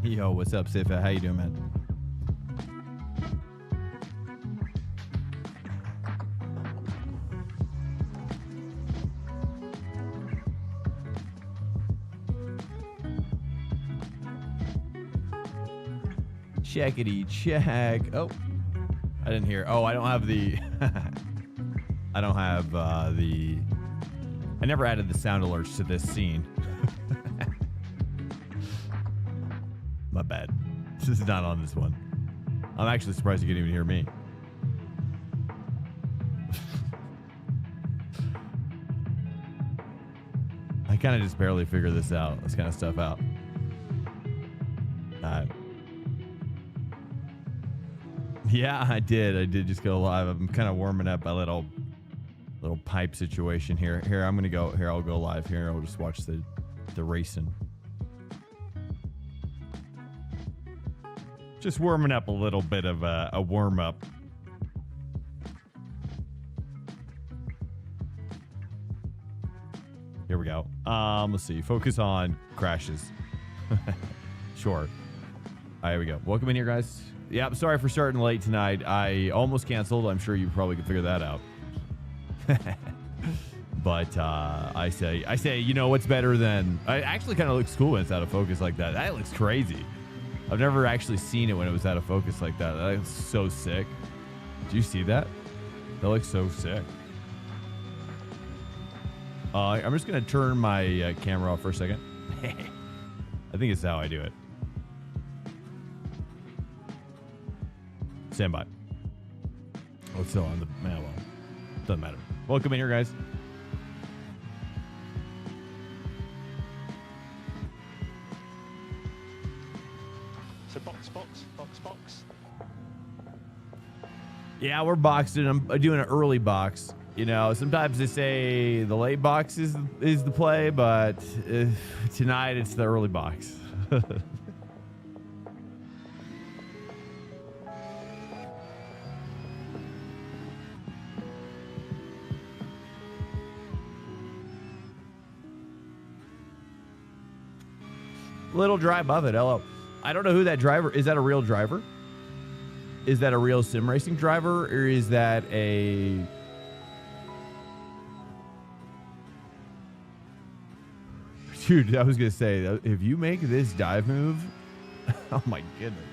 Yo, what's up, Sifa? How you doing, man? Checkity check. Oh, I didn't hear. Oh, I don't have the. I don't have the. I never added the sound alerts to this scene. My bad. This is not on this one. I'm actually surprised you can even hear me. I kind of just barely figure this kind of stuff out. Yeah, I did just go live. I'm kind of warming up a little pipe situation here. I'm gonna go here. I'll go live here. I'll just watch the racing. Just warming up a little bit of a warm up. Here we go. Let's see. Focus on crashes. Sure. All right, here we go. Welcome in here, guys. Yeah, I'm sorry for starting late tonight. I almost canceled. I'm sure you probably could figure that out. But I say, you know what's better than? It actually kind of looks cool when it's out of focus like that. That looks crazy. I've never actually seen it when it was out of focus like that. That looks so sick. Do you see that? That looks so sick. I'm just gonna turn my camera off for a second. I think it's how I do it. Stand by. Oh, it's still on the well, doesn't matter. Welcome in here, guys. So box. Yeah, we're boxing. I'm doing an early box. You know, sometimes they say the late box is the play, but tonight it's the early box. Little dry above it. Hello. I don't know who that driver is. That a real driver? Is that a real sim racing driver, or is that a? Dude, I was gonna say, if you make this dive move, oh my goodness.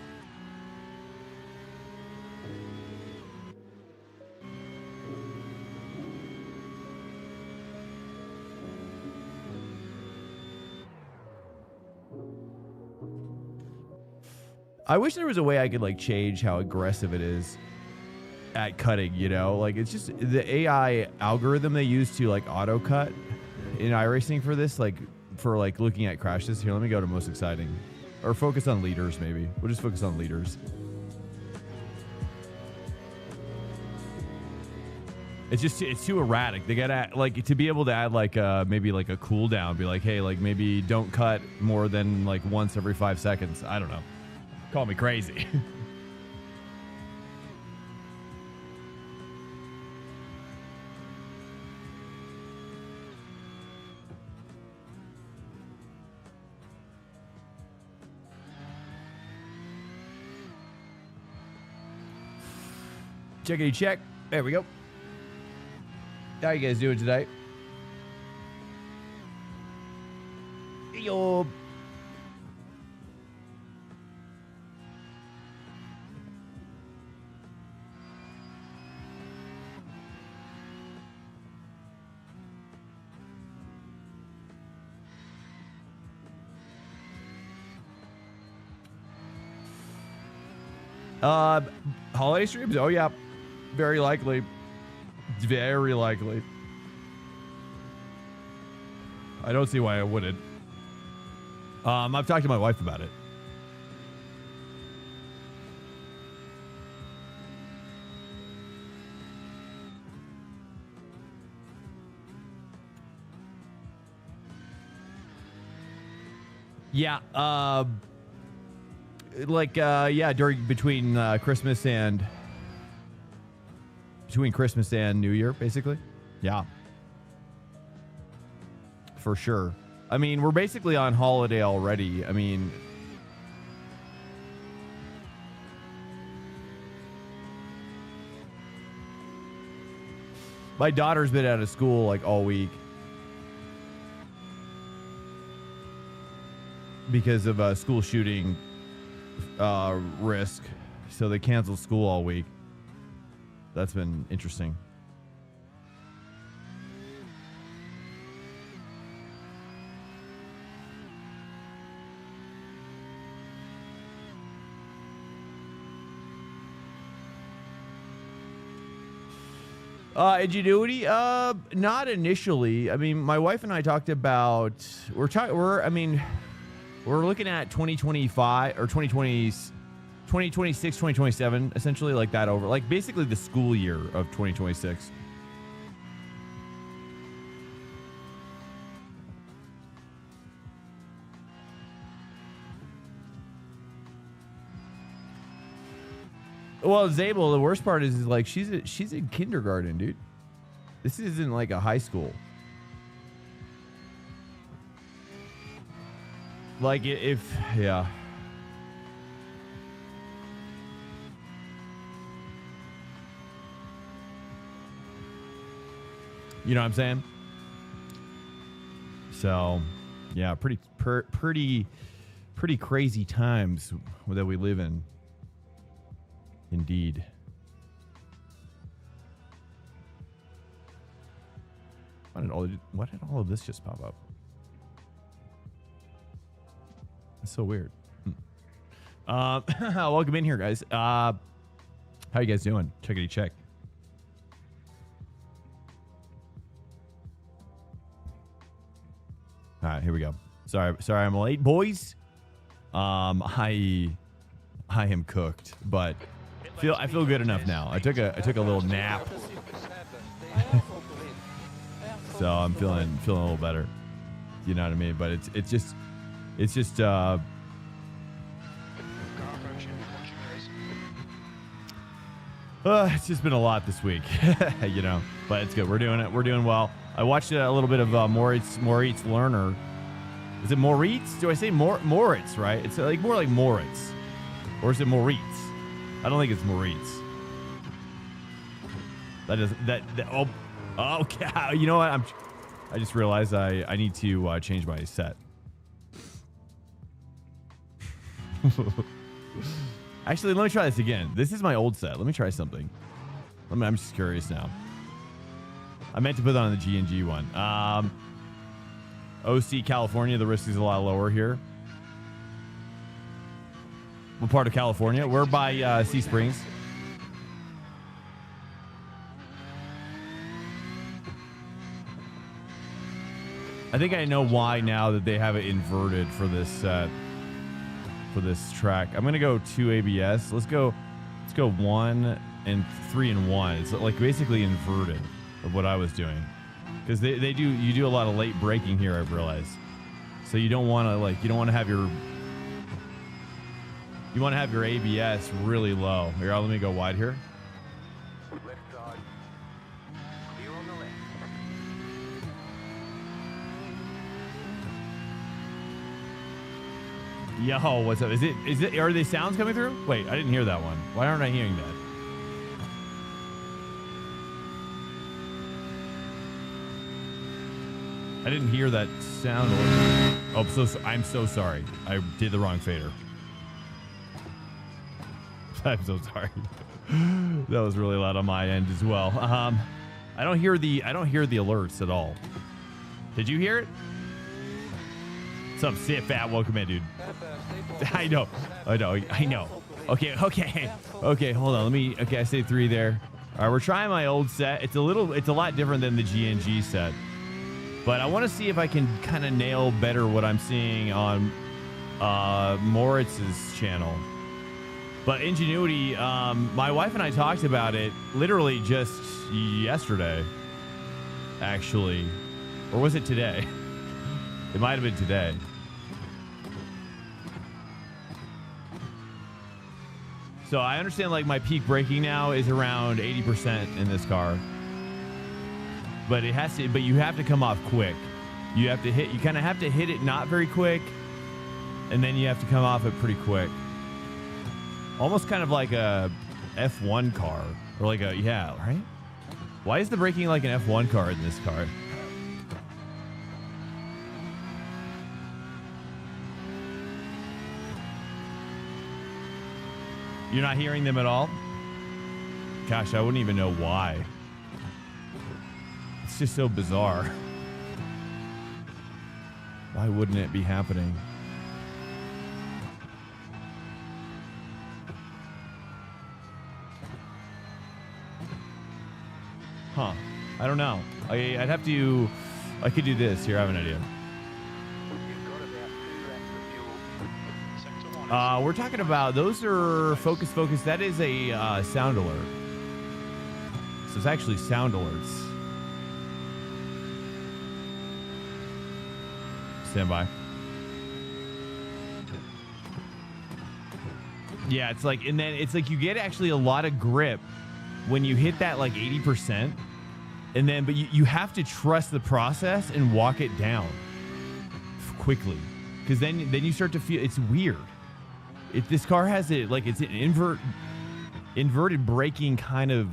I wish there was a way I could like change how aggressive it is at cutting, you know? Like it's just the AI algorithm they use to like auto cut in iRacing for this, like for like looking at crashes. Here, let me go to most exciting. Or focus on leaders, maybe. We'll just focus on leaders. It's too erratic. They gotta like to be able to add like maybe like a cooldown, be like, hey, like maybe don't cut more than like once every 5 seconds. I don't know. Call me crazy. Checkity check. There we go. How you guys doing today? Yo. Holiday streams? Oh yeah, very likely. Very likely. I don't see why I wouldn't. I've talked to my wife about it. Yeah, yeah, between Christmas and New Year, basically. Yeah, for sure. I mean, we're basically on holiday already. I mean, My daughter's been out of school like all week because of school shooting risk. So they canceled school all week. That's been interesting. Ingenuity, not initially. I mean, my wife and I talked about we're looking at 2025 or 2026, 2027, essentially, like that over, like basically the school year of 2026. Well, Zabel, the worst part is like she's in kindergarten, dude. This isn't like a high school. Like yeah. You know what I'm saying? So, yeah, pretty crazy times that we live in. Indeed. Why did all of this just pop up? It's so weird. Welcome in here, guys. How you guys doing? Checkity check. All right, here we go. Sorry, I'm late, boys. I am cooked, but I feel good enough now. I took a little nap, so I'm feeling a little better. You know what I mean? But it's just it's just been a lot this week, you know. But it's good. We're doing it. We're doing well. I watched a little bit of Moritz Lerner. Is it Moritz? Do I say Moritz? Right? It's like more like Moritz, or is it Moritz? I don't think it's Moritz. Oh, okay. You know what? I just realized I need to change my set. Actually, let me try this again. This is my old set. Let me try something. I'm just curious now. I meant to put that on the G&G one. OC, California, the risk is a lot lower here. What part of California? We're by Sea Springs. I think I know why now that they have it inverted for this set. For this track. I'm gonna go 2 ABS. Let's go 1 and 3 and 1. It's like basically inverted of what I was doing. Because you do a lot of late braking here, I've realized. So you don't want to have your ABS really low. Here, let me go wide here. Yo, what's up? Is it are the sounds coming through? Wait, I didn't hear that one. Why aren't I hearing that? I didn't hear that sound. Oh, I'm so sorry. I did the wrong fader. I'm so sorry. That was really loud on my end as well. I don't hear the alerts at all. Did you hear it? What's up, Sit Fat? Welcome in, dude. I know. Okay. Hold on. Okay, I say 3 there. All right, we're trying my old set. It's a lot different than the G&G set. But I want to see if I can kind of nail better what I'm seeing on Moritz's channel. But Ingenuity, my wife and I talked about it literally just yesterday, actually. Or was it today? It might have been today. So I understand like my peak braking now is around 80% in this car. But you have to come off quick. You kind of have to hit it not very quick, and then you have to come off it pretty quick. Almost kind of like a F1 car, or like right? Why is the braking like an F1 car in this car? You're not hearing them at all? Gosh, I wouldn't even know why. It's just so bizarre. Why wouldn't it be happening? Huh. I don't know. I'd have to... I could do this. Here, I have an idea. We're talking about... Those are focus. That is a sound alert. So it's actually sound alerts. Stand by. Yeah, it's like... And then it's like you get actually a lot of grip when you hit that like 80%, and then but you have to trust the process and walk it down quickly, because then you start to feel it's weird. If this car has it like it's an inverted braking kind of,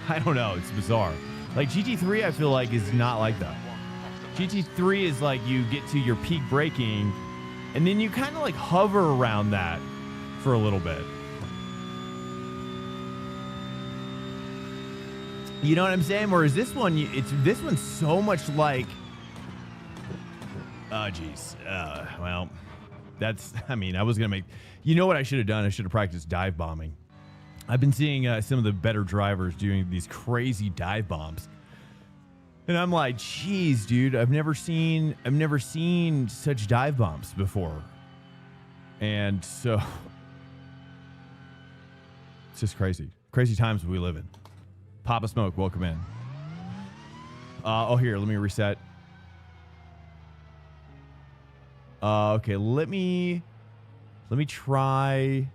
I don't know, it's bizarre. Like GT3 I feel like is not like that. GT3 is like you get to your peak braking and then you kind of like hover around that for a little bit. You know what I'm saying? Whereas this one, this one's so much like, oh geez, well, that's, I mean, I was gonna make, you know what I should have done? I should have practiced dive bombing. I've been seeing some of the better drivers doing these crazy dive bombs, and I'm like, geez, dude, I've never seen such dive bombs before, and so it's just crazy times we live in. Papa Smoke, welcome in. Oh, here, let me reset. Okay, let me try.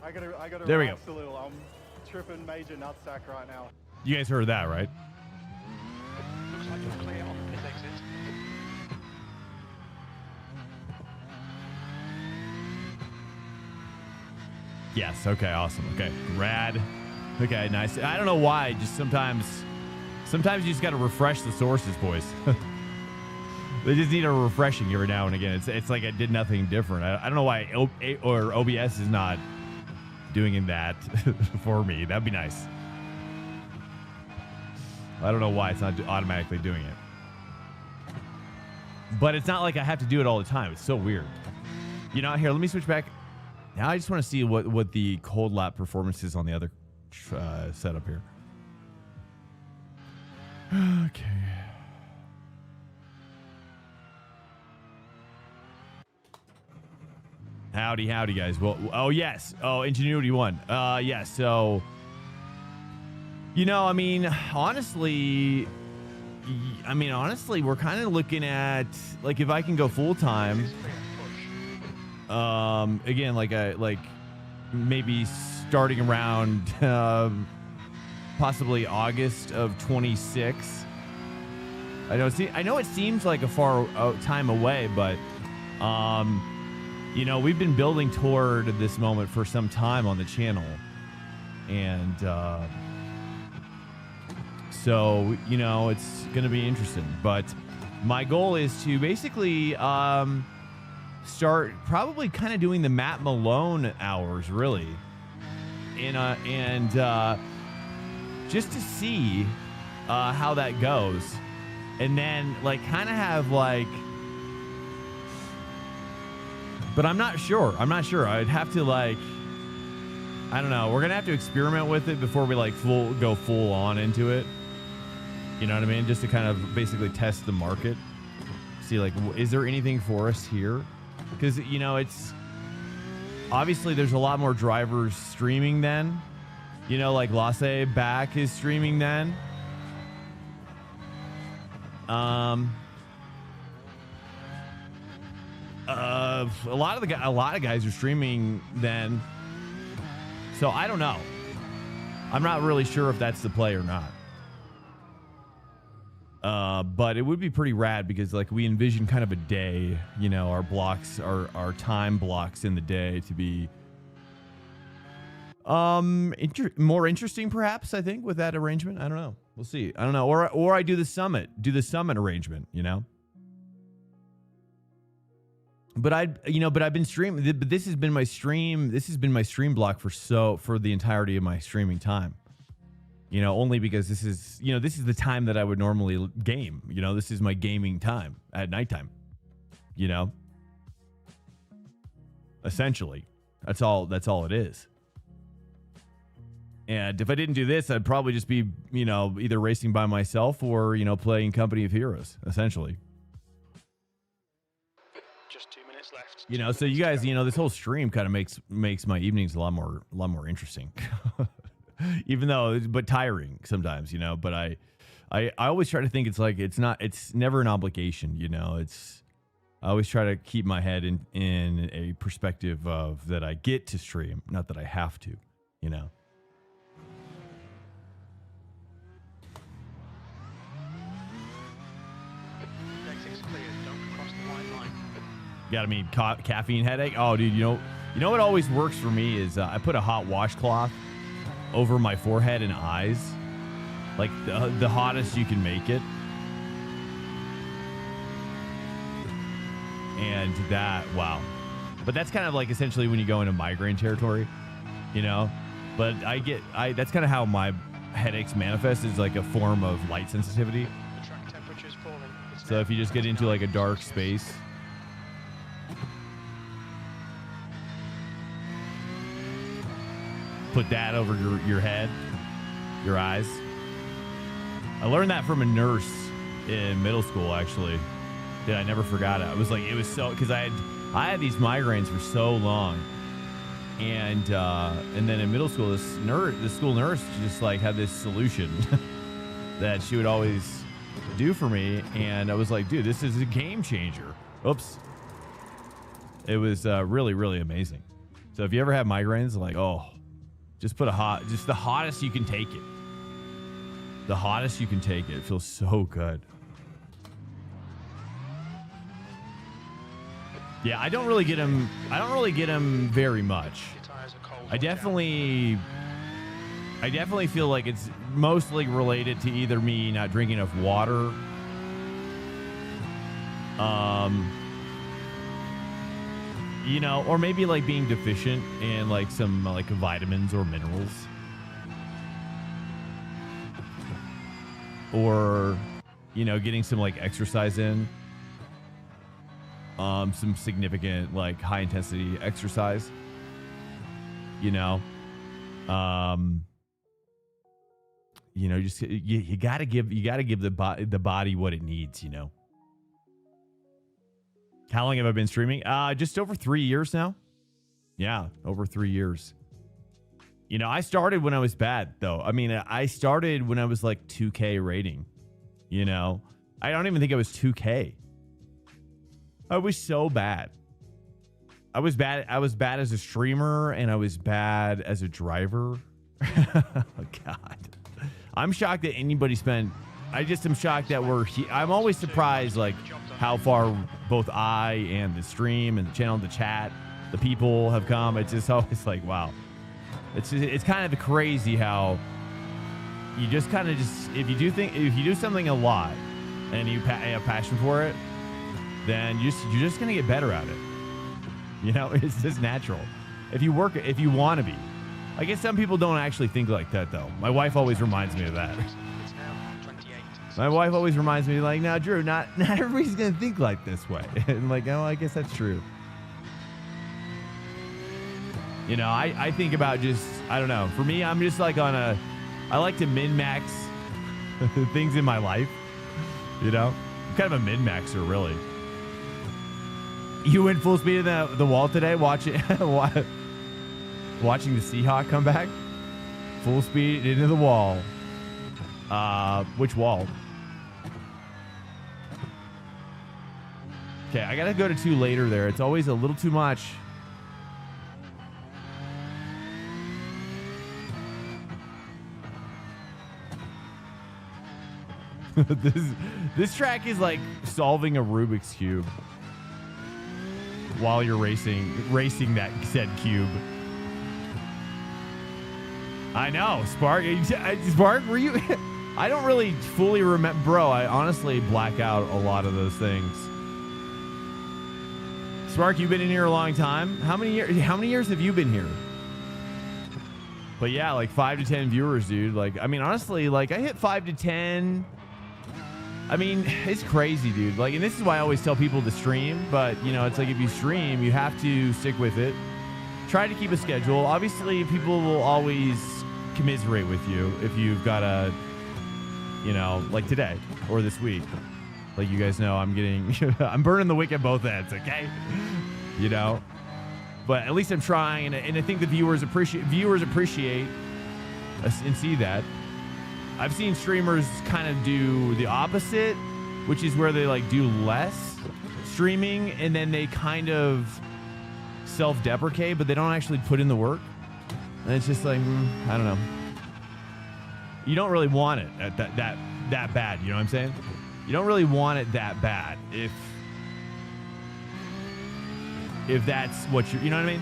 I gotta there we go. relax a little. I'm tripping major nutsack right now. You guys heard that, right? Looks like you're clear on this exit. Yes. Okay. Awesome. Okay. Rad. Okay. Nice. I don't know why. Just sometimes you just got to refresh the sources, boys. They just need a refreshing every now and again. It's like I did nothing different. I don't know why OBS is not doing that for me. That'd be nice. I don't know why it's not automatically doing it. But it's not like I have to do it all the time. It's so weird. You know, here, let me switch back. Now I just want to see what the cold lap performance is on the other setup here. Okay. Howdy, guys. Well, oh, yes. Oh, Ingenuity won. Yes, so... You know, I mean, honestly, we're kind of looking at, like, if I can go full time, again, like maybe starting around, possibly August of 26. I know it seems like a far time away, but, you know, we've been building toward this moment for some time on the channel, and, so, you know, it's going to be interesting. But my goal is to basically start probably kind of doing the Matt Malone hours, really. And just to see how that goes. And then, like, kind of have, like... But I'm not sure. I'd have to, like... I don't know. We're going to have to experiment with it before we, like, go full on into it. You know what I mean? Just to kind of basically test the market. See, like, is there anything for us here? Because, you know, it's... Obviously, there's a lot more drivers streaming then. You know, like, Lasse back is streaming then. A lot of guys are streaming then. So, I don't know. I'm not really sure if that's the play or not. But it would be pretty rad because like we envision kind of a day, you know, our blocks, our time blocks in the day to be more interesting perhaps, I think, with that arrangement. I don't know. We'll see. I don't know. Or I do the summit arrangement, you know. But I've been streaming, but this has been my stream block for the entirety of my streaming time. You know, only because this is the time that I would normally game. You know, this is my gaming time at nighttime. You know, essentially, that's all it is. And if I didn't do this, I'd probably just be, you know, either racing by myself or, you know, playing Company of Heroes, essentially. Just 2 minutes left. You know, so you guys, you know, this whole stream kind of makes my evenings a lot more interesting. Even though, but tiring sometimes, you know. But I always try to think it's never an obligation, you know. I always try to keep my head in a perspective of that I get to stream, not that I have to, you know. Exit's clear. Don't cross the white line. Got me caffeine headache. Oh, dude, you know what always works for me is I put a hot washcloth over my forehead and eyes, like the hottest you can make it. And wow. But that's kind of like essentially when you go into migraine territory, you know. But that's kind of how my headaches manifest, is like a form of light sensitivity. The track temperature's falling. So if you just get into like a dark space, put that over your head, your eyes. I learned that from a nurse in middle school, actually. Dude, I never forgot it. It was so, because I had these migraines for so long, and then in middle school, the school nurse just like had this solution that she would always do for me, and I was like, dude, this is a game changer. Oops. It was really, really amazing. So if you ever have migraines, like, just put just the hottest you can take it. The hottest you can take it. It feels so good. Yeah, I don't really get them very much. I definitely feel like it's mostly related to either me not drinking enough water, you know, or maybe like being deficient in like some like vitamins or minerals, or, you know, getting some like exercise in, some significant like high intensity exercise, you know, just you gotta give the body what it needs, you know. How long have I been streaming? Just over 3 years now. Yeah, over 3 years. You know, I started when I was bad, though. I mean, I started when I was like 2K rating. You know, I don't even think I was 2K. I was so bad. I was bad as a streamer, and I was bad as a driver. Oh, God. I'm shocked that anybody spent. I just am shocked that I'm always surprised, like, how far both I and the stream and the channel, the chat, the people have come. It's just always like, wow. It's kind of crazy how you just kind of if you do something a lot and you have passion for it, then you're just gonna get better at it. You know, it's just natural. If you want to be. I guess some people don't actually think like that, though. My wife always reminds me of that. My wife always reminds me, like, now, Drew, not everybody's going to think like this way. And like, oh, I guess that's true. You know, I think about I don't know. For me, I'm just like I like to min-max things in my life. You know? I'm kind of a min-maxer, really. You went full speed in the wall today, watching the Seahawk come back? Full speed into the wall. Which wall? Okay, I gotta go to 2 later there. It's always a little too much. this track is like solving a Rubik's Cube while you're racing that said cube. I know, Spark. Spark, were you? I don't really fully remember, bro. I honestly black out a lot of those things. Spark, you've been in here a long time. How many years have you been here? But yeah, like 5 to 10 viewers, dude. Like, I mean, honestly, like I hit 5 to 10. I mean, it's crazy, dude. Like, and this is why I always tell people to stream. But you know, it's like if you stream, you have to stick with it. Try to keep a schedule. Obviously, people will always commiserate with you if you've got a, you know, like today or this week. Like you guys know, I'm burning the wick at both ends, okay? You know, but at least I'm trying, and I think the viewers appreciate and see that. I've seen streamers kind of do the opposite, which is where they like do less streaming and then they kind of self-deprecate, but they don't actually put in the work. And it's just like, I don't know. You don't really want it at that bad. You know what I'm saying? You don't really want it that bad if that's what you know what I mean?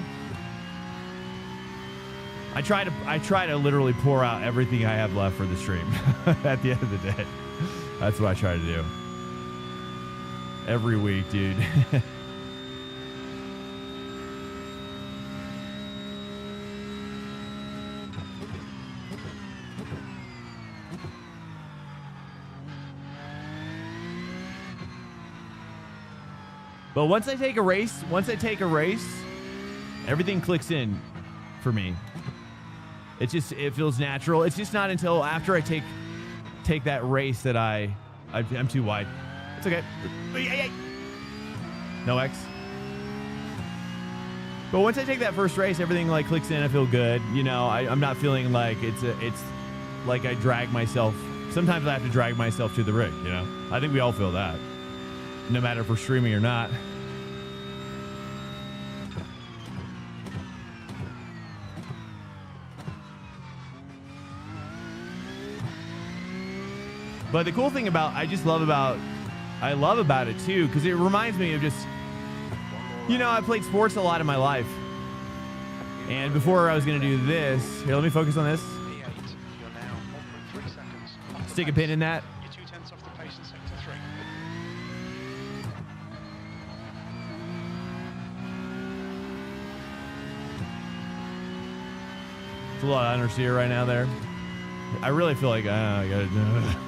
I try to literally pour out everything I have left for the stream at the end of the day. That's what I try to do. Every week, dude. But once I take a race, everything clicks in for me. It feels natural. It's just not until after I take that race that I'm too wide. It's okay. No X. But once I take that first race, everything like clicks in. I feel good. You know, I'm not feeling like it's like I drag myself. Sometimes I have to drag myself to the rig. You know, I think we all feel that. No matter if we're streaming or not. But the cool thing I love about it too, because it reminds me of just, you know, I played sports a lot in my life. And before I was going to do this, here, let me focus on this. Stick a pin in that. You're 2/10 off the pace in sector 3. It's a lot of understeer right now there. I really feel like I got to.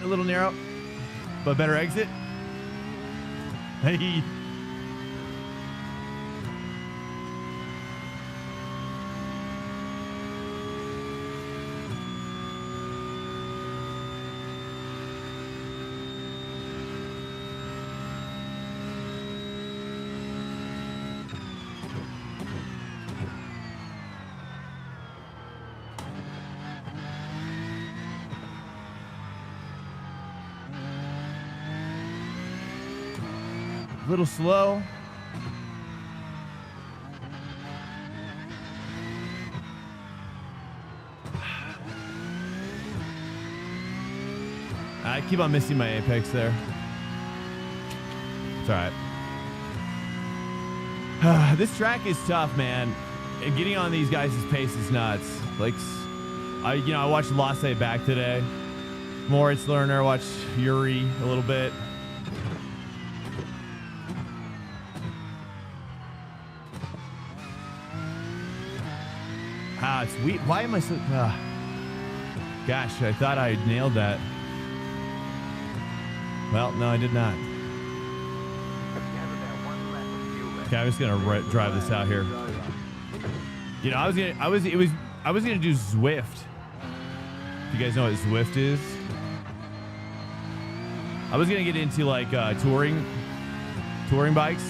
A little narrow, but better exit. Hey. A little slow. I keep on missing my apex there. It's all right. This track is tough, man. And getting on these guys' pace is nuts. Like, I watched Lasse back today. Moritz Lerner, watched Yuri a little bit. It's weird. Why am I so... gosh, I thought I nailed that. Well, no, I did not. Okay, I'm just gonna drive this out here. You know, I was gonna do Zwift. If you guys know what Zwift is, I was gonna get into like touring bikes,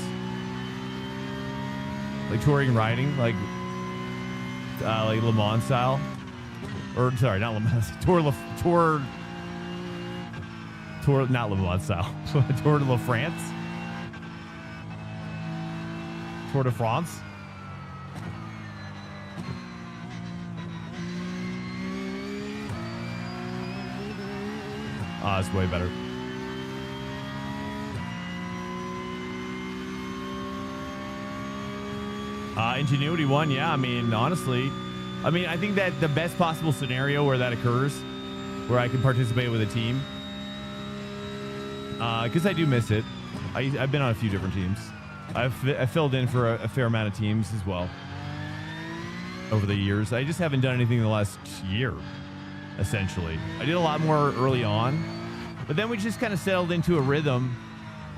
like touring riding, like Le Mans style, or sorry, not Le Mans, Tour. Tour, not Le Mans style. Tour de la France. Tour de France. Ah, it's way better. Ingenuity won, yeah. I mean, honestly, I think that the best possible scenario where that occurs, where I can participate with a team, because I do miss it. I've been on a few different teams. I've filled in for a fair amount of teams as well over the years. I just haven't done anything in the last year, essentially. I did a lot more early on, but then we just kind of settled into a rhythm,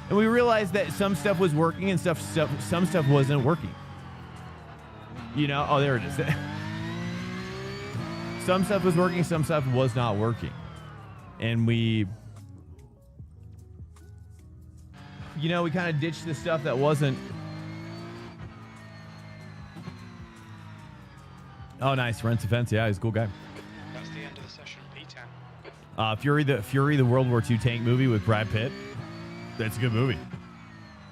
and we realized that some stuff was working and some stuff wasn't working. You know, oh, there it is. Some stuff was working, some stuff was not working. And we kind of ditched the stuff that wasn't. Oh, nice. Rents a Fence. Yeah, he's a cool guy. That's the end of the session. P10. Fury, the World War II tank movie with Brad Pitt. That's a good movie.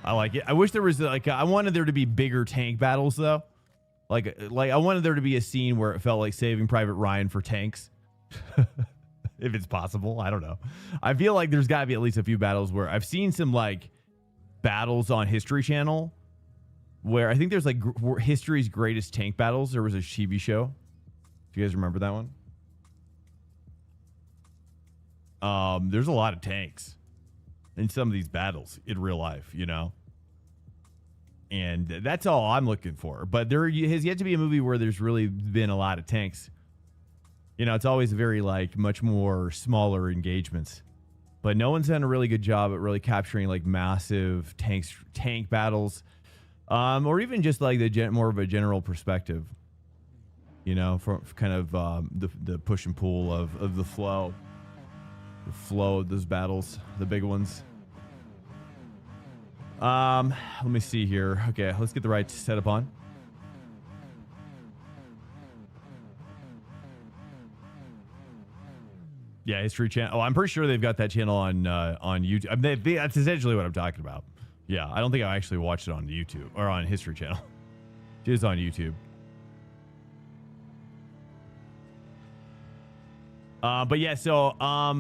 I like it. I wish there was I wanted there to be bigger tank battles though. Like I wanted there to be a scene where it felt like Saving Private Ryan for tanks. If it's possible. I don't know. I feel like there's got to be at least a few battles where I've seen some like battles on History Channel where I think there's like History's Greatest Tank Battles. There was a TV show. Do you guys remember that one? There's a lot of tanks in some of these battles in real life, you know? And that's all I'm looking for. But there has yet to be a movie where there's really been a lot of tanks. You know, it's always very like much more smaller engagements. But no one's done a really good job at really capturing like massive tank battles, or even just like more of a general perspective. You know, from kind of the push and pull of the flow of those battles, the big ones. Let me see here. Okay, let's get the right setup on. Yeah, History Channel. Oh, I'm pretty sure they've got that channel on YouTube. I mean, that's essentially what I'm talking about. Yeah, I don't think I actually watched it on YouTube or on History Channel. It is on YouTube. But yeah, so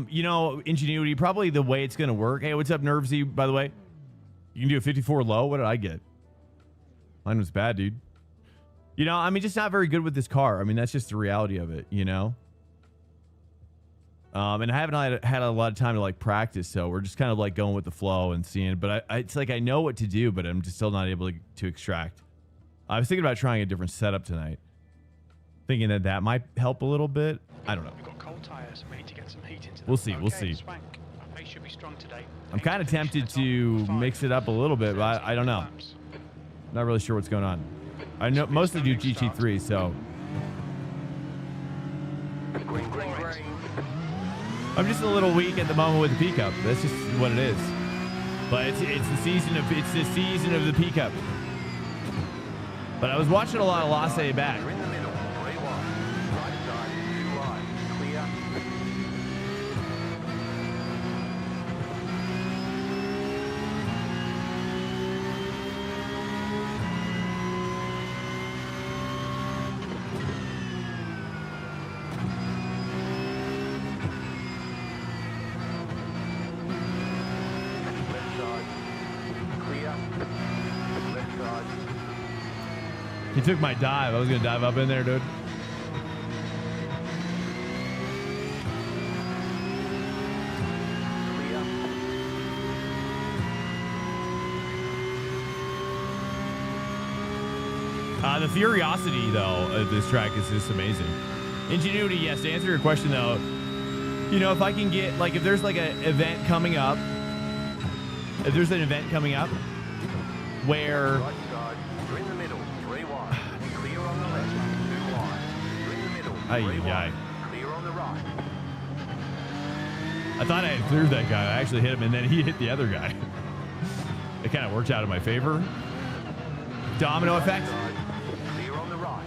you know, Ingenuity, probably the way it's gonna work. Hey, what's up, Nervesy? By the way, you can do a 54 low. What did I get? Mine was bad, dude. You know, I mean, just not very good with this car. I mean, that's just the reality of it, you know? And I haven't had a lot of time to like practice, so we're just kind of like going with the flow and seeing. But it's like I know what to do, but I'm just still not able to extract. I was thinking about trying a different setup tonight, thinking that might help a little bit. I don't know. We've got cold tires. We need to get some heat into them. We'll see. Okay, We'll see. Swank. Our pace should be strong today. I'm kind of tempted to mix it up a little bit, but I don't know. Not really sure what's going on. I know mostly do GT3, so I'm just a little weak at the moment with the PCUP. That's just what it is. But it's the season of the PCUP. But I was watching a lot of Lasse back. He took my dive. I was going to dive up in there, dude. The Furiosity, though, of this track is just amazing. Ingenuity, yes. To answer your question, though, you know, if I can get, like, if there's, like, an event coming up, where... Aye. I thought I had cleared that guy. I actually hit him, and then he hit the other guy. It kind of worked out in my favor. Domino effect. Clear on the right.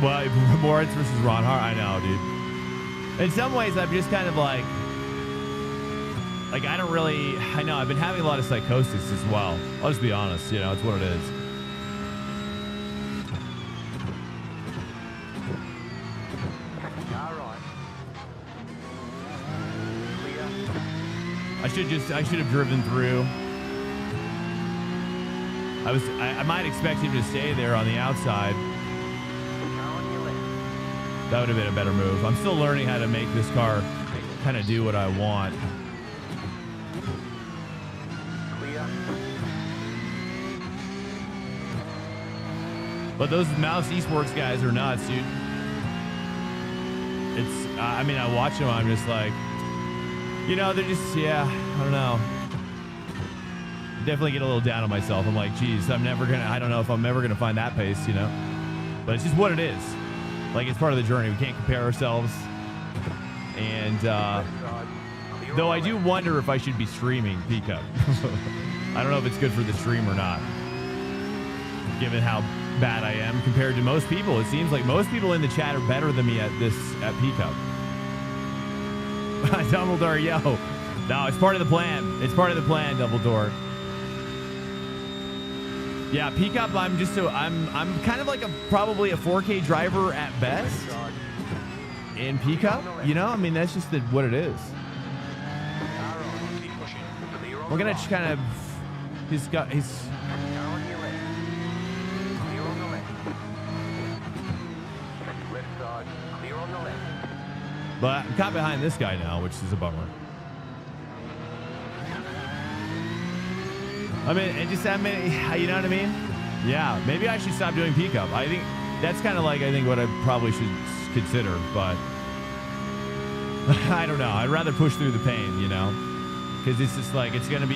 Well, Moritz versus Ron Hart. I know, dude. In some ways, I'm just kind of like I don't really. I know I've been having a lot of psychosis as well. I'll just be honest. You know, it's what it is. All right. Clear. I should have driven through. I might expect him to stay there on the outside. Car on your left. That would have been a better move. I'm still learning how to make this car kind of do what I want. Clear. But those Mouse Eastworks guys are nuts, dude. It's, I mean, I watch them, I'm just like, you know, they're just, yeah, I don't know. Definitely get a little down on myself. I'm like, geez, I don't know if I'm ever gonna find that pace, you know? But it's just what it is. Like, it's part of the journey. We can't compare ourselves. And, Left side. Clear though on I the do left. wonder if I should be streaming PCUP. I don't know if it's good for the stream or not. Given how bad I am compared to most people. It seems like most people in the chat are better than me at PCUP. Dumbledore, yo. No, it's part of the plan. It's part of the plan, Dumbledore. Yeah, PCUP, I'm kind of like probably a 4K driver at best Left side. in PCUP. You know, I mean, that's just what it is. All right. Keep pushing. Clear on We're the gonna right. kind of, he's Car on your left. Clear on the left. Left side. Clear on the left. but I'm caught behind this guy now, which is a bummer. I mean, you know what I mean? Yeah, maybe I should stop doing PCUP. I think that's kind of like, what I probably should consider, but I don't know. I'd rather push through the pain, you know, because it's just like, it's gonna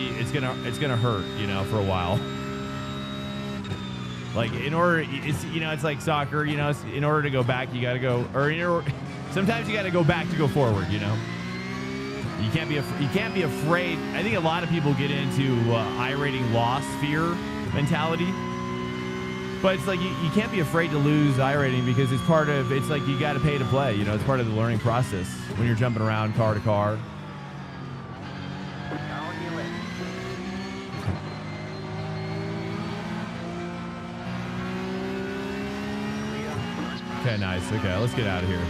hurt, you know, for a while. Like it's like soccer, you know, in order to go back, you gotta go, sometimes you gotta go back to go forward, you know. You can't be afraid. I think a lot of people get into iRating loss fear mentality, but it's like you can't be afraid to lose iRating because it's like you got to pay to play. You know, it's part of the learning process when you're jumping around car to car. Car on your left. Clear. Okay, nice. Okay, let's get out of here.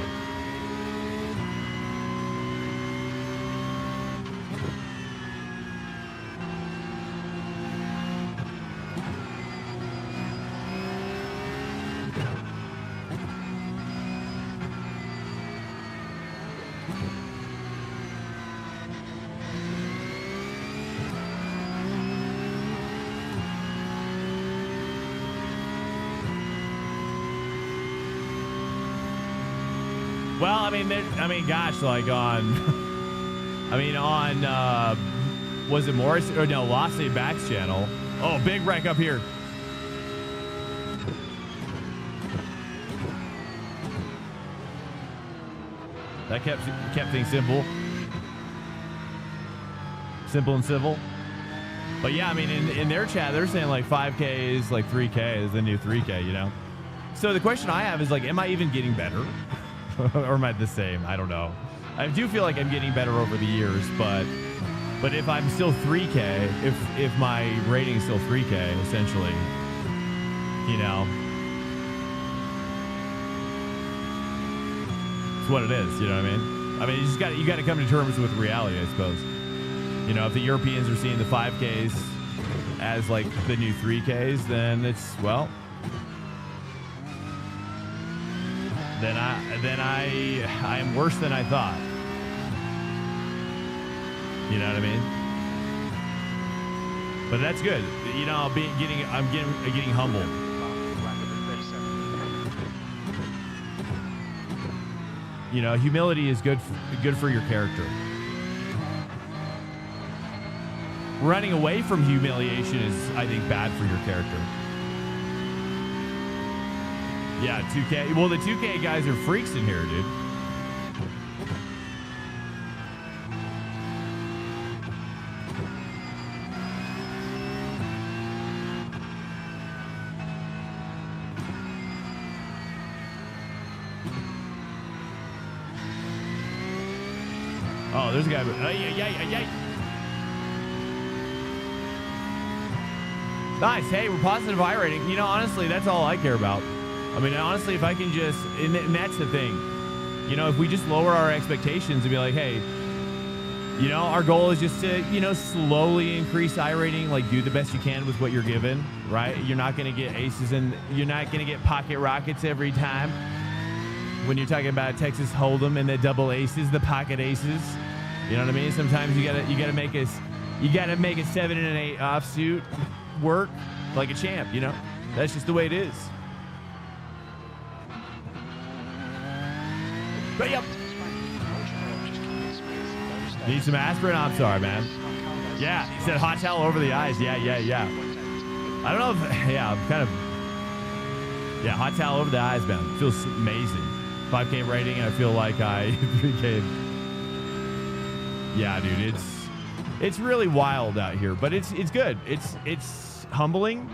Well, gosh, like on, was it Morris or no, Lost Back's channel? Oh, big wreck up here. That kept things simple and civil. But yeah, I mean, in their chat, they're saying like 5K is like 3K is the new 3K, you know? So the question I have is like, am I even getting better? Or am I the same? I don't know. I do feel like I'm getting better over the years, but if I'm still 3K, if my rating is still 3K, essentially, you know, it's what it is. You know what I mean? I mean, you got to come to terms with reality, I suppose. You know, if the Europeans are seeing the 5Ks as like the new 3Ks, then it's, well, then I am worse than I thought. You know what I mean? But that's good. You know, I'm getting humbled. You know, humility is good for your character. Running away from humiliation is, I think, bad for your character. Yeah, 2K. Well, the 2K guys are freaks in here, dude. Oh, there's a guy. Yeah. Nice. Hey, we're positive iRating. You know, honestly, that's all I care about. I mean, honestly, if I can just, and that's the thing. You know, if we just lower our expectations and be like, hey, you know, our goal is just to, you know, slowly increase iRating, like do the best you can with what you're given, right? You're not going to get aces and you're not going to get pocket rockets every time. When you're talking about Texas Hold'em and the double aces, the pocket aces, you know what I mean? Sometimes you gotta make a 7 and an 8 offsuit work like a champ, you know? That's just the way it is. But yep. Need some aspirin? I'm sorry, man. Yeah, he said hot towel over the eyes. Yeah. I don't know if, yeah, I'm kind of, yeah, hot towel over the eyes, man. Feels amazing. 5K rating, and I feel like I 3K. Yeah, dude, it's really wild out here, but it's good. It's humbling.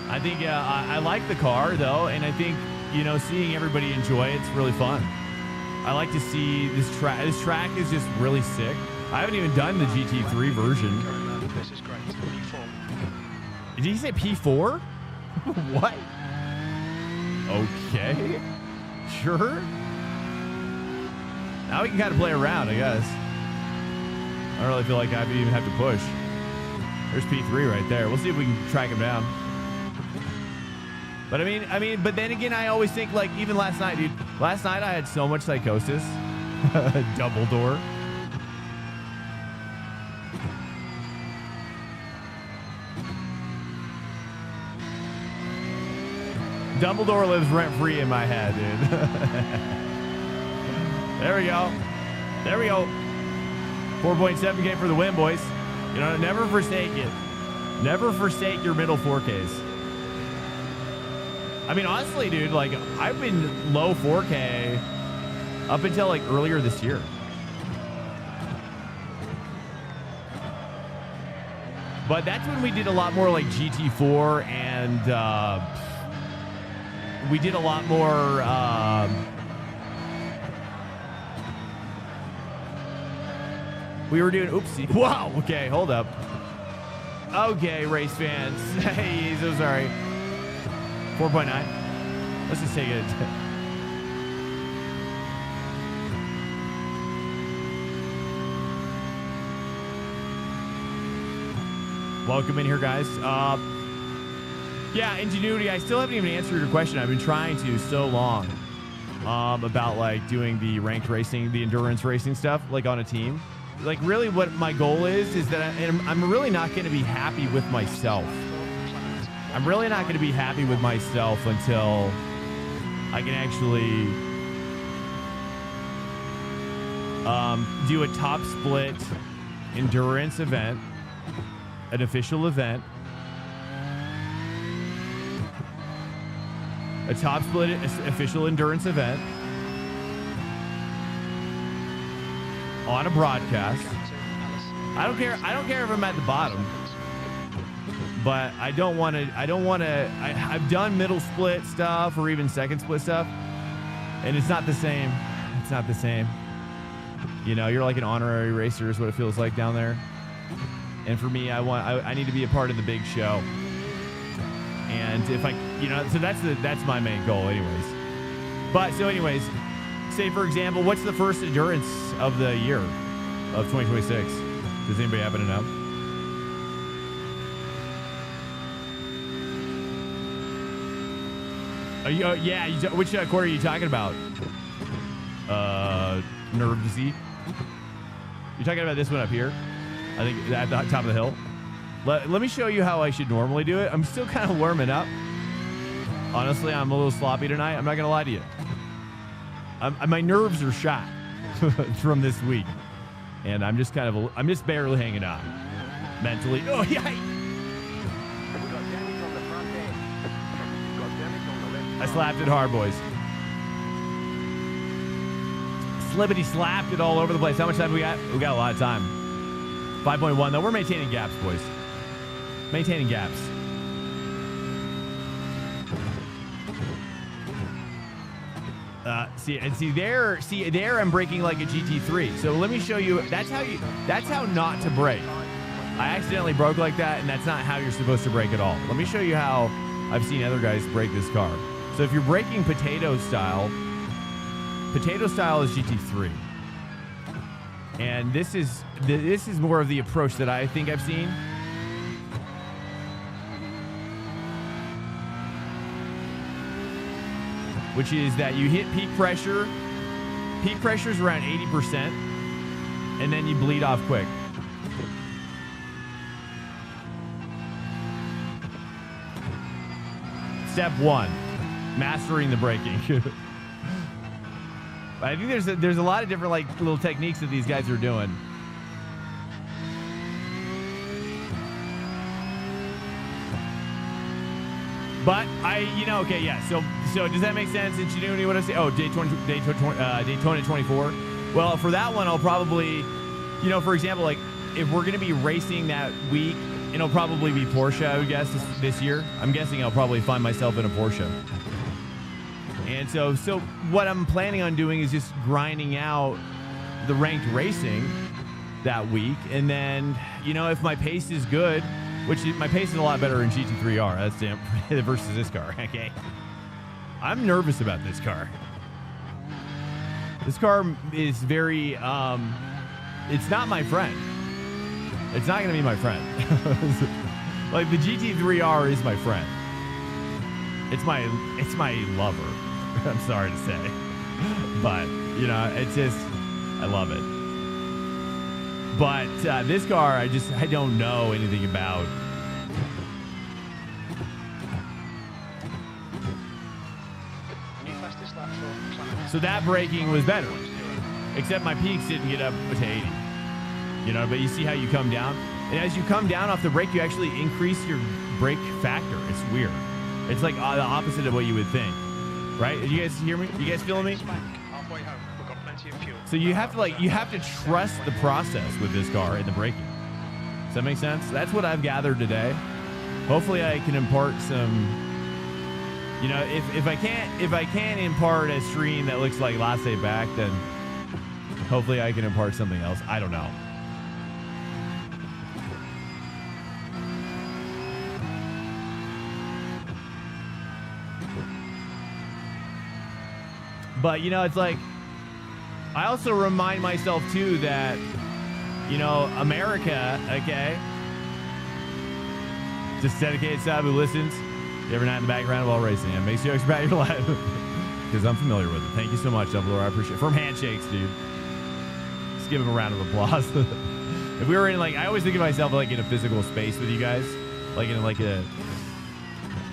I think I like the car though, and I think, you know, seeing everybody enjoy it's really fun. I like to see this track. This track is just really sick. I haven't even done the GT3 version. This is great. P4. Did he say P4? What? Okay. Sure. Now we can kind of play around, I guess. I don't really feel like I even have to push. There's P3 right there. We'll see if we can track him down. But I mean, but then again, I always think, like, even last night, dude. Last night I had so much psychosis. Double door. Dumbledore lives rent-free in my head, dude. There we go. 4.7K for the win, boys. You know, never forsake it. Never forsake your middle 4Ks. I mean, honestly, dude, like, I've been low 4K up until, like, earlier this year. But that's when we did a lot more, like, GT4 and, we did a lot more, we were doing, oopsie. Wow. Okay, hold up. Okay, race fans. Hey, so sorry. 4.9. Let's just take it. Welcome in here, guys. Yeah, Ingenuity, I still haven't even answered your question. I've been trying to so long about, like, doing the ranked racing, the endurance racing stuff, like, on a team. Like, really what my goal is that I'm really not going to be happy with myself. I'm really not going to be happy with myself until I can actually do a top split endurance event, an official event, a top split official endurance event on a broadcast. I don't care if I'm at the bottom, but I don't want to, I've done middle split stuff or even second split stuff, and it's not the same. It's not the same. You know, you're like an honorary racer is what it feels like down there. And for me, I need to be a part of the big show. And if I, you know, so that's my main goal anyways. But so anyways, say for example, what's the first endurance of the year of 2026? Does anybody happen to know? Which quarter are you talking about? Nerve disease. You're talking about this one up here? I think at the top of the hill. Let me show you how I should normally do it. I'm still kind of warming up. Honestly, I'm a little sloppy tonight. I'm not going to lie to you. My nerves are shot from this week. And I'm just I'm just barely hanging on. Mentally. Oh, yeah. We got damage on the front end. We got damage on the left. I slapped it hard, boys. Slippity slapped it all over the place. How much time we got? We got a lot of time. 5.1, though. We're maintaining gaps, boys. Maintaining gaps. See there I'm braking like a GT3. So let me show you. That's how not to brake. I accidentally broke like that, and that's not how you're supposed to brake at all. Let me show you how I've seen other guys brake this car. So if you're braking potato style is GT3. And this is more of the approach that I think I've seen. Which is that you hit peak pressure. Peak pressure is around 80%, and then you bleed off quick. Step 1, mastering the braking. I think there's a lot of different like little techniques that these guys are doing. But okay, yeah. So does that make sense? Ingenuity, what I say? Oh, Daytona 24. Well, for that one, I'll probably, for example, like if we're gonna be racing that week, it'll probably be Porsche, I would guess this year. I'm guessing I'll probably find myself in a Porsche. And so what I'm planning on doing is just grinding out the ranked racing that week, and then if my pace is good. Which my pace is a lot better in GT3R. That's damn versus this car. Okay, I'm nervous about this car. This car is very. It's not my friend. It's not going to be my friend. Like the GT3R is my friend. It's my lover. I'm sorry to say, but it's just I love it. But this car, I don't know anything about. So that braking was better, except my peaks didn't get up to 80. But you see how you come down, and as you come down off the brake, you actually increase your brake factor. It's weird. It's like the opposite of what you would think, right? You guys hear me? You guys feeling me? So you have to trust the process with this car in the braking. Does that make sense? That's what I've gathered today. Hopefully I can impart some, if I can't impart a stream that looks like Latte back, then hopefully I can impart something else. I don't know. But it's like, I also remind myself too that, America, okay, just dedicated sub who listens every night in the background while racing and makes jokes about your life because I'm familiar with it. Thank you so much, Dumbledore. I appreciate it. Firm handshakes, dude. Just give him a round of applause. If we were in I always think of myself like in a physical space with you guys, like in like a,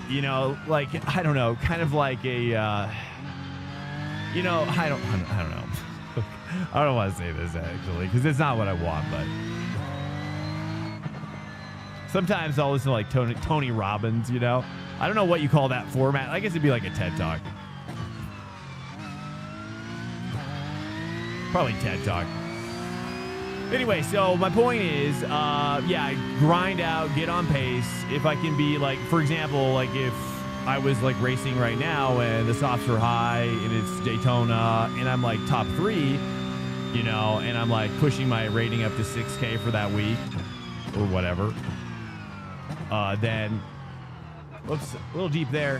I don't know, kind of like a, I don't know. I don't want to say this actually because it's not what I want, but sometimes I'll listen to like Tony Robbins, I don't know what you call that format. I guess it'd be like a TED Talk. Probably TED Talk. Anyway, so my point is, grind out, get on pace. If I can be for example, if I was racing right now and the softs are high and it's Daytona and I'm top 3, and I'm pushing my rating up to 6K for that week or whatever. Then, whoops, a little deep there.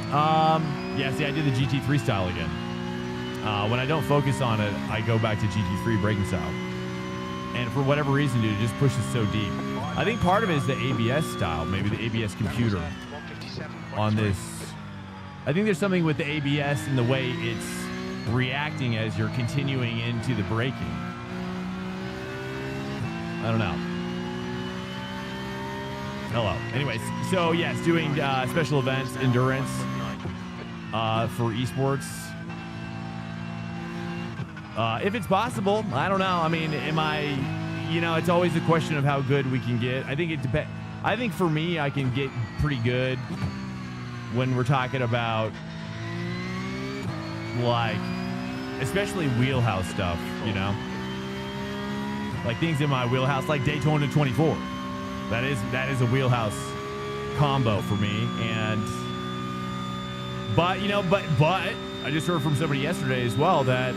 See, I did the GT3 style again. When I don't focus on it, I go back to GT3 braking style. And for whatever reason, dude, it just pushes so deep. I think part of it is the ABS style, maybe the ABS computer on this. I think there's something with the ABS and the way it's reacting as you're continuing into the braking. I don't know. Hello. Anyways, so yes, doing special events, endurance for esports. If it's possible, I don't know. I mean, it's always a question of how good we can get. I think it depends. I think for me, I can get pretty good when we're talking about especially wheelhouse stuff, like things in my wheelhouse, like Daytona 24. That is a wheelhouse combo for me, and But you know, but I just heard from somebody yesterday as well that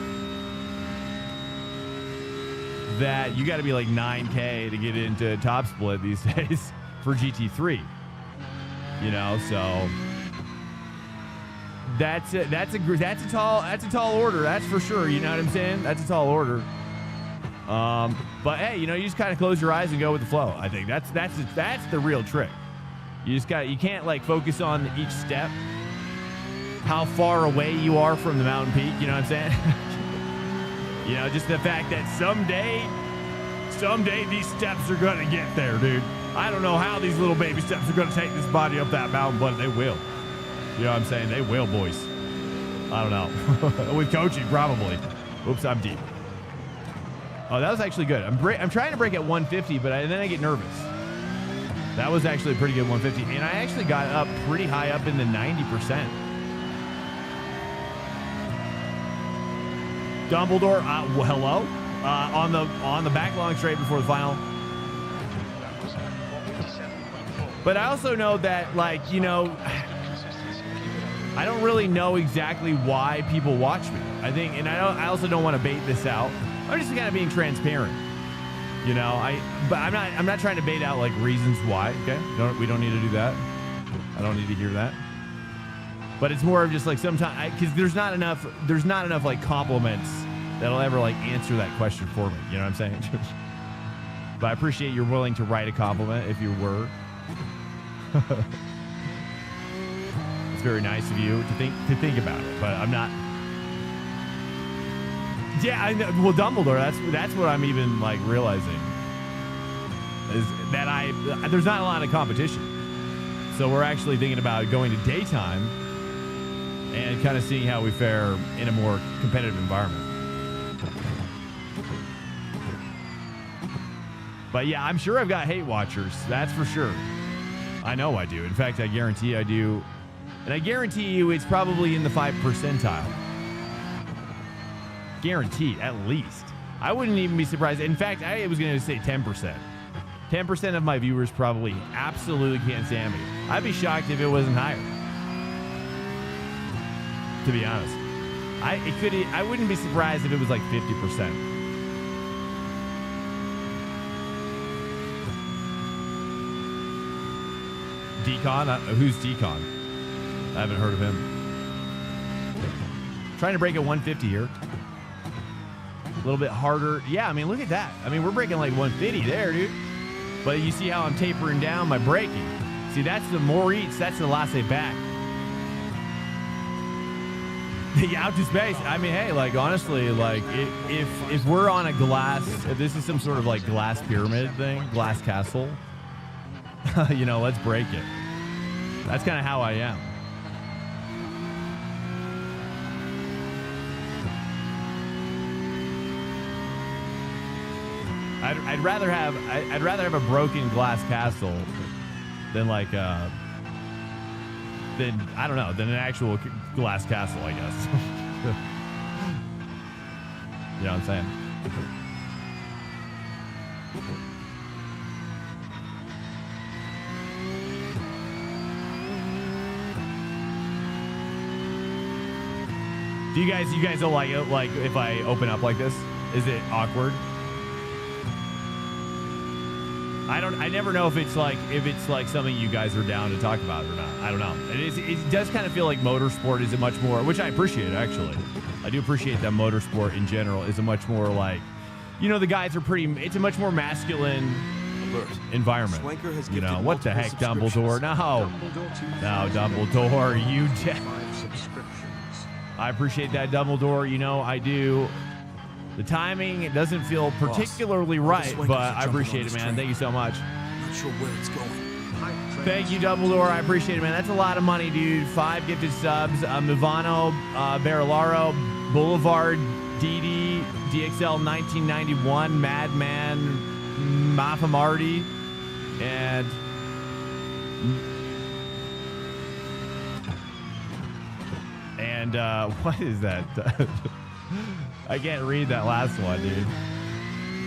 you got to be like 9K to get into top split these days for GT3. You know, so that's a tall order, that's for sure. You know what I'm saying? That's a tall order. But hey, you know, you just kind of close your eyes and go with the flow. I think that's the real trick. You can't like focus on each step, how far away you are from the mountain peak. You know what I'm saying? You know, just the fact that someday these steps are gonna get there, dude. I don't know how these little baby steps are gonna take this body up that mountain, but they will. You know what I'm saying? They will, boys. I don't know. With coaching, probably. Oops, I'm deep. Oh, that was actually good. I'm trying to break at 150, but then I get nervous. That was actually a pretty good 150, and I actually got up pretty high up in the 90%. Dumbledore, well, hello. On the back long straight before the final. But I also know that, like, you know, I don't really know exactly why people watch me. I think, and I also don't want to bait this out. I'm just kind of being transparent, you know. But I'm not trying to bait out like reasons why. Okay, we don't need to do that. I don't need to hear that. But it's more of just like sometimes because there's not enough like compliments that'll ever like answer that question for me. You know what I'm saying? But I appreciate you're willing to write a compliment if you were. It's very nice of you to think about it, but I'm not. Yeah, I know. Well, Dumbledore. That's what I'm even like realizing is that there's not a lot of competition, so we're actually thinking about going to daytime and kind of seeing how we fare in a more competitive environment. But yeah, I'm sure I've got hate watchers. That's for sure. I know I do. In fact, I guarantee I do. And I guarantee you it's probably in the 5th percentile. Guaranteed, at least. I wouldn't even be surprised. In fact, I was going to say 10%. 10% of my viewers probably absolutely can't stand me. I'd be shocked if it wasn't higher. To be honest. I wouldn't be surprised if it was like 50%. Decon? Who's Decon? I haven't heard of him. Trying to break at 150 here. A little bit harder. Yeah, I mean, look at that. I mean, we're breaking like 150 there, dude. But you see how I'm tapering down my braking. See, that's the more eats. That's the laissez back. The out to space. I mean, hey, like, honestly, like, if we're on a glass, if this is some sort of like glass pyramid thing, glass castle, you know, let's break it. That's kind of how I am. I'd rather have a broken glass castle than like than I don't know, than an actual glass castle, I guess. You know what I'm saying? Do you guys don't like it, like if I open up like this? Is it awkward? I never know if it's like something you guys are down to talk about or not. I don't know. It does kind of feel like motorsport is a much more, which I appreciate actually. I do appreciate that motorsport in general is a much more like, you know, the guys are it's a much more masculine environment. You know, what the heck, Dumbledore? No, Dumbledore, you. I appreciate that, Dumbledore. You know, I do. The timing, it doesn't feel particularly right, but I appreciate it, man. Thank you so much. Not sure where it's going. Thank you, Dumbledore. I appreciate it, man. That's a lot of money, dude. 5 gifted subs. Mivano, Barilaro, Boulevard, DD, DXL 1991, Madman, Mafamardi, and what is that? I can't read that last one, dude.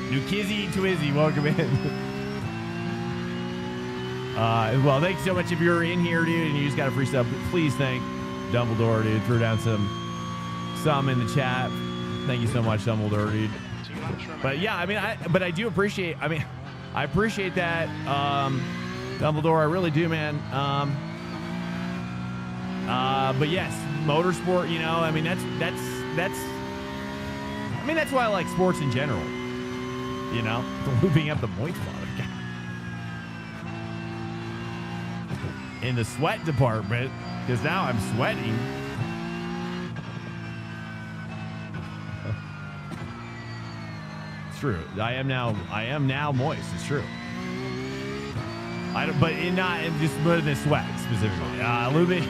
New Kizzy Twizzy, welcome in. Well, thanks so much if you're in here, dude, and you just got a free sub. Please thank Dumbledore, dude, threw down some in the chat. Thank you so much, Dumbledore, dude. 2 laps remaining. But yeah, I mean, I do appreciate. I mean, I appreciate that, Dumbledore. I really do, man. But yes, motorsport. You know, I mean, that's. I mean, that's why I like sports in general. You know, looping up the points model. In the sweat department, because now I'm sweating. It's true. I am now moist. It's true. I don't, but in not in just but in the sweat specifically. Lubin,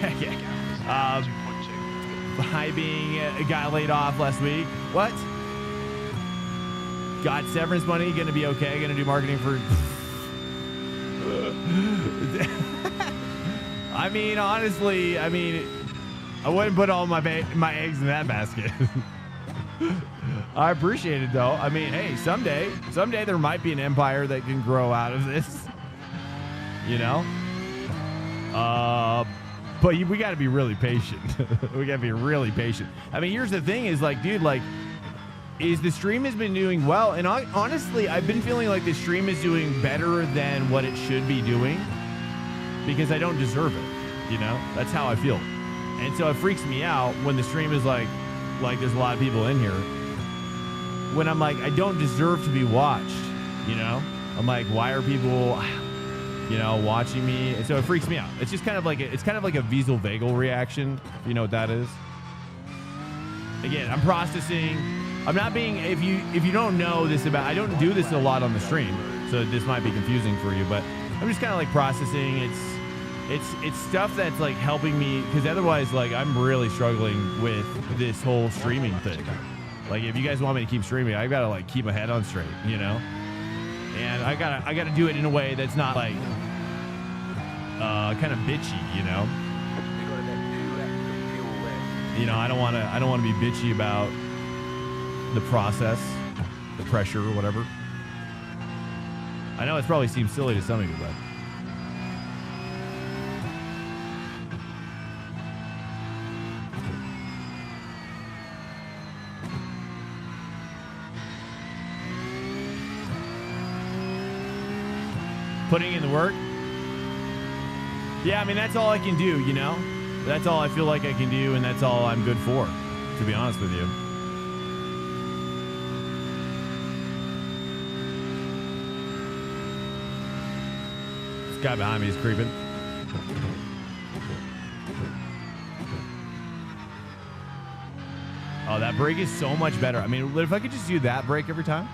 by being a guy laid off last week. What? Got severance money. Going to be okay. Going to do marketing for. I mean, honestly, I wouldn't put all my eggs in that basket. I appreciate it, though. I mean, hey, someday there might be an empire that can grow out of this. You know? But we got to be really patient. We got to be really patient. I mean, here's the thing is, like, dude, like, is the stream has been doing well. And honestly, I've been feeling like the stream is doing better than what it should be doing. Because I don't deserve it, you know? That's how I feel. And so it freaks me out when the stream is like there's a lot of people in here. When I'm like, I don't deserve to be watched, you know? I'm like, why are people, you know, watching me? And so it freaks me out. It's just kind of like a Wiesel Vagel reaction. You know what that is? Again, I'm processing. I'm not being, if you don't know this about, I don't do this a lot on the stream, so this might be confusing for you, but I'm just kind of like processing. It's stuff that's like helping me, because otherwise, like, I'm really struggling with this whole streaming thing. Like, if you guys want me to keep streaming, I gotta like keep my head on straight, you know. And I gotta do it in a way that's not like kind of bitchy, you know. You know, I don't want to be bitchy about the process, the pressure, or whatever. I know it probably seems silly to some of you, but putting in the work. Yeah, I mean, that's all I can do, you know? That's all I feel like I can do, and that's all I'm good for, to be honest with you. This guy behind me is creeping. Oh, that brake is so much better. I mean, if I could just do that brake every time.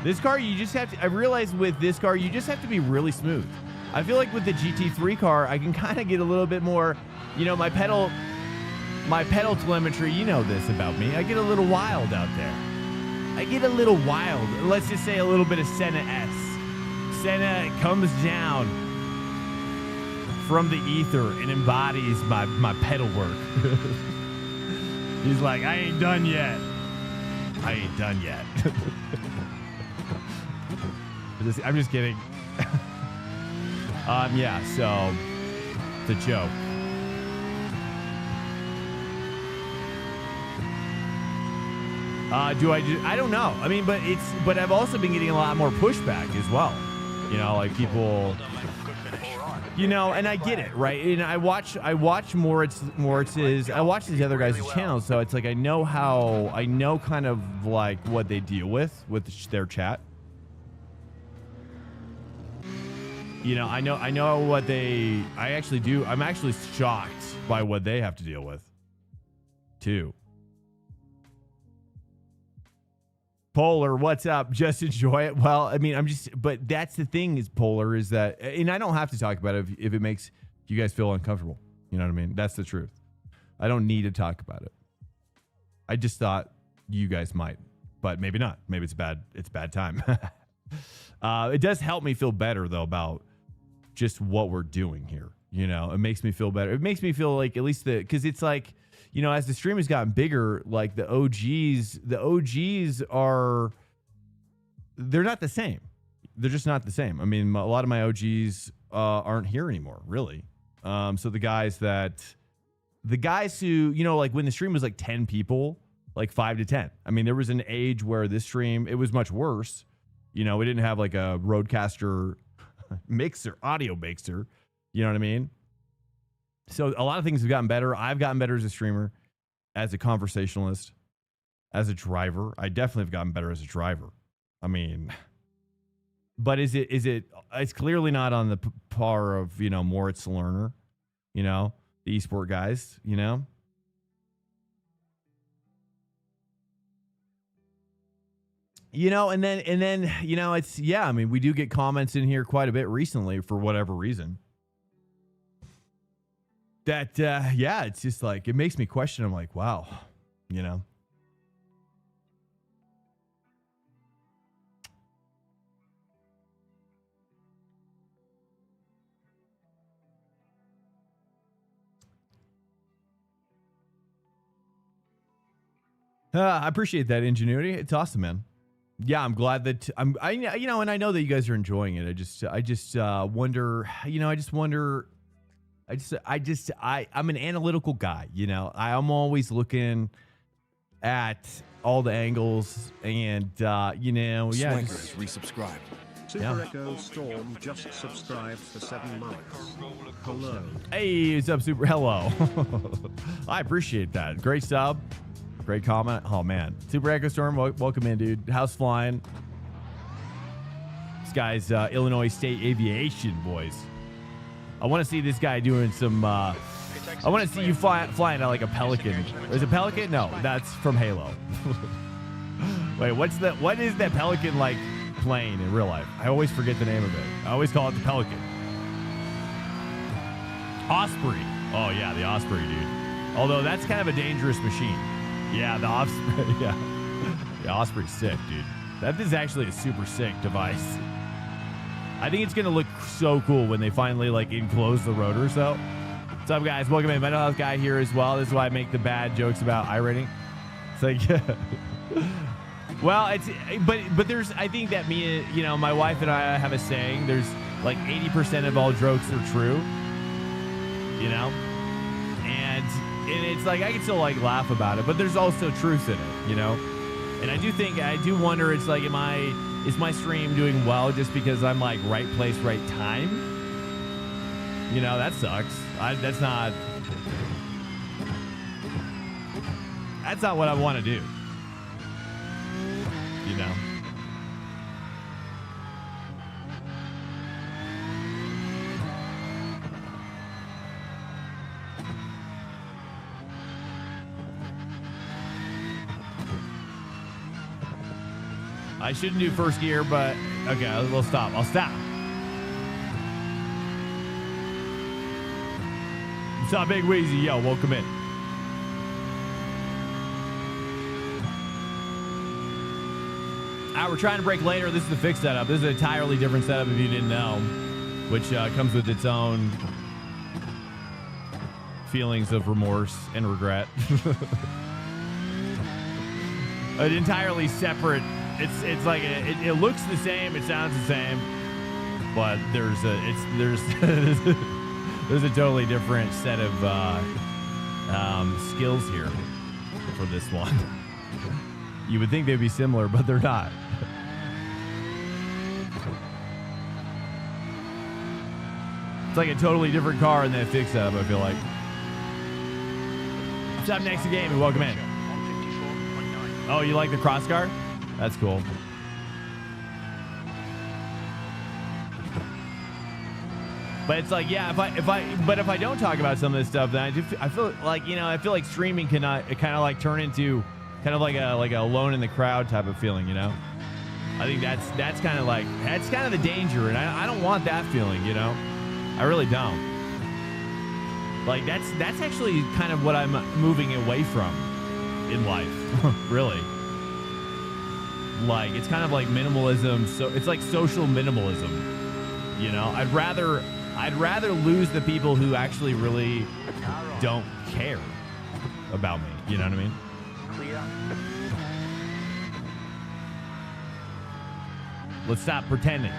This car, you just have to, I realize with this car, you just have to be really smooth. I feel like with the GT3 car, I can kind of get a little bit more, you know, my pedal telemetry, you know this about me. I get a little wild out there. I get a little wild. Let's just say a little bit of Senna S. Senna comes down from the ether and embodies my pedal work. He's like, I ain't done yet. I ain't done yet. I'm just kidding. Yeah, so it's a joke. I don't know. I mean, but I've also been getting a lot more pushback as well. You know, like people, you know, and I get it, right? And I watch Moritz's, I watch these other guys' channels, so it's like I know kind of like what they deal with their chat. You know, I know what I actually do. I'm actually shocked by what they have to deal with, too. Polar, what's up? Just enjoy it. Well, I mean, but that's the thing is Polar is that, and I don't have to talk about it if it makes you guys feel uncomfortable. You know what I mean? That's the truth. I don't need to talk about it. I just thought you guys might, but maybe not. Maybe it's bad time. It does help me feel better though about just what we're doing here. You know, it makes me feel better. It makes me feel like at least because it's like, you know, as the stream has gotten bigger, like the OGs are, they're not the same. they're just not the same. I mean, a lot of my OGs aren't here anymore, really. So the guys who, you know, like when the stream was like 10 people, like 5 to 10. I mean, there was an age where this stream, it was much worse. You know, we didn't have like a Rodecaster audio mixer. You know what I mean? So a lot of things have gotten better. I've gotten better as a streamer, as a conversationalist, as a driver. I definitely have gotten better as a driver. I mean, but it's clearly not on the par of, you know, Moritz Lerner, you know, the esport guys, you know? You know, and then, you know, it's, yeah, I mean, we do get comments in here quite a bit recently for whatever reason. That, yeah, it's just like, it makes me question. I'm like, wow, you know? I appreciate that ingenuity. It's awesome, man. Yeah, I'm glad that you know, and I know that you guys are enjoying it. I just wonder, you know, I'm an analytical guy, you know. I'm always looking at all the angles and, you know, yeah. Swanker has resubscribed. Super Echo Storm just subscribed for 7 months. Hello. Hey, what's up, Super? Hello. I appreciate that. Great sub. Great comment. Oh, man. Super Echo Storm, welcome in, dude. How's flying? This guy's Illinois State Aviation, boys. I want to see this guy doing some... I want to see you flying like a Pelican. Is it Pelican? No, that's from Halo. Wait, what is that Pelican like plane in real life? I always forget the name of it. I always call it the Pelican. Osprey. Oh, yeah, the Osprey, dude. Although that's kind of a dangerous machine. Yeah, the Osprey. Yeah. The Osprey's sick, dude. That is actually a super sick device. I think it's going to look so cool when they finally, like, enclose the rotors, though. What's up, guys? Welcome in. Mental Health Guy here as well. This is why I make the bad jokes about iRating. It's like, well, it's, but there's, I think that me, you know, my wife and I have a saying, there's like 80% of all jokes are true, you know? And it's like, I can still like laugh about it, but there's also truth in it, you know? And I do wonder, it's like, is my stream doing well just because I'm like right place, right time? You know, that sucks. That's not what I want to do. You know? I shouldn't do first gear, but okay, we'll stop. I'll stop. What's up, Big Weezy? Yo, welcome in. We're trying to break later. This is the fixed setup. This is an entirely different setup if you didn't know, which comes with its own feelings of remorse and regret. An entirely separate. It's like it looks the same. It sounds the same, but there's a totally different set of skills here for this one. You would think they'd be similar, but they're not. It's like a totally different car in that fix setup, I feel like. What's up, next to game, and welcome in. Oh, you like the cross guard? That's cool. But it's like, yeah, if I don't talk about some of this stuff, then I feel like, you know, I feel like streaming kind of like turn into kind of like a alone in the crowd type of feeling, you know? I think that's kind of like, that's kind of the danger, and I don't want that feeling, you know? I really don't. Like, that's actually kind of what I'm moving away from in life, really. Like, it's kind of like minimalism, so it's like social minimalism, you know? I'd rather lose the people who actually really don't care about me, you know what I mean? Let's stop pretending.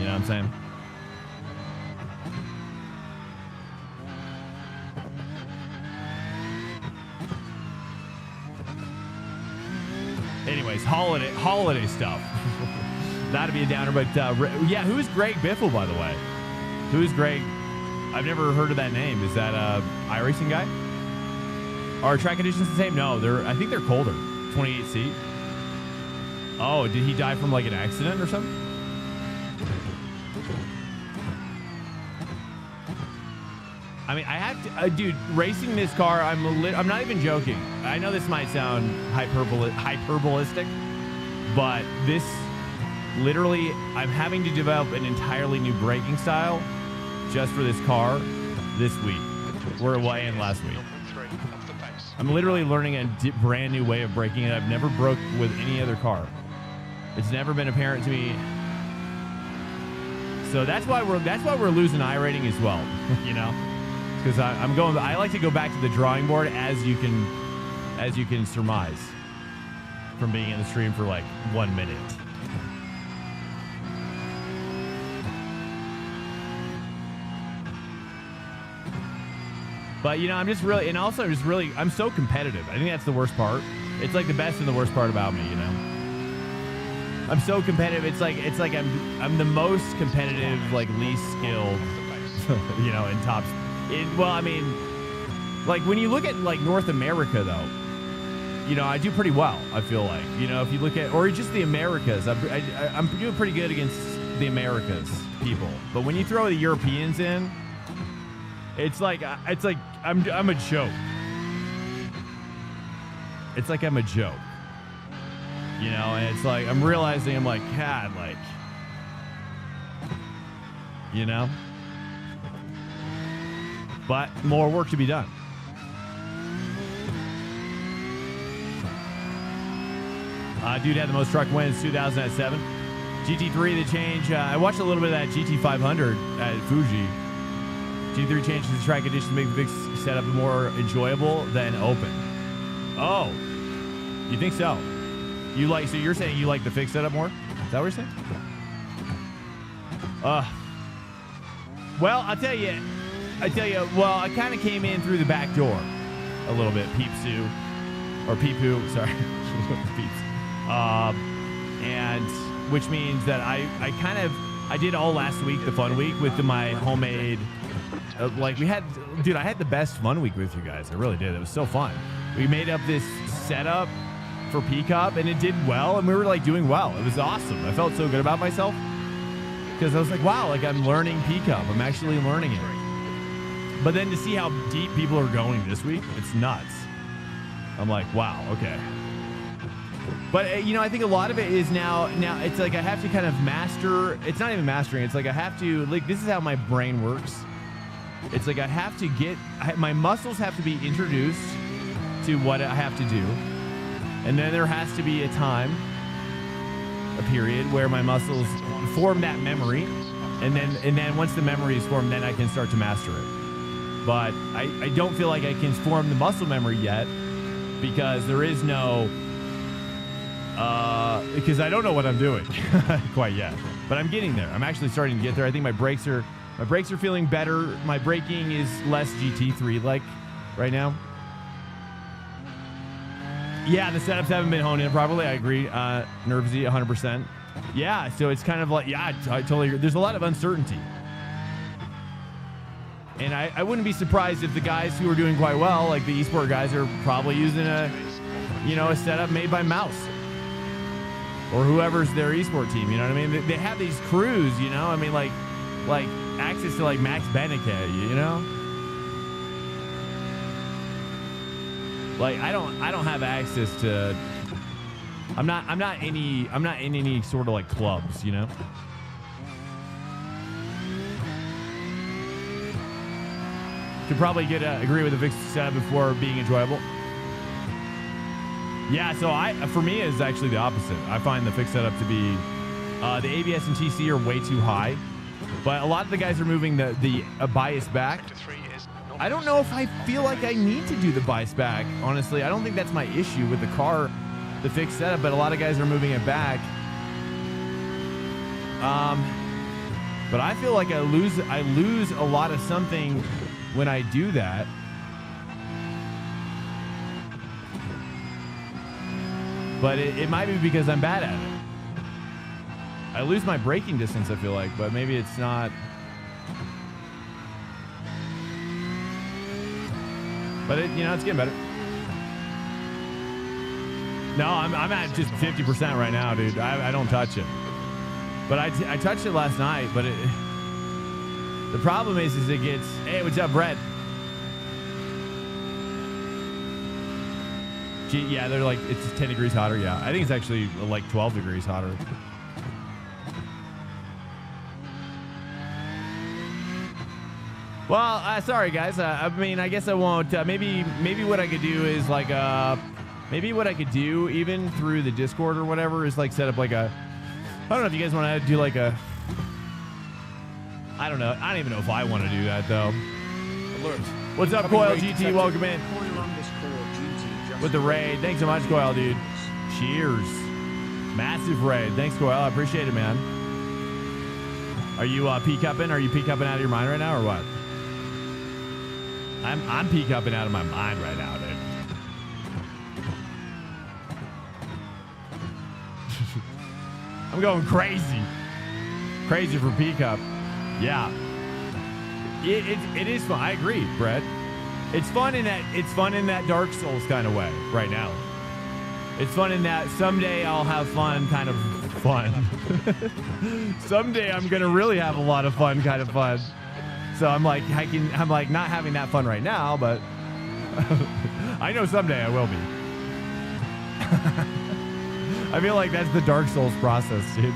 You know what I'm saying? Anyways, holiday stuff. Not to be a downer, but yeah, who's Greg Biffle, by the way? Who's Greg? I've never heard of that name. Is that iRacing guy? Are track conditions the same? No, I think they're colder. 28C. Oh, did he die from like an accident or something? I mean, I have to, dude, racing this car, I'm not even joking. I know this might sound hyperbolistic, but this, literally, I'm having to develop an entirely new braking style just for this car this week. We're away in last week. I'm literally learning a brand new way of braking, and I've never broke with any other car. It's never been apparent to me. So that's why we're losing iRating as well, you know? Because I like to go back to the drawing board, as you can surmise from being in the stream for like 1 minute. But you know, I'm so competitive. I think that's the worst part. It's like the best and the worst part about me, you know. I'm so competitive. It's like I'm the most competitive, like least skilled, you know, in top. Well, I mean, like when you look at like North America, though, you know, I do pretty well. I feel like, you know, if you look at, or just the Americas, I'm doing pretty good against the Americas people. But when you throw the Europeans in, it's like I'm a joke. It's like I'm a joke, you know. And it's like I'm realizing I'm like, God, like, you know. But more work to be done. Dude had the most truck wins 2007. GT3 the change. I watched a little bit of that GT500 at Fuji. GT3 changes the track conditions to make the big setup more enjoyable than open. Oh, you think so? So you're saying you like the fixed setup more? Is that what you're saying? Well, I'll tell you, well, I kind of came in through the back door a little bit, peep-soo, or peep-poo, sorry, peeps. And which means that I did all last week, the fun week, with my homemade, I had the best fun week with you guys. I really did. It was so fun. We made up this setup for PCUP, and it did well, and we were like doing well. It was awesome. I felt so good about myself because I was like, wow, like I'm learning PCUP. I'm actually learning it. But then to see how deep people are going this week, it's nuts. I'm like, wow, okay. But, you know, I think a lot of it is now it's like I have to kind of master. It's not even mastering. It's like I have to, like, this is how my brain works. It's like I have to my muscles have to be introduced to what I have to do. And then there has to be a period where my muscles form that memory. And then once the memory is formed, then I can start to master it. But I don't feel like I can form the muscle memory yet because there is no, because I don't know what I'm doing quite yet. But I'm getting there. I'm actually starting to get there. I think my brakes are feeling better. My braking is less GT3-like right now. Yeah, the setups haven't been honed in properly. I agree. Nervsy, 100%. Yeah, so it's kind of like, yeah, I totally agree. There's a lot of uncertainty. And I wouldn't be surprised if the guys who are doing quite well, like the eSport guys, are probably using a setup made by Mouse or whoever's their eSport team. You know what I mean? They have these crews, you know. I mean, like access to like Max Beneke, you know. Like I don't have access to. I'm not in any sort of like clubs, you know. Could probably agree with the fixed setup before being enjoyable. Yeah, so for me it's actually the opposite. I find the fixed setup to be the ABS and TC are way too high, but a lot of the guys are moving the bias back. I don't know if I feel like I need to do the bias back. Honestly, I don't think that's my issue with the car, the fixed setup, but a lot of guys are moving it back. But I feel like I lose a lot of something when I do that. But it might be because I'm bad at it. I lose my braking distance, I feel like, but maybe it's not. But it's getting better. No, I'm at just 50% right now, dude. I don't touch it. But I touched it last night, but the problem is it gets, hey, what's up, Brett? Yeah, they're like, it's 10 degrees hotter. Yeah, I think it's actually like 12 degrees hotter. Well, sorry, guys. I mean, I guess I won't. Maybe what I could do is like, maybe what I could do even through the Discord or whatever is like set up like a, I don't know if you guys want to do like a, I don't know. I don't even know if I want to do that though. Alert. What's up, Coil GT? Welcome in. Coil_GT With the raid. Thanks so much, Coil, dude. Cheers. Massive raid. Thanks, Coil. I appreciate it, man. Are you P-cupping? Are you P-cupping out of your mind right now or what? I'm P-cupping out of my mind right now, dude. I'm going crazy. Crazy for P-cup. Yeah. It is fun. I agree, Brett. It's fun in that Dark Souls kind of way right now. It's fun in that someday I'll have fun kind of fun. Someday I'm gonna really have a lot of fun kind of fun. So I'm like not having that fun right now, but I know someday I will be. I feel like that's the Dark Souls process, dude.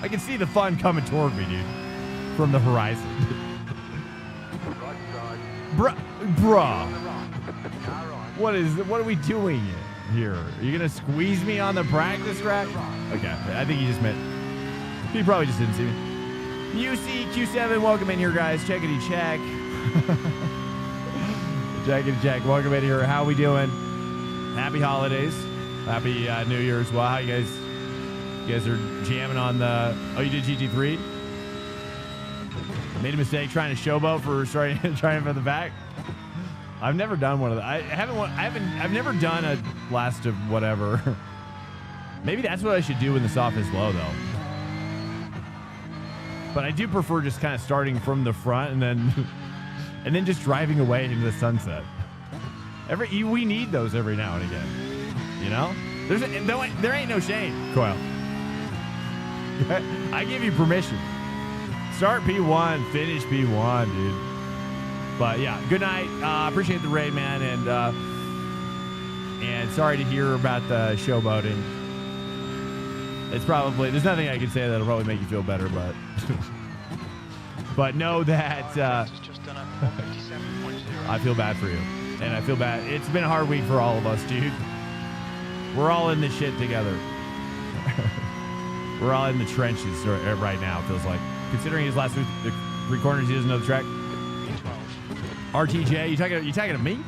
I can see the fun coming toward me, dude, from the horizon. Bruh. What are we doing here? Are you gonna squeeze me on the practice track? Okay, I think he just meant. He probably just didn't see me. UCQ7, welcome in here, guys. Checkity check. Checkity check. Welcome in here. How we doing? Happy holidays. Happy New Year's. Well, how you guys? You guys are jamming on the. Oh, you did GT3? Made a mistake trying to showboat for trying for the back. I've never done one of the. I've never done a last of whatever. Maybe that's what I should do when the soft is low, though. But I do prefer just kind of starting from the front and then just driving away into the sunset. We need those every now and again. You know, there ain't no shame, Coil. I give you permission. Start P1, finish P1, dude. But yeah, good night. Appreciate the raid, man, and sorry to hear about the showboating. It's probably there's nothing I can say that'll probably make you feel better, but but know that I feel bad for you, and I feel bad. It's been a hard week for all of us, dude. We're all in this shit together. We're all in the trenches right now, it feels like. Considering his last 3 corners, he doesn't know the track. RTJ, you talking to me?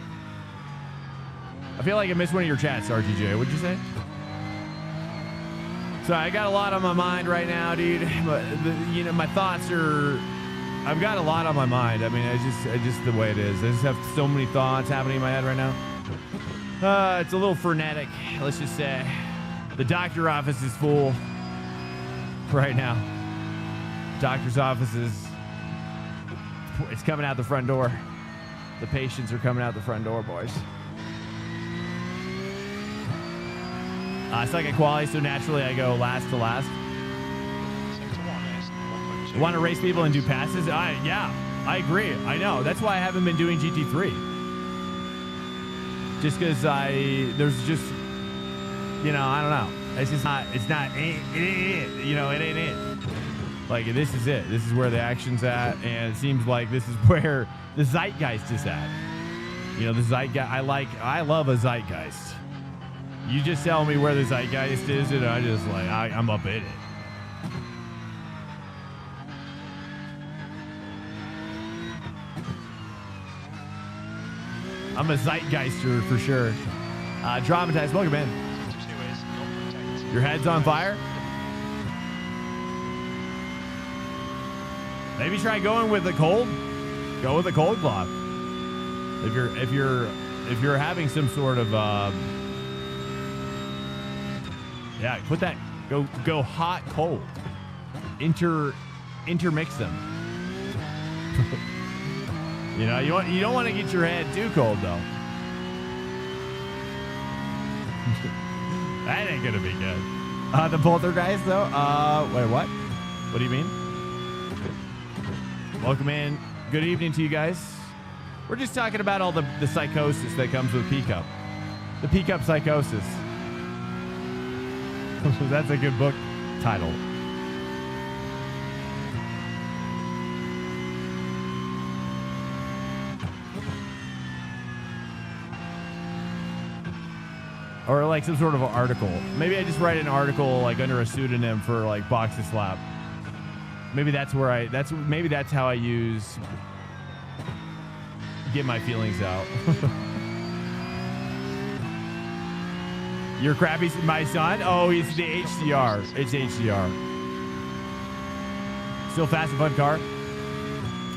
I feel like I missed one of your chats, RTJ. What'd you say? So I got a lot on my mind right now, dude. But my thoughts are. I've got a lot on my mind. I mean, it's just the way it is. I just have so many thoughts happening in my head right now. It's a little frenetic, let's just say. The doctor office is full right now. Doctor's office it's coming out the front door. The patients are coming out the front door, boys. It's like a quali, so naturally I go last to last. Want to race people and do passes? Yeah, I agree. I know. That's why I haven't been doing GT3. Just because there's just, I don't know. It's just not, it ain't it. Like, this is it. This is where the action's at, and it seems like this is where the zeitgeist is at. The zeitgeist, I love a zeitgeist. You just tell me where the zeitgeist is, and I just I'm up in it. I'm a zeitgeister for sure. Dramatized, welcome in. 2 is 0.8. Your head's on fire? Maybe try going with the cold. Go with the cold cloth. If you're having some sort of yeah, put that go hot cold. Intermix them. You know, you don't want to get your head too cold though. That ain't gonna be good. The poltergeist though. Wait, what? What do you mean? Welcome in. Good evening to you guys. We're just talking about all the psychosis that comes with PCUP. The PCUP psychosis. That's a good book title. Or like some sort of an article. Maybe I just write an article like under a pseudonym for like Box to Slap. Maybe that's where maybe that's how I get my feelings out. You're crappy, my son? Oh, he's the HDR. It's HDR. Still fast and fun car?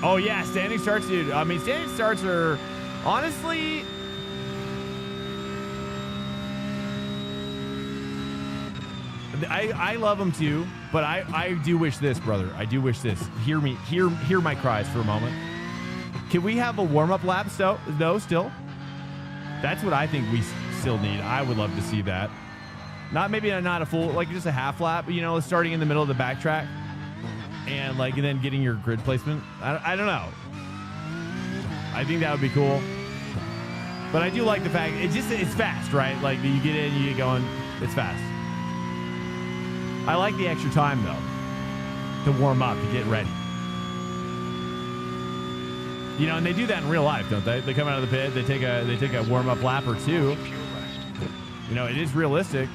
Oh yeah, standing starts, dude. I mean, standing starts are honestly. I love them too, but I do wish this, brother. I do wish this. Hear me. Hear my cries for a moment. Can we have a warm-up lap? No, still. That's what I think we still need. I would love to see that. Maybe not a full, like just a half lap. You know, starting in the middle of the backtrack, and then getting your grid placement. I don't know. I think that would be cool. But I do like the fact it's fast, right? Like you get in, you get going. It's fast. I like the extra time, though, to warm up, to get ready. You know, and they do that in real life, don't they? They come out of the pit, they take a warm-up lap or two. You know, it is realistic.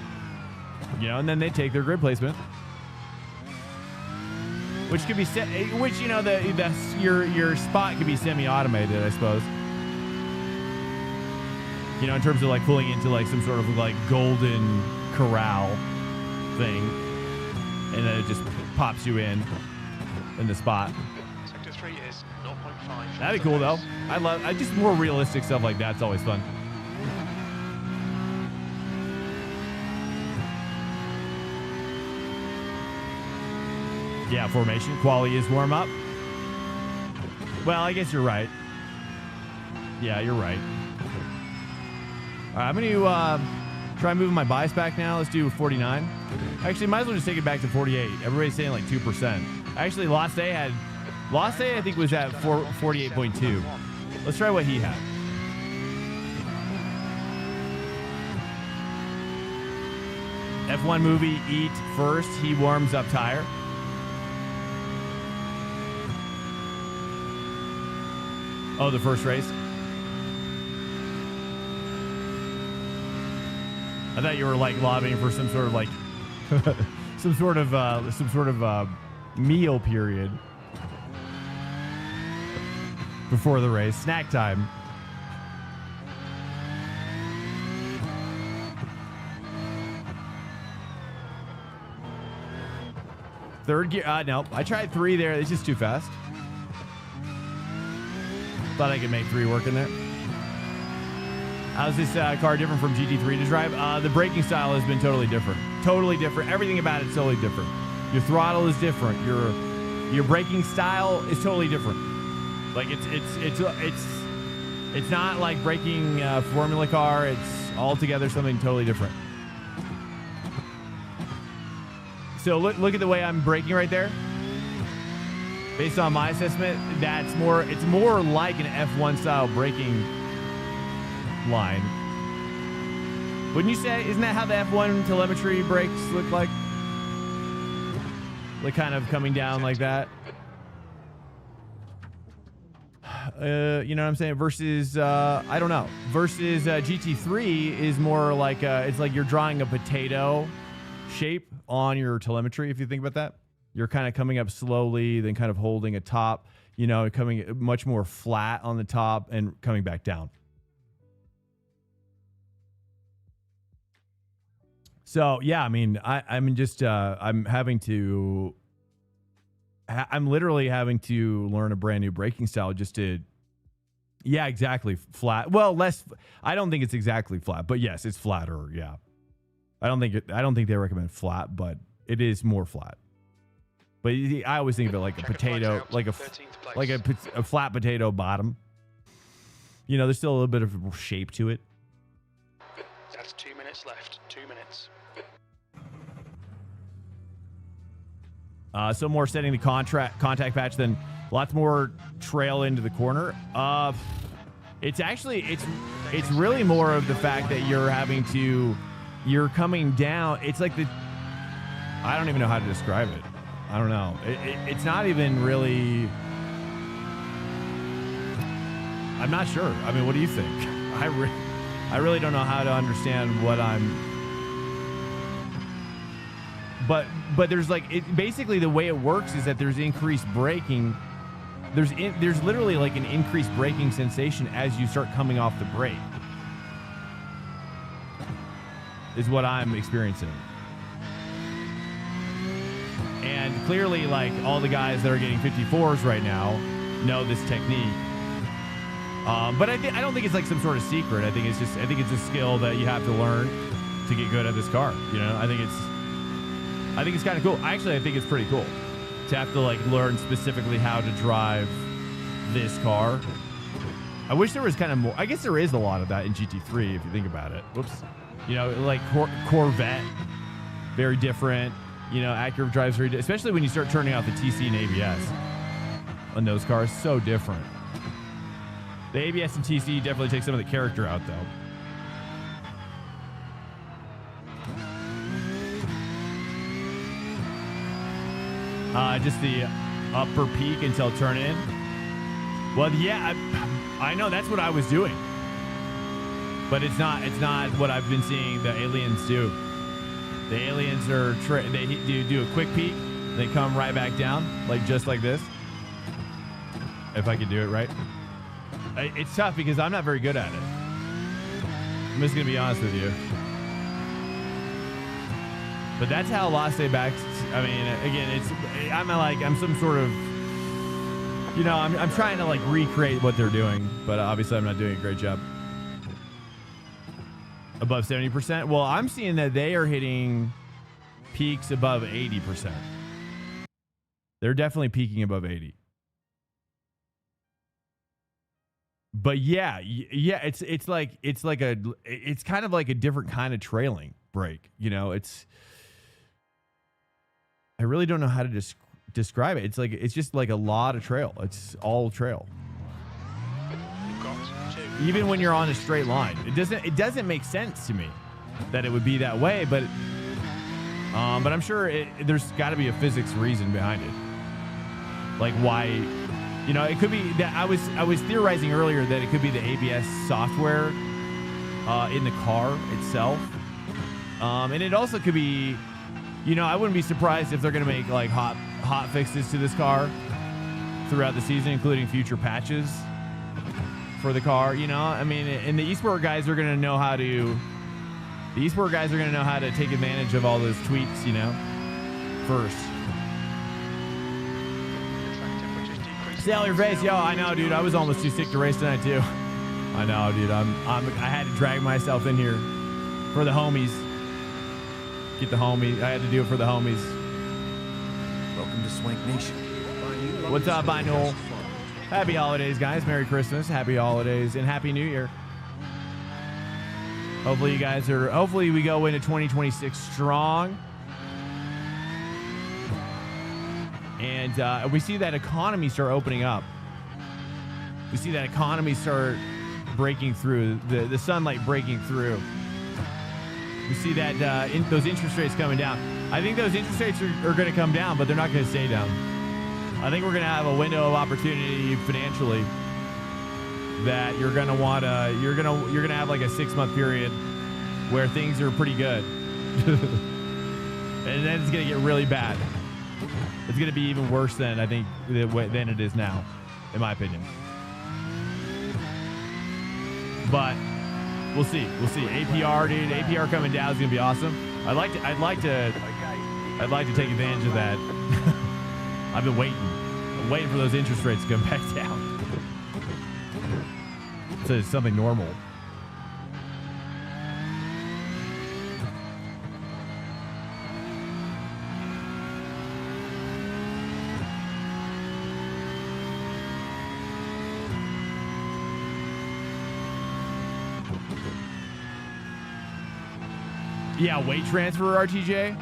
You know, and then they take their grid placement, which could be you know, your spot could be semi-automated, I suppose. You know, in terms of like pulling into like some sort of like golden corral thing. And then it just pops you in the spot. Sector 3 is 0.5. That'd be cool though. I just more realistic stuff like that's always fun. Yeah, formation. Quali is warm up. Well, I guess you're right. Yeah, you're right. All right, I'm going to try moving my bias back now. Let's do 49. Actually, might as well just take it back to 48. Everybody's saying like 2%. Actually, Lost A I think was at 48.2. Let's try what he had. F1 movie Eat first. He warms up tire. Oh, the first race. I thought you were like lobbying for some sort of like some sort of meal period before the race. Snack time. Third gear. No, I tried 3 there. It's just too fast. Thought I could make 3 work in there. How's this car different from GT3 to drive? The braking style has been totally different. Totally different. Everything about it is totally different. Your throttle is different. Your braking style is totally different. Like it's not like braking Formula car. It's altogether something totally different. So look at the way I'm braking right there. Based on my assessment, it's more like an F1 style braking line. Wouldn't you say? Isn't that how the F1 telemetry brakes look like? Like kind of coming down like that. You know what I'm saying? Versus, I don't know. Versus GT3 is more like, it's like you're drawing a potato shape on your telemetry, if you think about that. You're kind of coming up slowly, then kind of holding a top, you know, coming much more flat on the top and coming back down. So yeah, I mean, I'm just I'm literally having to learn a brand new braking style just to. Yeah, exactly. Flat. Well, less. I don't think it's exactly flat, but yes, it's flatter. Yeah. I don't think they recommend flat, but it is more flat. But I always think of it like a potato, like a flat potato bottom. You know, there's still a little bit of shape to it. That's 2 minutes left. 2 minutes. So more setting the contact patch, then lots more trail into the corner. It's really more of the fact that you're coming down. It's like I don't even know how to describe it. I don't know. It's not even really. I'm not sure. I mean, what do you think? I really don't know how to understand what I'm. But there's basically the way it works is that there's increased braking. There's literally like an increased braking sensation as you start coming off the brake. Is what I'm experiencing. And clearly, like, all the guys that are getting 54s right now know this technique. But I don't think it's like some sort of secret. I think it's a skill that you have to learn to get good at this car. You know, I think it's kind of cool. Actually, I think it's pretty cool to have to like learn specifically how to drive this car. I wish there was kind of more. I guess there is a lot of that in GT3 if you think about it. Whoops. You know, like Corvette, very different. You know, Acura drives very, especially when you start turning off the TC and ABS on those cars. So different. The ABS and TC definitely take some of the character out, though. Just the upper peak until turn in. Well, yeah, I know that's what I was doing, but it's not what I've been seeing the aliens do. The aliens are they do a quick peak, they come right back down, like just like this. If I could do it right. It's tough because I'm not very good at it. I'm just gonna be honest with you. But that's how Las Vegas. I mean, again, I'm some sort of, you know, I'm trying to like recreate what they're doing, but obviously I'm not doing a great job. Above 70%. Well, I'm seeing that they are hitting peaks above 80%. They're definitely peaking above 80. But yeah, it's kind of like a different kind of trailing brake. You know, I really don't know how to describe it. It's just like a lot of trail. It's all trail. Even when you're on a straight line, it doesn't make sense to me that it would be that way. But I'm sure there's got to be a physics reason behind it. Like why, you know, it could be that I was theorizing earlier that it could be the ABS software in the car itself, and it also could be. You know, I wouldn't be surprised if they're going to make like hot fixes to this car throughout the season, including future patches for the car. You know, I mean, and the eSport guys are going to know how to. The eSport guys are going to know how to take advantage of all those tweaks. You know, first. See all your face, yo. I know, dude. I was almost too sick to race tonight too. I know, dude. I had to drag myself in here for the homies. Get the homies. I had to do it for the homies. Welcome to Swank Nation. What's up, Binul? Happy holidays, guys. Merry Christmas. Happy holidays and Happy New Year. Hopefully we go into 2026 strong. And we see that economy start opening up. We see that economy start breaking through, the sunlight breaking through. We see that those interest rates coming down. I think those interest rates are going to come down, but they're not going to stay down. I think we're going to have a window of opportunity financially that you're going to want to. You're going to have like a 6-month period where things are pretty good, and then it's going to get really bad. It's going to be even worse than I think than it is now, in my opinion. But we'll see. APR, dude. APR coming down is going to be awesome. I'd like to take advantage of that. I've been waiting. I'm waiting for those interest rates to come back down. So it's something normal. Yeah, weight transfer, RTJ.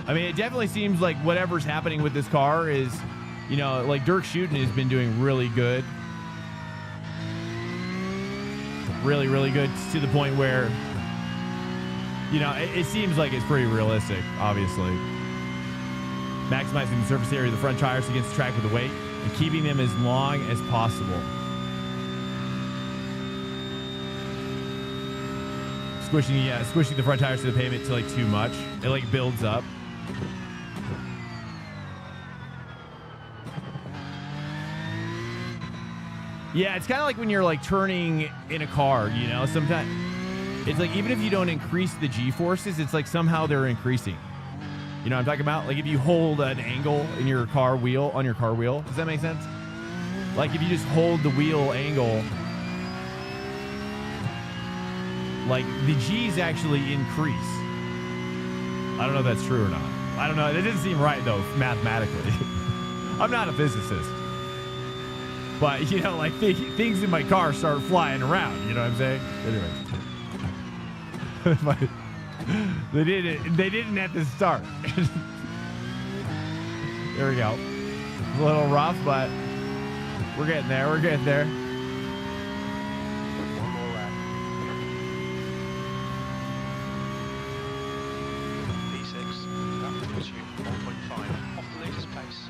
I mean, it definitely seems like whatever's happening with this car is, you know, like Dirk Shooten has been doing really good. Really, really good to the point where, you know, it seems like it's pretty realistic, obviously. Maximizing the surface area of the front tires against the track with the weight and keeping them as long as possible. Squishing the front tires to the pavement to like too much. It like builds up. Yeah, it's kind of like when you're like turning in a car, you know, sometimes it's like even if you don't increase the G-forces, it's like somehow they're increasing. You know what I'm talking about? Like if you hold an angle in your car wheel, on your car wheel, does that make sense? Like if you just hold the wheel angle, like the G's actually increase. I don't know if that's true or not. I don't know. It doesn't seem right though, mathematically. I'm not a physicist. But, you know, like things in my car start flying around. You know what I'm saying? Anyway. They didn't at the start. There we go. A little rough, but we're getting there. We're getting there. One more lap. P6, that puts you 1.5 off the latest pace.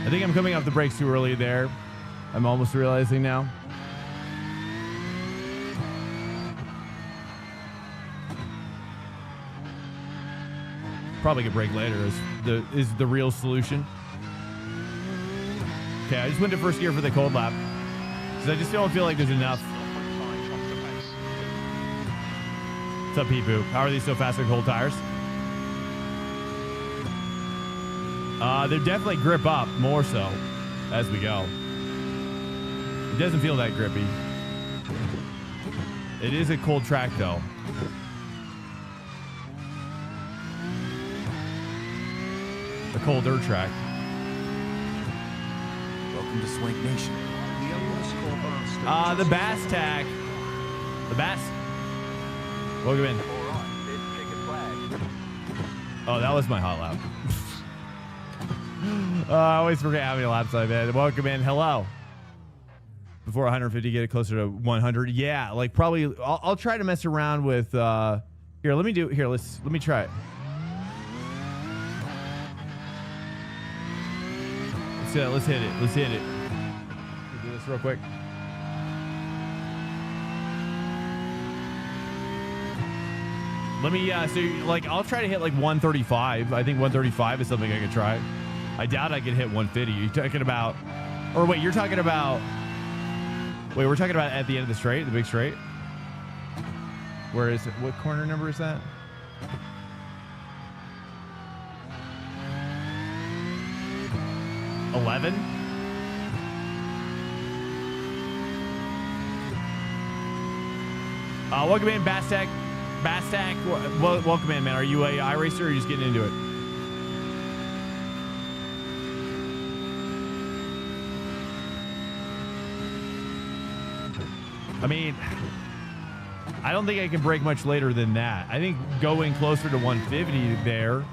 I think I'm coming off the brakes too early there. I'm almost realizing now. Probably could brake later is the real solution. Okay, I just went to first gear for the cold lap because I just don't feel like there's enough. 0.5 off the pace. What's up, Pete-Boo? How are these so fast with cold tires? They definitely grip up more so as we go. It doesn't feel that grippy. It is a cold track though. A colder track. Welcome to Swank Nation. The Bass Tack. The Bass. Welcome in. All right, there's checkered flag. Oh, that was my hot lap. I always forget how many laps I've had. Welcome in. Hello. Before 150, get it closer to 100. Yeah, like probably. I'll try to mess around with. Here, let me do. Here, let me try it. Let's hit it. Let's hit it. Let's do this real quick. Let me. So like, I'll try to hit like 135. I think 135 is something I could try. I doubt I could hit 150. You're talking about, or wait, you're talking about. Wait, we're talking about at the end of the straight, the big straight. Where is it? What corner number is that? $11. Welcome in, Bass Tech. Bastak, welcome in, man. Are you a iRacer or are you just getting into it? I mean, I don't think I can break much later than that. I think going closer to 150 there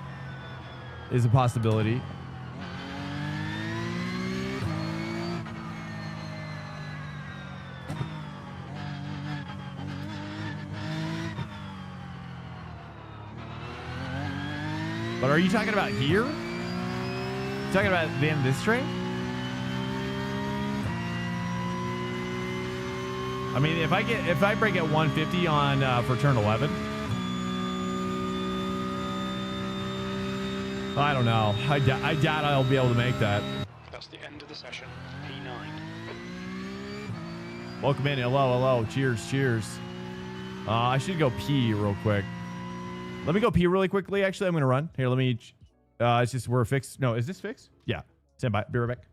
is a possibility. But are you talking about here? You talking about the end of this train? I mean, if I break at 150 on for turn 11, I don't know. I doubt I'll be able to make that. That's the end of the session. P9. Welcome in. Hello. Cheers. I should go pee real quick. Let me go pee really quickly. Actually, I'm going to run. Here, let me... it's just we're fixed. No, is this fixed? Yeah. Stand by. Be right back.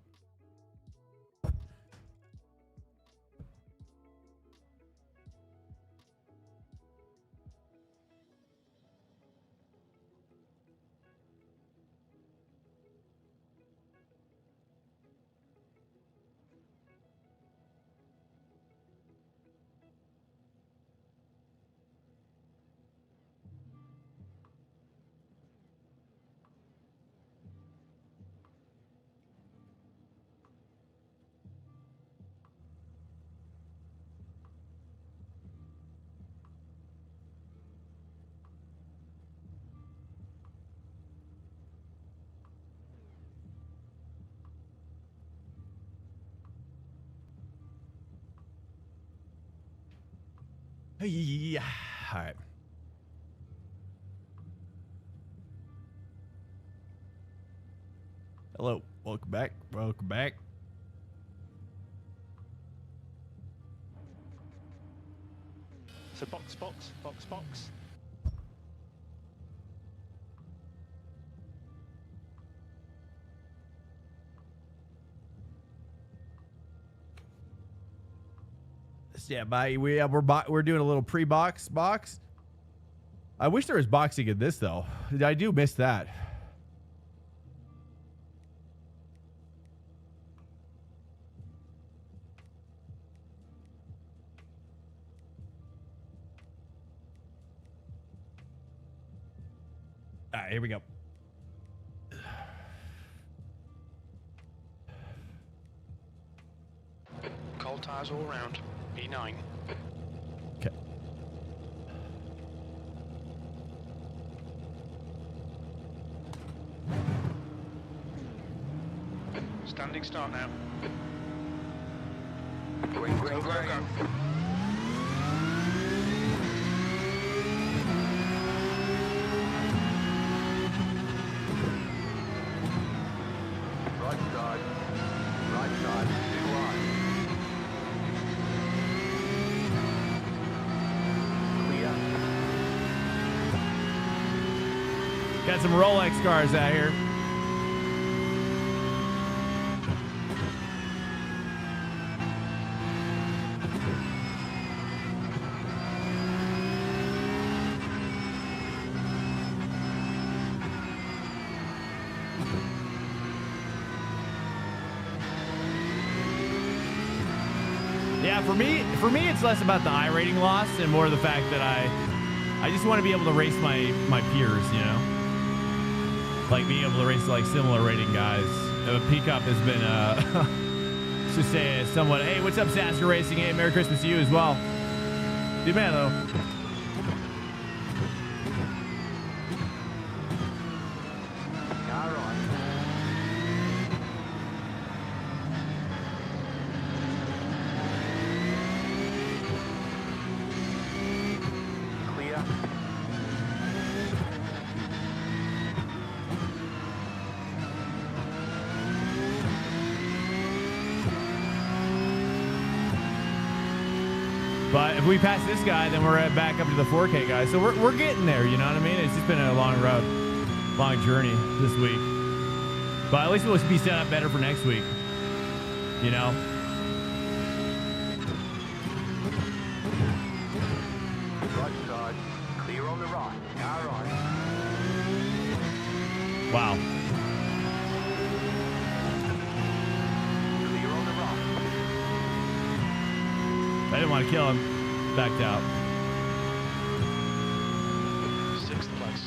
Yeah. All right. Hello. Welcome back. So box. Stand by. We're doing a little pre-box. I wish there was boxing in this though. I do miss that. All right, here we go. Cold tires all round. P9. Okay. Standing start now. Green. Go. Right side, too wide. Clear. Got some Rolex cars out here. Yeah, for me, it's less about the I rating loss and more the fact that I just want to be able to race my peers, you know, like being able to race like similar rating guys. PCUP has been, let's just say somewhat. Hey, what's up, Sasker Racing? Hey, Merry Christmas to you as well. Good man though. Car right. Clear. But if we pass this guy, then we're back up to the 4K guy. So we're getting there, you know what I mean? It's just been a long road, long journey this week. But at least we'll be set up better for next week, you know? Right side, clear. You're on the right. All right. Wow. You're on the right. I didn't want to kill him. Backed out. 6th place.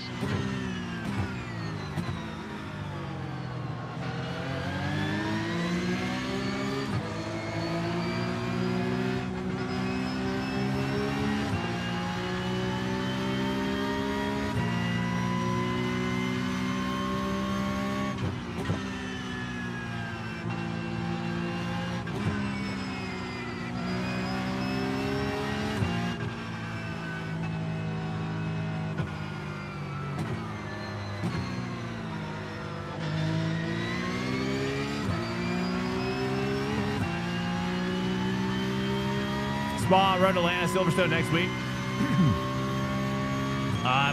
Spa, Road to Atlanta, Silverstone next week.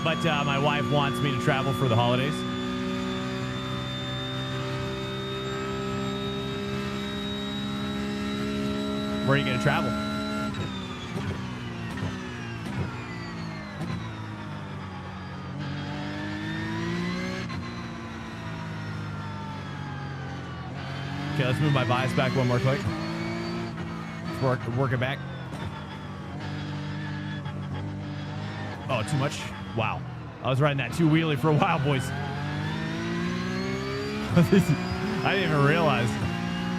But my wife wants me to travel for the holidays. Where are you going to travel? Okay, let's move my bias back one more click. Work it back. Oh, too much? Wow. I was riding that two-wheelie for a while, boys. I didn't even realize.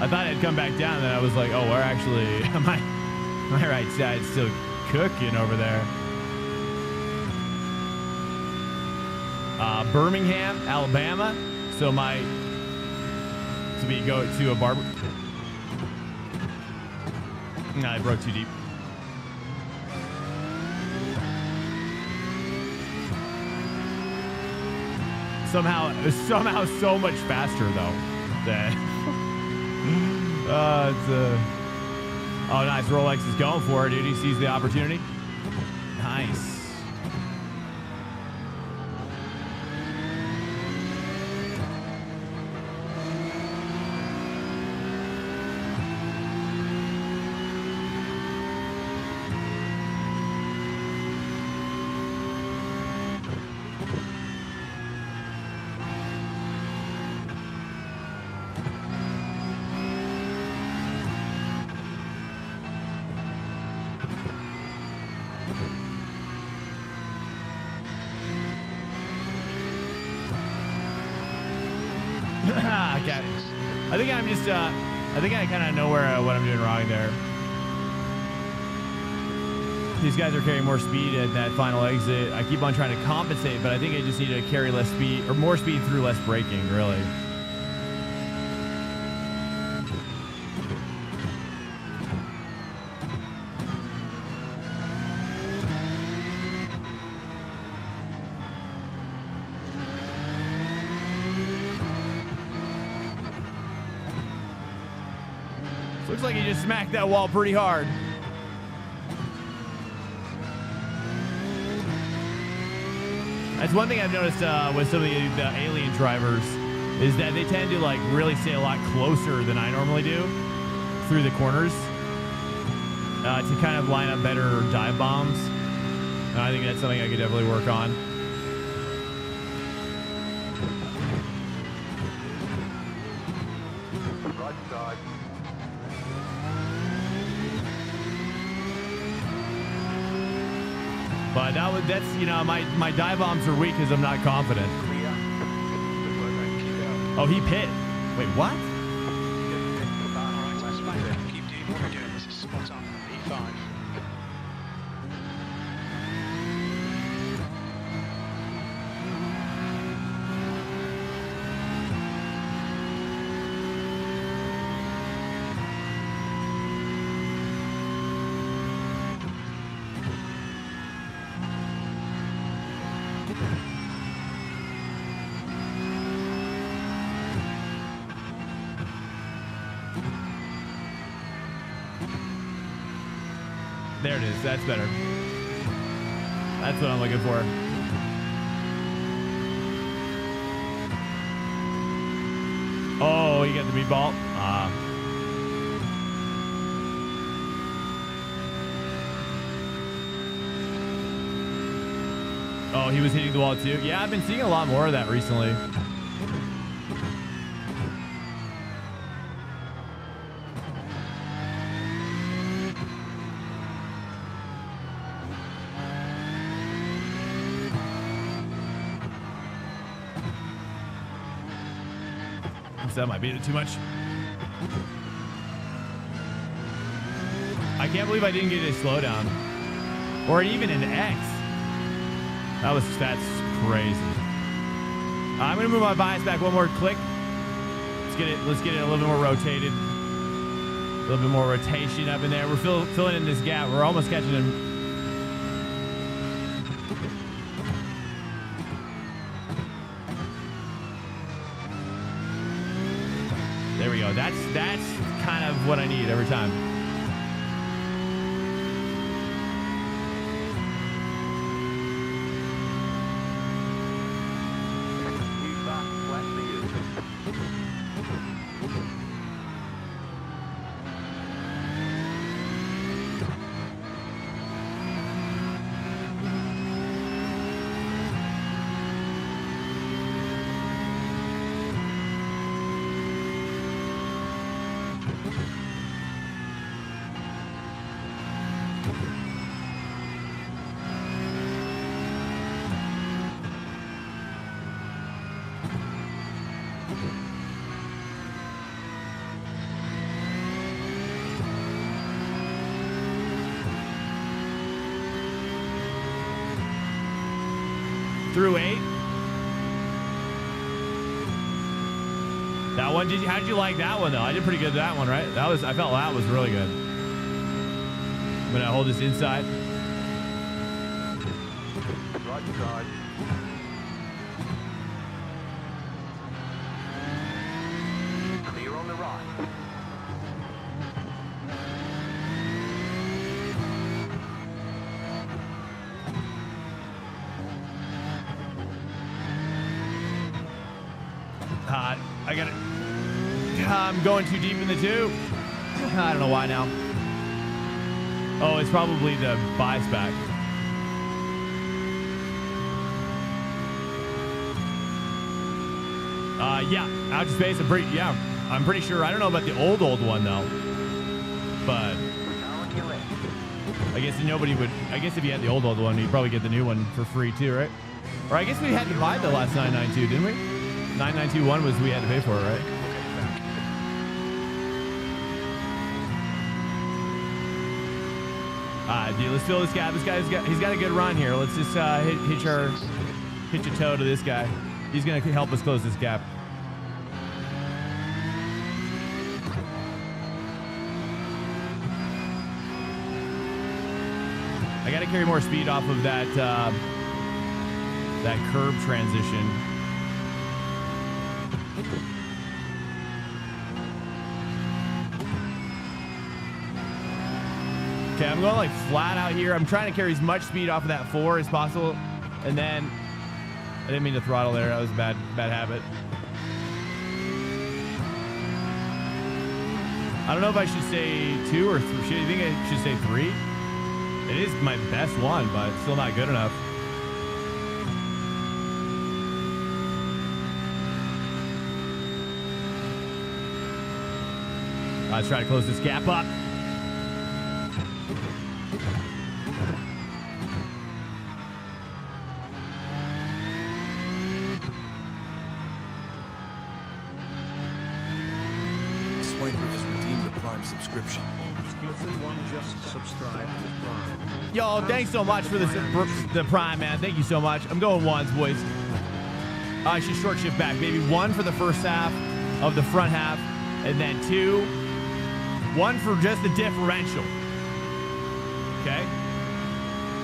I thought I'd come back down, and then I was like, oh, we're actually... my right side's still cooking over there. Birmingham, Alabama. So we go to a barber... Nah, I broke too deep. Somehow so much faster though. That oh, nice. Rolex is going for it, dude. He sees the opportunity. Nice. I think I kind of know what I'm doing wrong there. These guys are carrying more speed at that final exit. I keep on trying to compensate, but I think I just need to carry less speed or more speed through less braking, really. Looks like he just smacked that wall pretty hard. That's one thing I've noticed with some of the alien drivers is that they tend to like really stay a lot closer than I normally do through the corners to kind of line up better dive bombs. And I think that's something I could definitely work on. Right side. But that's my dive bombs are weak because I'm not confident. Clear. Good work, mate. Keep it up. Oh, he pit. Wait, what? Alright, that's fine. Keep doing what you're doing. This is spot on. E5. There it is. That's better. That's what I'm looking for. Oh, you got the meatball? Oh, he was hitting the wall too? Yeah, I've been seeing a lot more of that recently. That might be too much. I can't believe I didn't get a slowdown. Or even an X. That's crazy. I'm gonna move my bias back one more click. Let's get it a little bit more rotated. A little bit more rotation up in there. We're filling in this gap. We're almost catching him. There we go. That's kind of what I need every time. Through 8. That one, how did you like that one though? I did pretty good that one, right? I felt that was really good. I'm gonna hold this inside. Right side. Clear on the right. I got it. I'm going too deep in the tube. I don't know why now. Oh, it's probably the bias back. Yeah, out of space. I'm pretty sure. I don't know about the old one though. But I guess nobody would. I guess if you had the old one, you'd probably get the new one for free too, right? Or I guess we had to buy the last 992, didn't we? 9921 was we had to pay for it, right? Dude, let's fill this gap. He's got a good run here. Let's just hitch your toe to this guy. He's gonna help us close this gap. I gotta carry more speed off of that curb transition. Okay, I'm going like flat out here. I'm trying to carry as much speed off of that 4 as possible. And then, I didn't mean to throttle there. That was a bad habit. I don't know if I should say 2 or 3. Do you think I should say 3? It is my best one, but it's still not good enough. Let's try to close this gap up. Subscription. One just subscribed with Prime. Yo, thanks so much for the Prime, man. Thank you so much. I'm going ones, boys. I should short shift back. Maybe 1 for the first half of the front half, and then 2. 1 for just the differential. Okay?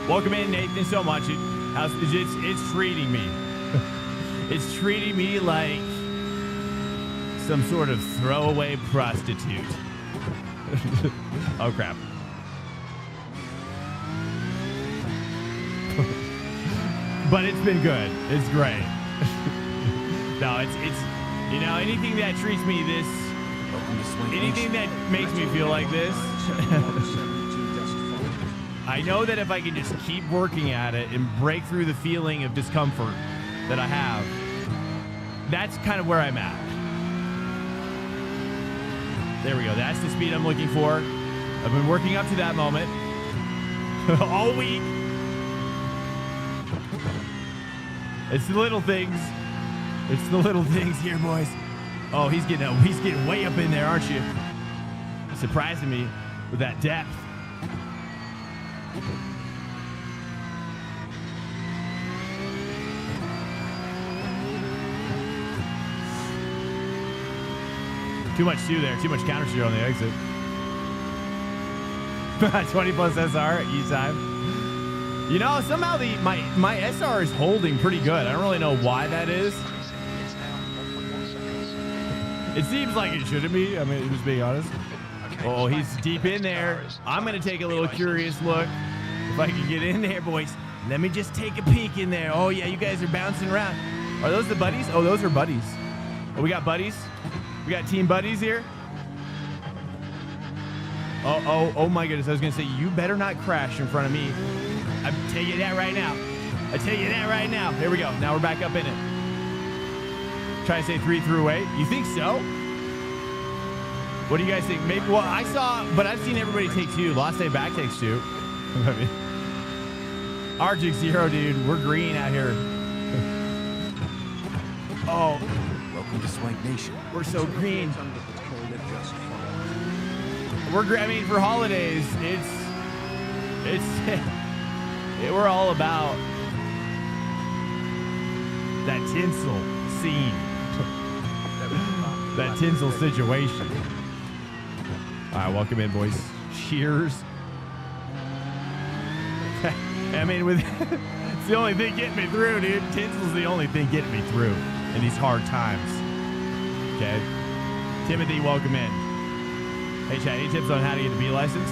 Welcome in, Nathan, so much. It's treating me. It's treating me like some sort of throwaway prostitute. Oh crap. But it's been good. It's great. No, it's you know, anything that treats me this, anything that makes me feel like this, I know that if I can just keep working at it and break through the feeling of discomfort that I have, that's kind of where I'm at. There we go. That's the speed I'm looking for. I've been working up to that moment all week. It's the little things. It's the little things here, boys. Oh, he's getting way up in there, aren't you? Surprising me with that depth. Too much stew there. Too much counter steer on the exit. 20 plus SR each time. You know, somehow my SR is holding pretty good. I don't really know why that is. It's now 1.1 seconds. It seems like it shouldn't be. I mean, just being honest. Okay, Oh, he's Swank, deep the in next there. car is I'm going to Swank, take a little license. curious look. If I can get in there, boys. Let me just take a peek in there. Oh, yeah, you guys are bouncing around. Are those the buddies? Oh, those are buddies. Oh, we got buddies. We got team buddies here. Oh my goodness. I was going to say, you better not crash in front of me. I tell you that right now. I tell you that right now. There we go. Now we're back up in it. Try to say 3 through 8. You think so? What do you guys think? Maybe. Well, I saw, but I've seen everybody take 2. Lost day back takes 2. I mean, Arctic 0, dude. We're green out here. Oh, Welcome to Swank Nation. we're so green. Under the toilet just fine. I mean, for holidays, we're all about that tinsel scene, that tinsel situation. All right, welcome in, boys. Cheers. I mean, it's the only thing getting me through, dude. Tinsel's the only thing getting me through in these hard times. Okay. Timothy, welcome in. Hey, Chad, any tips on how to get a B license?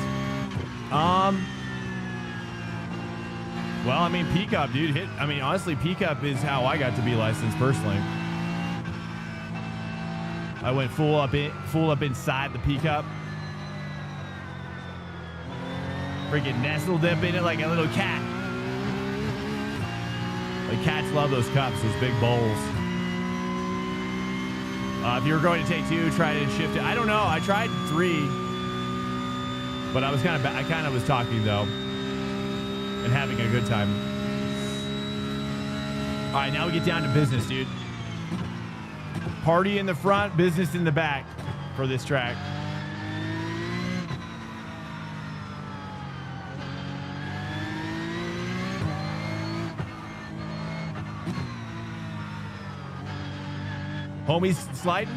Well, I mean, PCUP, dude. Honestly, PCUP is how I got to B license personally. I went full up inside the PCUP. Freaking nestled up in it like a little cat. Like cats love those cups, those big bowls. If you were going to take 2, try to shift it. I don't know. I tried 3, but I kind of was talking though, and having a good time. All right, now we get down to business, dude. Party in the front, business in the back for this track. Homies sliding?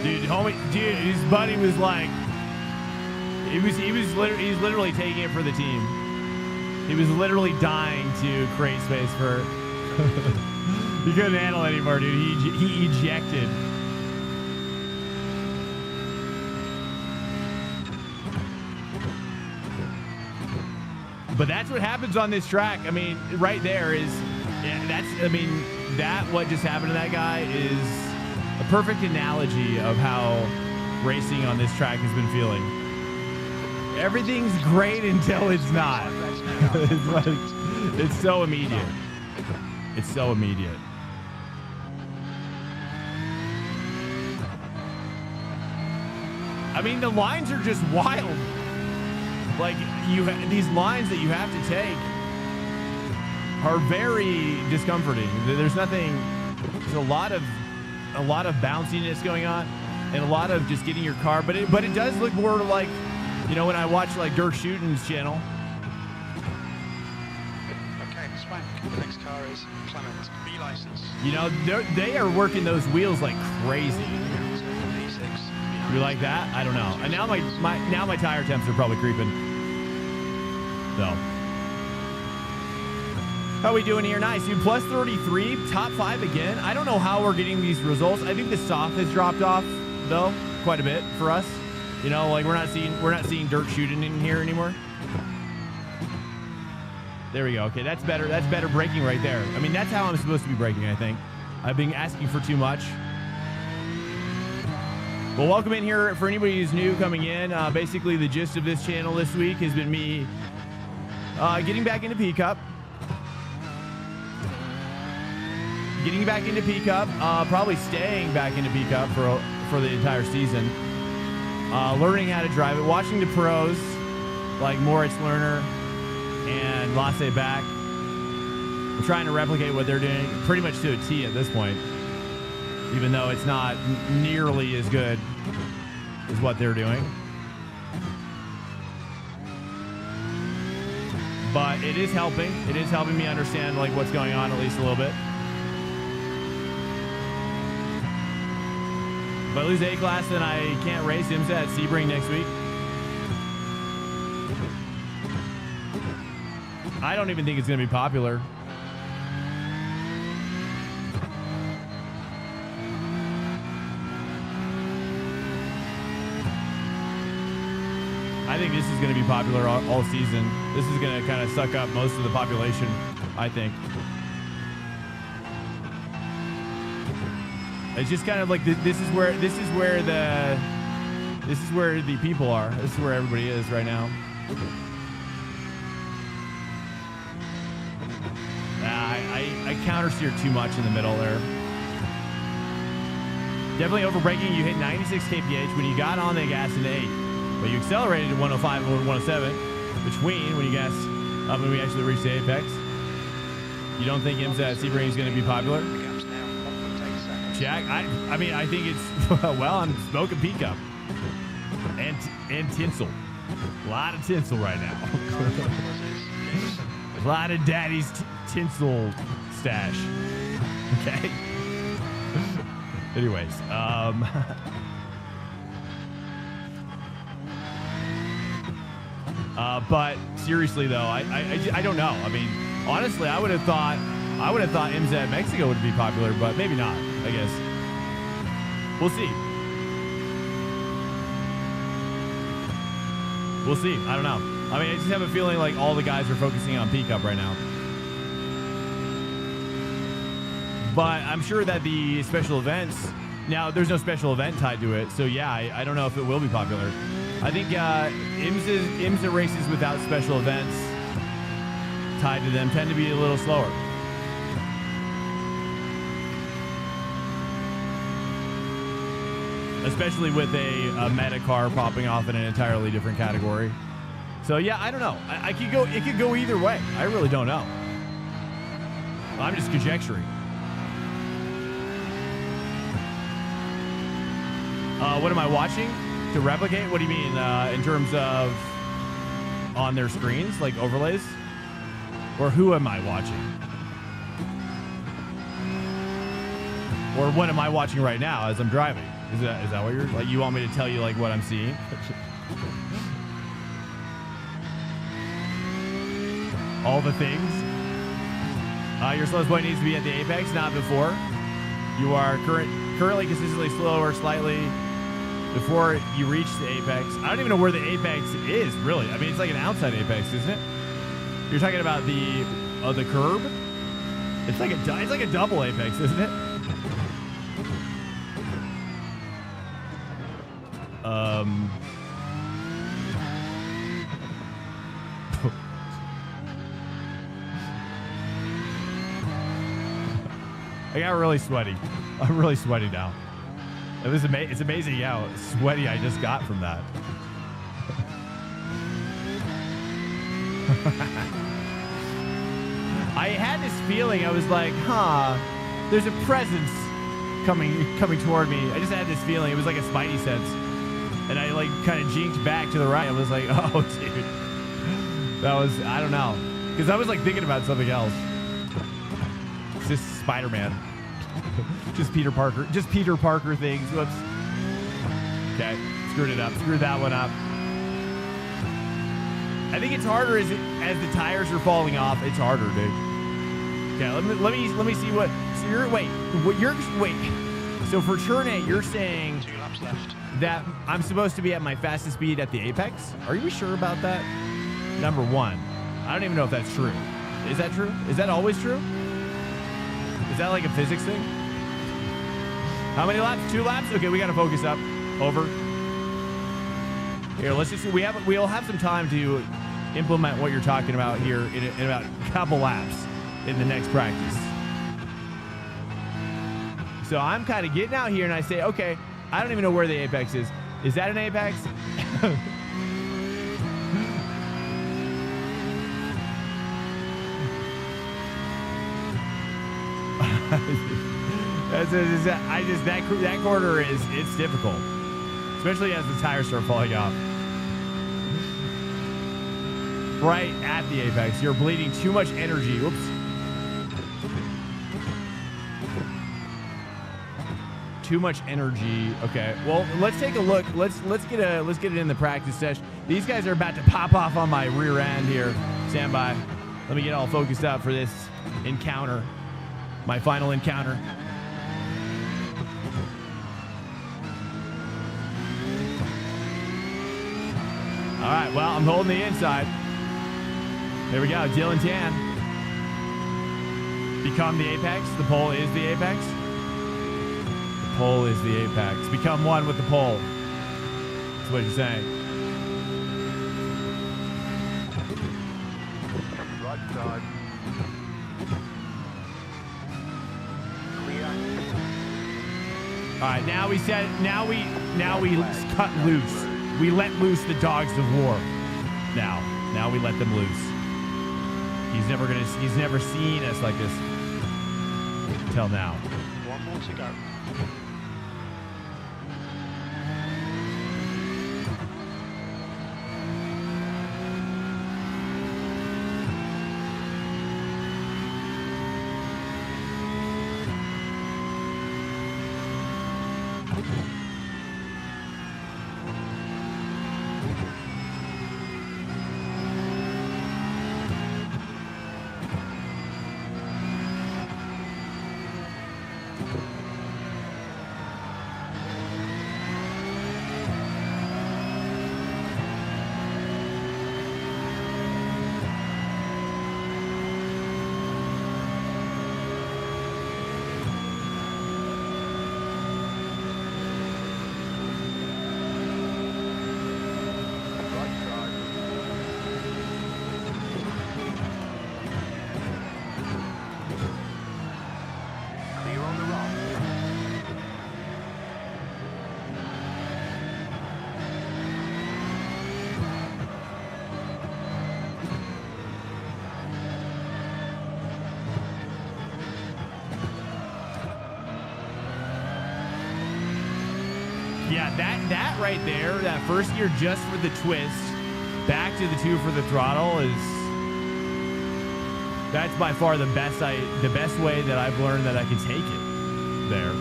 Dude, his buddy was like, he's literally taking it for the team. He was literally dying to create space for. He couldn't handle it anymore, dude. He ejected. But that's what happens on this track. I mean, right there is, what just happened to that guy is a perfect analogy of how racing on this track has been feeling. Everything's great until it's not. It's so immediate. It's so immediate. I mean, the lines are just wild. Like these lines that you have to take are very discomforting. There's a lot of bounciness going on and a lot of just getting your car, but it does look more like, you know, when I watch like Dirk Shootin's channel. Okay, Swank, the next car is Clement, B license. You know, they are working those wheels like crazy. You like that? I don't know. And now my tire temps are probably creeping. So, how we doing here? Nice, dude. Plus 33, top 5 again. I don't know how we're getting these results. I think the soft has dropped off though quite a bit for us. You know, like we're not seeing Dirk Shootin in here anymore. There we go. Okay, that's better. That's better braking right there. I mean, that's how I'm supposed to be braking. I think I've been asking for too much. Well, welcome in here. For anybody who's new coming in, basically the gist of this channel this week has been me getting back into PCUP. Getting back into PCUP, probably staying back into PCUP for the entire season. Learning how to drive it, watching the pros like Moritz Lerner and Lasse Back. I'm trying to replicate what they're doing pretty much to a T at this point, even though it's not nearly as good as what they're doing. But it is helping. It is helping me understand like what's going on at least a little bit. If I lose A-Class, then I can't race IMSA at Sebring next week. I don't even think it's going to be popular. I think this is going to be popular all season. This is going to kind of suck up most of the population, I think. It's just kind of like this is where the people are. This is where everybody is right now. I countersteered too much in the middle there. Definitely over braking. You hit 96 kph when you got on the gas in 8, but you accelerated to 105 and 107 between when you gas up when we actually reached the apex. You don't think IMSA at Sebring is going to be popular? Jack, I mean, I think it's, well, I'm smoking PCUP. And tinsel. A lot of tinsel right now. A lot of daddy's tinsel stash. Okay. Anyways, but seriously though, I don't know. I mean, honestly, I would have thought IMSA at Mexico would be popular, but maybe not, I guess. We'll see. We'll see. I don't know. I mean, I just have a feeling like all the guys are focusing on PCUP right now. But I'm sure that the special events, now there's no special event tied to it, so yeah, I don't know if it will be popular. I think IMSA races without special events tied to them tend to be a little slower. Especially with a meta car popping off in an entirely different category. So yeah, I don't know. It could go either way. I really don't know. I'm just conjecturing. What am I watching to replicate? What do you mean in terms of on their screens, like overlays? Or who am I watching? Or what am I watching right now as I'm driving? Is that what you're like? You want me to tell you like what I'm seeing? All the things. Your slowest point needs to be at the apex, not before. You are currently consistently slower slightly before you reach the apex. I don't even know where the apex is, really. I mean, it's like an outside apex, isn't it? You're talking about the curb? It's like a double apex, isn't it? I got really sweaty. I'm really sweaty now. It's amazing how sweaty I just got from that. I had this feeling. I was like, there's a presence coming toward me. I just had this feeling. It was like a spidey sense. And I like kind of jinked back to the right. I was like, oh, dude. That was, I don't know. Because I was like thinking about something else. It's just Spider-Man. Just Peter Parker things. Whoops. Okay. Screwed it up. Screwed that one up. I think it's harder as the tires are falling off. It's harder, dude. Okay, let me see what. So wait. So for turn 8, you're saying 2 laps left. That I'm supposed to be at my fastest speed at the apex? Are you sure about that? Number 1. I don't even know if that's true. Is that true? Is that always true? Is that like a physics thing? How many laps? 2 laps? Okay, we gotta focus up. Over. Here, let's just we'll have some time to implement what you're talking about here in about a couple laps in the next practice. So I'm kind of getting out here and I say, okay, I don't even know where the apex is. Is that an apex? That corner it's difficult, especially as the tires start falling off. Right at the apex, you're bleeding too much energy. Whoops. Too much energy. Okay. Well, let's take a look. Let's get it in the practice session. These guys are about to pop off on my rear end here. Stand by. Let me get all focused up for this encounter. My final encounter. All right, well, I'm holding the inside. There we go, Dylan Tan. Become the apex. The pole is the apex. The pole is the apex. Become one with the pole. That's what you're saying. Right side. All right, now we cut loose. We let loose the dogs of war. Now we let them loose. He's never seen us like this till now. One more to go. Yeah, that right there, that first gear just for the twist, back to the 2 for the throttle that's by far the best way that I've learned that I can take it there.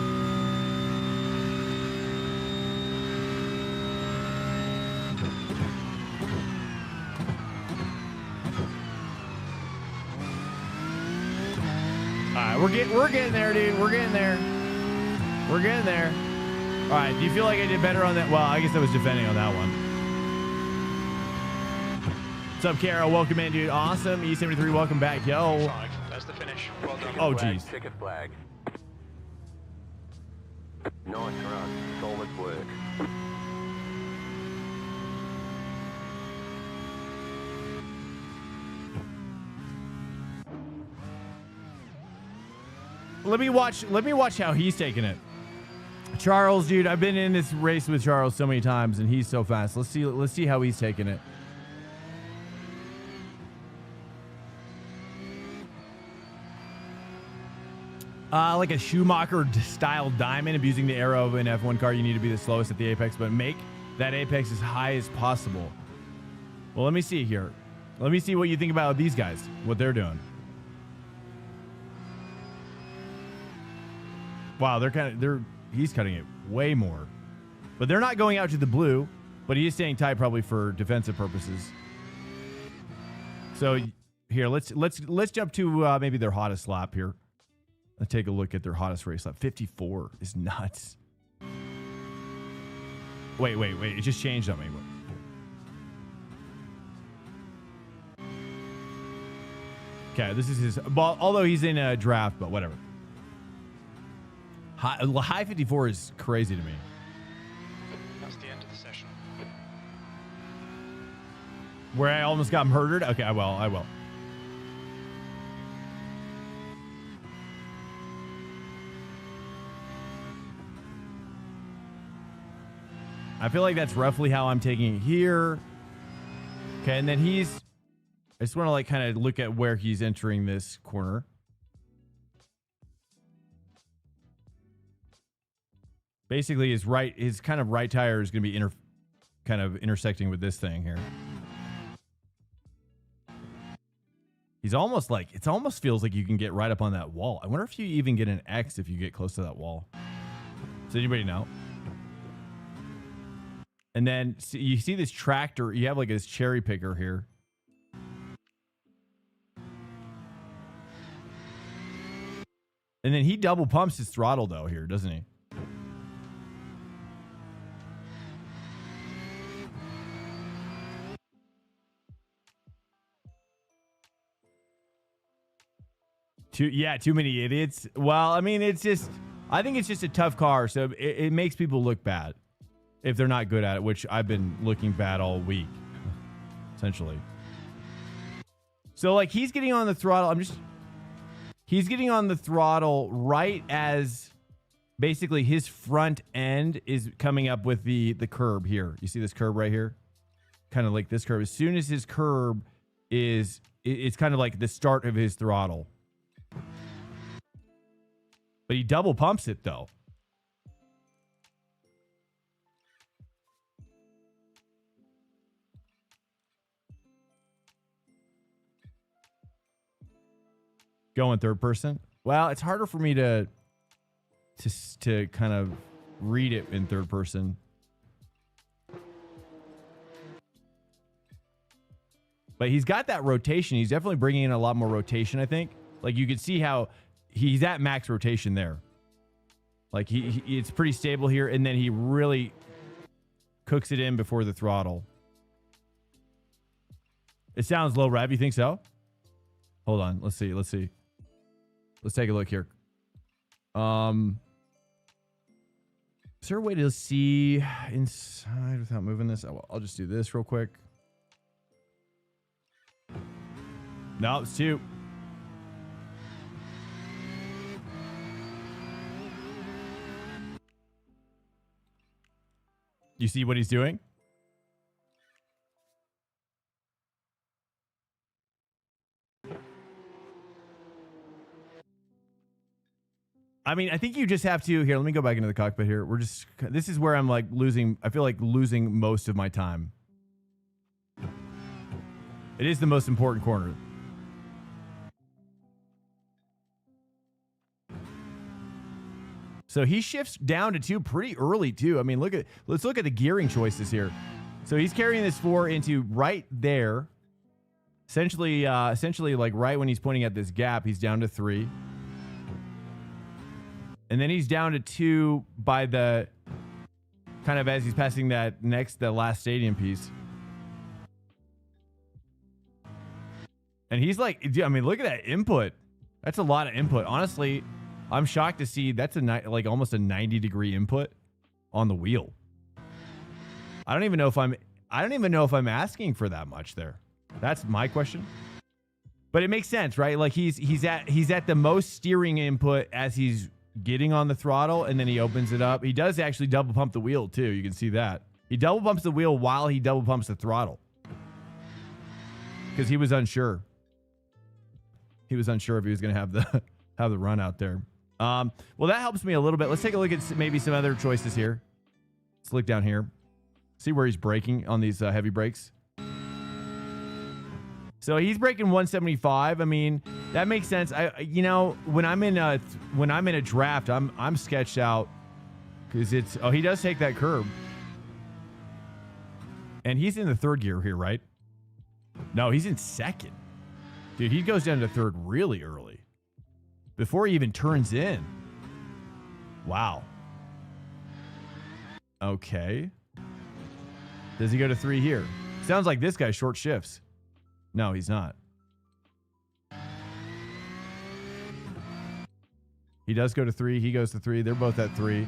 All right, we're getting there, dude. We're getting there. We're getting there. All right, do you feel like I did better on that? Well, I guess I was defending on that one. What's up, Carol? Welcome in, dude. Awesome. E73, welcome back. Yo. 5. That's the finish. Well done. Oh, geez. Ticket flag. Nice run. Solid work. Let me watch how he's taking it. Charles, dude, I've been in this race with Charles so many times, and he's so fast. Let's see how he's taking it. Like a Schumacher-style diamond, abusing the arrow of an F1 car, you need to be the slowest at the apex, but make that apex as high as possible. Well, let me see here. Let me see what you think about these guys, what they're doing. Wow, he's cutting it way more. But they're not going out to the blue, but he is staying tight probably for defensive purposes. So here, let's jump to maybe their hottest lap here. Let's take a look at their hottest race lap. 54 is nuts. Wait. It just changed on me. Okay, this is his. Well, although he's in a draft, but whatever. High 54 is crazy to me. That's the end of the session. Where I almost got murdered? Okay, I will. I feel like that's roughly how I'm taking it here. Okay, and then I just want to like kind of look at where he's entering this corner. Basically, his kind of right tire is going to be kind of intersecting with this thing here. He's almost like, it almost feels like you can get right up on that wall. I wonder if you even get an X if you get close to that wall. Does anybody know? And then you see this tractor. You have like this cherry picker here. And then he double pumps his throttle though here, doesn't he? Too many idiots. Well, I mean, I think it's just a tough car, so it makes people look bad if they're not good at it, which I've been looking bad all week, essentially. So, like, he's getting on the throttle. He's getting on the throttle right as basically his front end is coming up with the curb here. You see this curb right here? Kind of like this curb. As soon as his curb it's kind of like the start of his throttle. But he double pumps it, though. Going third person. Well, it's harder for me to kind of read it in third person. But he's got that rotation. He's definitely bringing in a lot more rotation, I think. Like, you can see how he's at max rotation there. Like, it's pretty stable here, and then he really cooks it in before the throttle. It sounds low rev. You think so? Hold on. Let's see. Let's take a look here. Is there a way to see inside without moving this? I'll just do this real quick. No, it's 2. You see what he's doing? I mean, I think you just have to... Here, let me go back into the cockpit here. This is where I'm like losing... I feel like losing most of my time. It is the most important corner. So he shifts down to 2 pretty early too. I mean, let's look at the gearing choices here. So he's carrying this 4 into right there. Essentially like right when he's pointing at this gap, he's down to 3. And then he's down to 2 by the kind of as he's passing the last stadium piece. And he's like, I mean, look at that input. That's a lot of input. Honestly, I'm shocked to see that's like almost a 90-degree input on the wheel. I don't even know if I'm asking for that much there. That's my question. But it makes sense, right? Like he's at the most steering input as he's getting on the throttle, and then he opens it up. He does actually double pump the wheel too. You can see that. He double pumps the wheel while he double pumps the throttle. Because he was unsure. He was unsure if he was going to have the run out there. Well, that helps me a little bit. Let's take a look at maybe some other choices here. Let's look down here. See where he's braking on these heavy brakes. So he's braking 175. I mean, that makes sense. When I'm in a draft, I'm sketched out because he does take that curb. And he's in the 3rd gear here, right? No, he's in 2nd. Dude, he goes down to 3rd really early. Before he even turns in. Wow. Okay. Does he go to 3 here? Sounds like this guy short shifts. No, he's not. He does go to 3. He goes to 3. They're both at 3.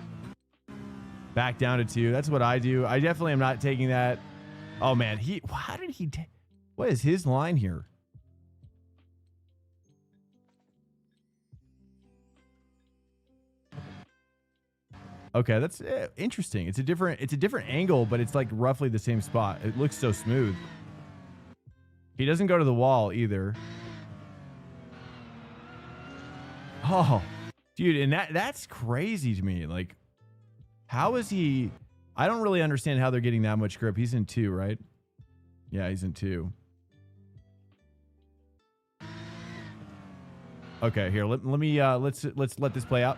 back down to 2. That's what I do. I definitely am not taking that. Oh man, what is his line here? Okay, that's interesting. It's a different angle, but it's like roughly the same spot. It looks so smooth. He doesn't go to the wall either. Oh, dude, and that's crazy to me. Like, how is he? I don't really understand how they're getting that much grip. He's in 2, right? Yeah, he's in 2. Okay, here. Let's let this play out.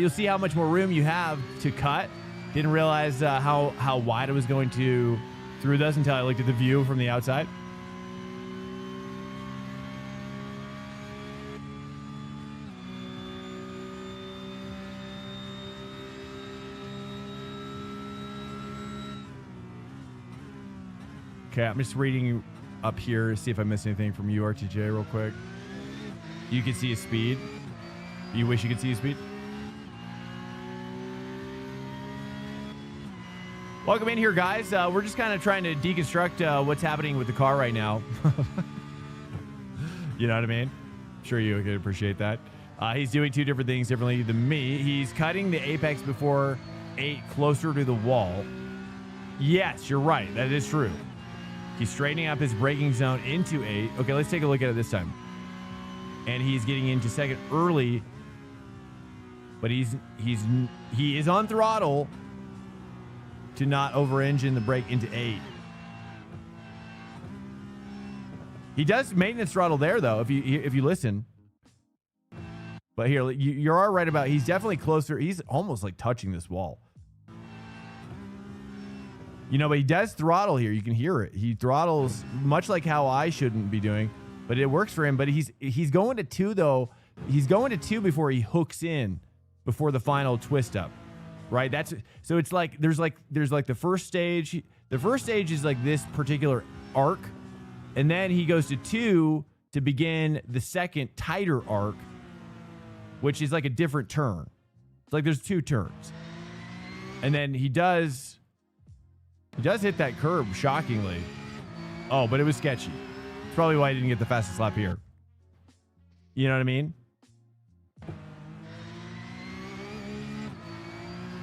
You'll see how much more room you have to cut. Didn't realize how wide I was going to through this until I looked at the view from the outside. Okay, I'm just reading up here to see if I missed anything from you, RTJ, real quick. You can see his speed. You wish you could see his speed? Welcome in here, guys. We're just kind of trying to deconstruct what's happening with the car right now. You know what I mean? I'm sure you could appreciate that. He's doing 2 different things differently than me. He's cutting the apex before 8 closer to the wall. Yes, you're right. That is true. He's straightening up his braking zone into 8. Okay, let's take a look at it this time. And he's getting into 2nd early, but he is on throttle to not over-engine the brake into 8. He does maintenance throttle there, though, if you listen. But here, you're all right about, he's definitely closer. He's almost like touching this wall. You know, but he does throttle here. You can hear it. He throttles much like how I shouldn't be doing, but it works for him. But he's going to 2, though. He's going to 2 before he hooks in, before the final twist up. Right? So it's like there's like the first stage. The first stage is like this particular arc, and then he goes to 2 to begin the second tighter arc, which is like a different turn. It's like there's 2 turns, and then he does hit that curb shockingly. Oh, but it was sketchy. It's probably why he didn't get the fastest lap here. You know what I mean?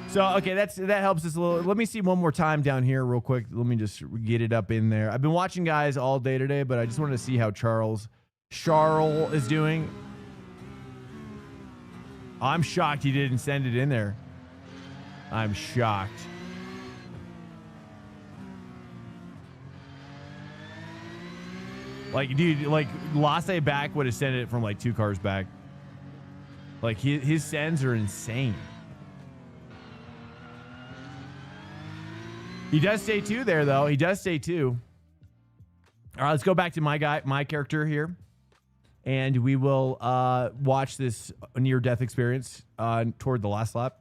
So, okay, that helps us a little. Let me see one more time down here real quick. Let me just get it up in there. I've been watching guys all day today, but I just wanted to see how Charles is doing. I'm shocked he didn't send it in there. I'm shocked. Like, dude, like, Lasse back would have sent it from like 2 cars back. Like, his sends are insane. He does stay 2 there, though. He does stay 2. All right, let's go back to my character here. And we will watch this near-death experience toward the last lap.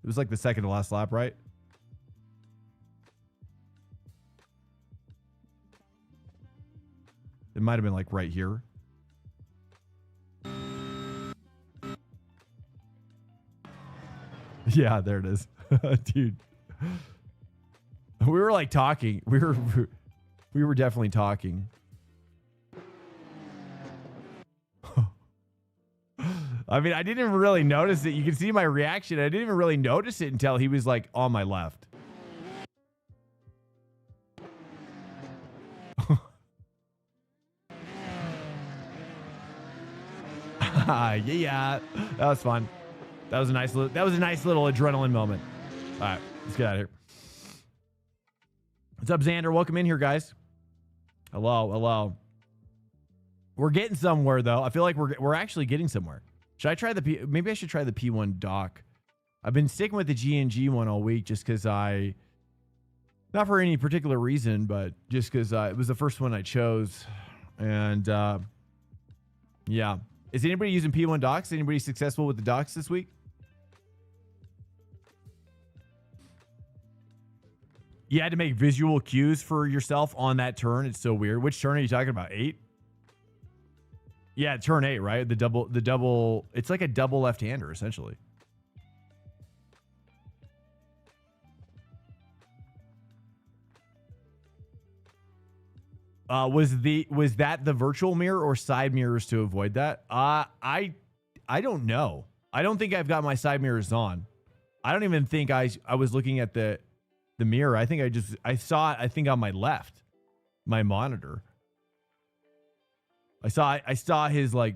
It was like the second to last lap, right? It might have been like right here. Yeah, there it is. Dude. We were like talking. We were definitely talking. I mean, I didn't even really notice it. You can see my reaction. I didn't even really notice it until he was like on my left. Yeah, that was fun. That was a nice little adrenaline moment. All right, let's get out of here. What's up, Xander? Welcome in here, guys. Hello. We're getting somewhere, though. I feel like we're actually getting somewhere. Should I try maybe I should try the P1 dock. I've been sticking with the GNG one all week just because not for any particular reason, but just because it was the first one I chose. And yeah. Is anybody using P1 docks? Anybody successful with the docks this week? You had to make visual cues for yourself on that turn. It's so weird. Which turn are you talking about? 8? Yeah, turn 8, right? The double. It's like a double left-hander, essentially. Was that the virtual mirror or side mirrors to avoid that? I don't know. I don't think I've got my side mirrors on. I don't even think I was looking at the mirror. I think I saw it, I think on my left, my monitor. I saw his like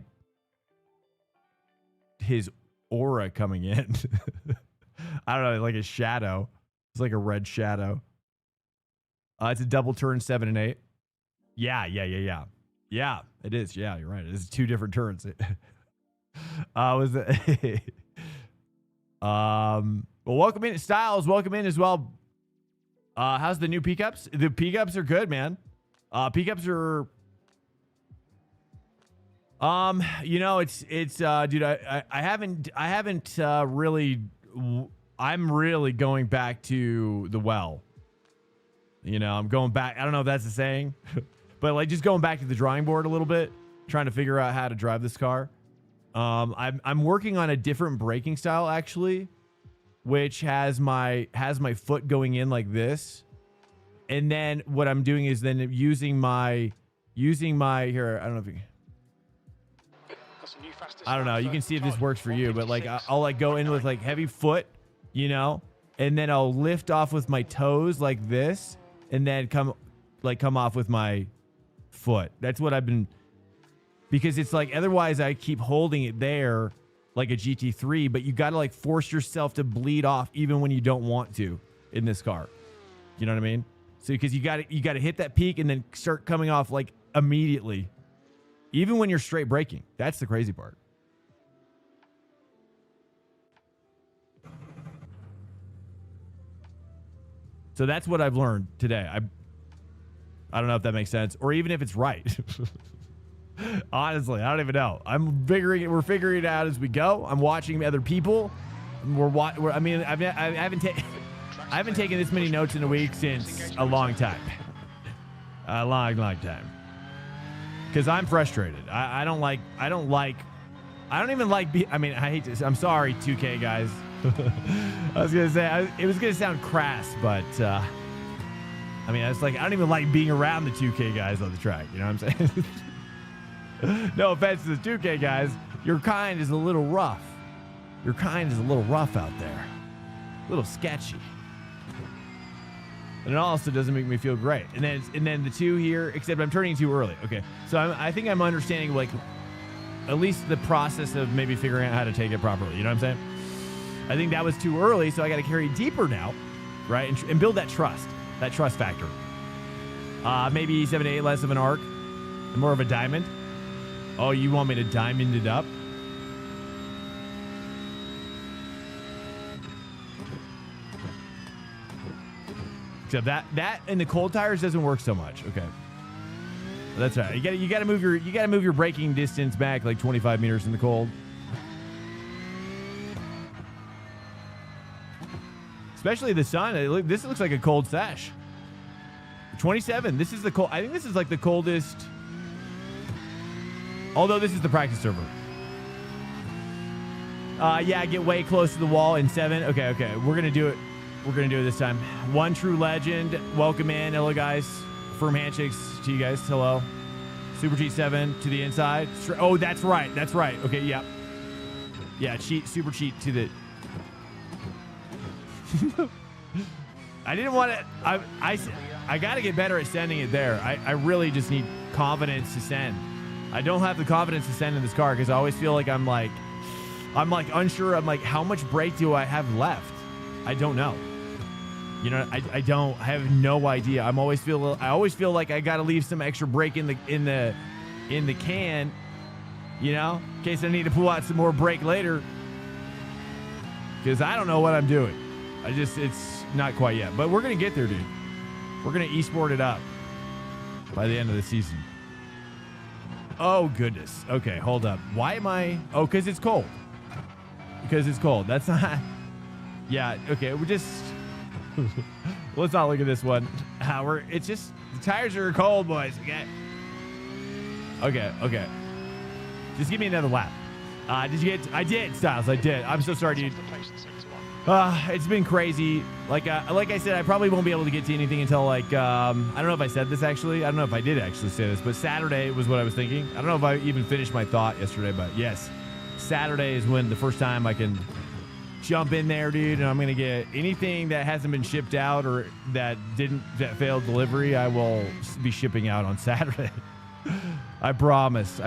his aura coming in. I don't know, like a shadow. It's like a red shadow. It's a double turn 7 and 8. Yeah, it is. Yeah, you're right. It's 2 different turns. Was it? Well, welcome in, Styles. Welcome in as well. How's the new PCUPs? The PCUPs are good, man. PCUPs are. You know, it's dude. I haven't really. I'm really going back to the well. You know, I'm going back. I don't know if that's the saying, but like just going back to the drawing board a little bit, trying to figure out how to drive this car. I'm working on a different braking style actually, which has my foot going in like this, and then what I'm doing is then using my here. I don't know if you. I don't know. You can see if this works for you, but like I'll like go in with like heavy foot, you know, and then I'll lift off with my toes like this, and then come off with my foot. That's what I've been, because it's like otherwise I keep holding it there like a GT3, but you got to like force yourself to bleed off even when you don't want to in this car. You know what I mean? So because you got to hit that peak and then start coming off like immediately, even when you're straight braking. That's the crazy part. So that's what I've learned today. I don't know if that makes sense or even if it's right. Honestly, I don't even know. We're figuring it out as we go. I'm watching other people. I haven't taken this many notes in a week since a long time. A long time. Because I'm frustrated. I don't even like I hate to. I'm sorry, 2K guys. I was gonna say it was gonna sound crass, but it's like I don't even like being around the 2K guys on the track. You know what I'm saying? No offense to the 2K guys, your kind is a little rough. Your kind is a little rough out there, a little sketchy, and it also doesn't make me feel great. And then the 2 here, except I'm turning too early. Okay, so I think I'm understanding like at least the process of maybe figuring out how to take it properly. You know what I'm saying? I think that was too early, so I got to carry deeper now, right? And build that trust factor. Maybe 7 to 8 less of an arc and more of a diamond. Oh, you want me to diamond it up? Except that in the cold tires doesn't work so much. Okay, that's right. You got to move your braking distance back like 25 meters in the cold. Especially the sun. This looks like a cold sesh. 27. This is the cold. I think this is like the coldest. Although this is the practice server. Yeah, get way close to the wall in 7. Okay. We're going to do it. We're going to do it this time. One true legend. Welcome in. Hello, guys. Firm handshakes to you guys. Hello. Super cheat 7 to the inside. Oh, that's right. Okay, yeah. Yeah, super cheat to the... I didn't want to... I got to get better at sending it there. I really just need confidence to send. I don't have the confidence to send in this car because I always feel like I'm like unsure. I'm like, how much brake do I have left? I don't know. You know, I have no idea. I always feel like I got to leave some extra brake in the can, you know, in case I need to pull out some more brake later. Because I don't know what I'm doing. It's not quite yet, but we're gonna get there, dude. We're gonna e-sport it up by the end of the season. Oh goodness. Okay, hold up. Why am I? Oh, because it's cold. That's not. Yeah. Okay. We're just. Let's not look at this one. It's just the tires are cold, boys. Okay. Just give me another lap. Did you get? I did, Styles. I did. I'm so sorry, dude. It's been crazy. Like I said, I probably won't be able to get to anything until like I don't know if I said this actually. I don't know if I did actually say this, but Saturday was what I was thinking. I don't know if I even finished my thought yesterday, but yes, Saturday is when the first time I can jump in there, dude, and I'm gonna get anything that hasn't been shipped out or that failed delivery. I will be shipping out on Saturday. I promise.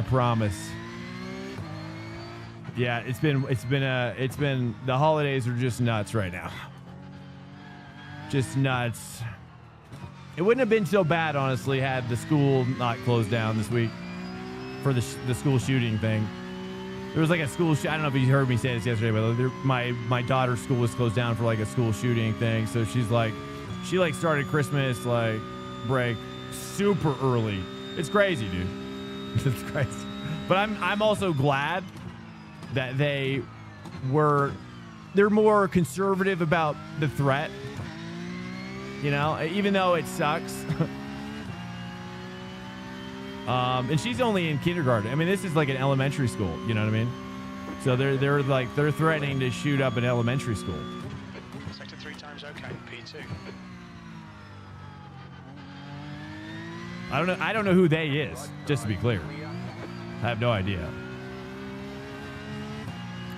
Yeah, it's been the holidays are just nuts right now. Just nuts. It wouldn't have been so bad, honestly, had the school not closed down this week for the school shooting thing. There was like a school. I don't know if you heard me say this yesterday, but my daughter's school was closed down for like a school shooting thing. So she started Christmas like break super early. It's crazy, dude. It's crazy. But I'm also glad that they're more conservative about the threat. You know, even though it sucks. And she's only in kindergarten. I mean, this is like an elementary school. You know what I mean? So they're threatening to shoot up an elementary school. Sector 3 times okay, P2. I don't know who they is, just to be clear. I have no idea.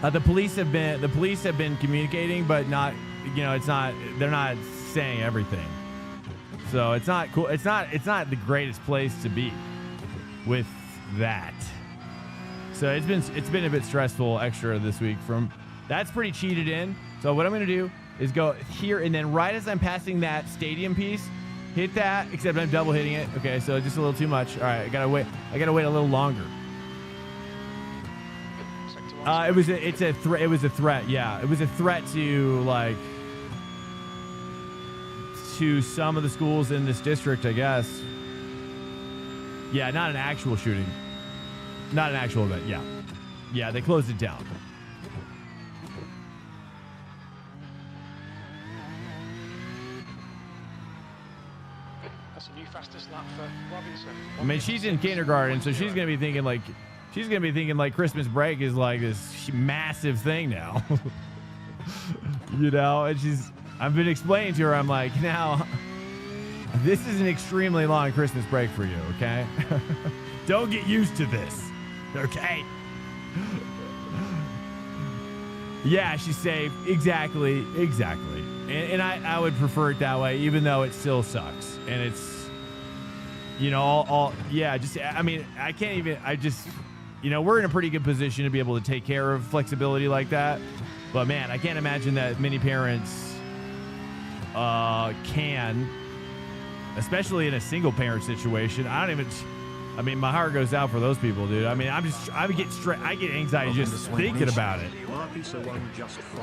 The police have been communicating, but not, you know, they're not saying everything. So it's not cool. It's not the greatest place to be with that. So it's been a bit stressful extra this week that's pretty cheated in. So what I'm going to do is go here, and then right as I'm passing that stadium piece, hit that, except I'm double hitting it. Okay, so just a little too much. All right, I gotta wait a little longer. It was a threat. Yeah, it was a threat to some of the schools in this district, I guess. Yeah, not an actual shooting. Not an actual event, yeah. Yeah, they closed it down. That's a new fastest lap for Robinson. I mean, she's in kindergarten, so she's gonna be thinking like Christmas break is like this massive thing now. You know, and I've been explaining to her, I'm like, now, this is an extremely long Christmas break for you, okay? Don't get used to this, okay? Yeah, she's safe. Exactly. And I would prefer it that way, even though it still sucks. And it's, you know, you know, we're in a pretty good position to be able to take care of flexibility like that. But man, I can't imagine that many parents can, especially in a single parent situation. I mean, my heart goes out for those people, dude. I mean, I get anxiety just thinking about it.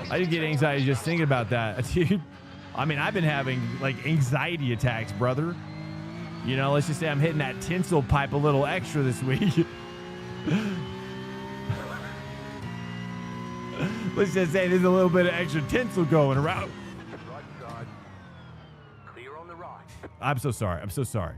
I get anxiety just thinking about that, dude. I mean, I've been having like anxiety attacks, brother. You know, let's just say I'm hitting that tinsel pipe a little extra this week. Let's just say there's a little bit of extra tinsel going around. Clear on the right. I'm so sorry.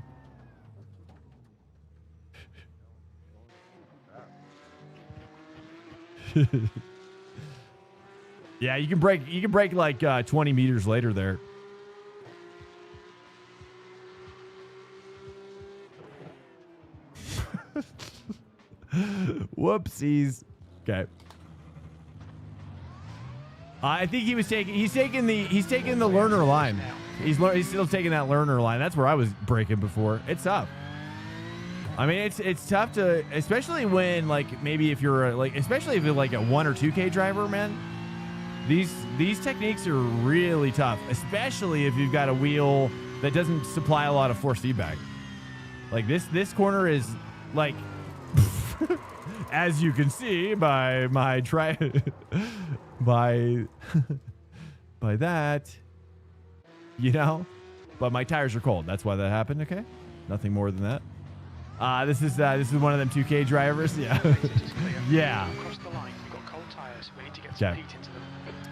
Yeah, you can break like 20 meters later there. Whoopsies. Okay. I think he's taking the learner line. He's still taking that learner line. That's where I was breaking before. It's tough. I mean, it's tough to, especially when like maybe if you're especially if you're like a 1 or 2K driver, man. These techniques are really tough, especially if you've got a wheel that doesn't supply a lot of force feedback. Like this corner is like, as you can see by my by that, you know, but my tires are cold. That's why that happened. Okay, nothing more than that. This is one of them 2K drivers. Yeah, yeah. Across the line, we've got cold tires. We need to get Yeah. some heat into them.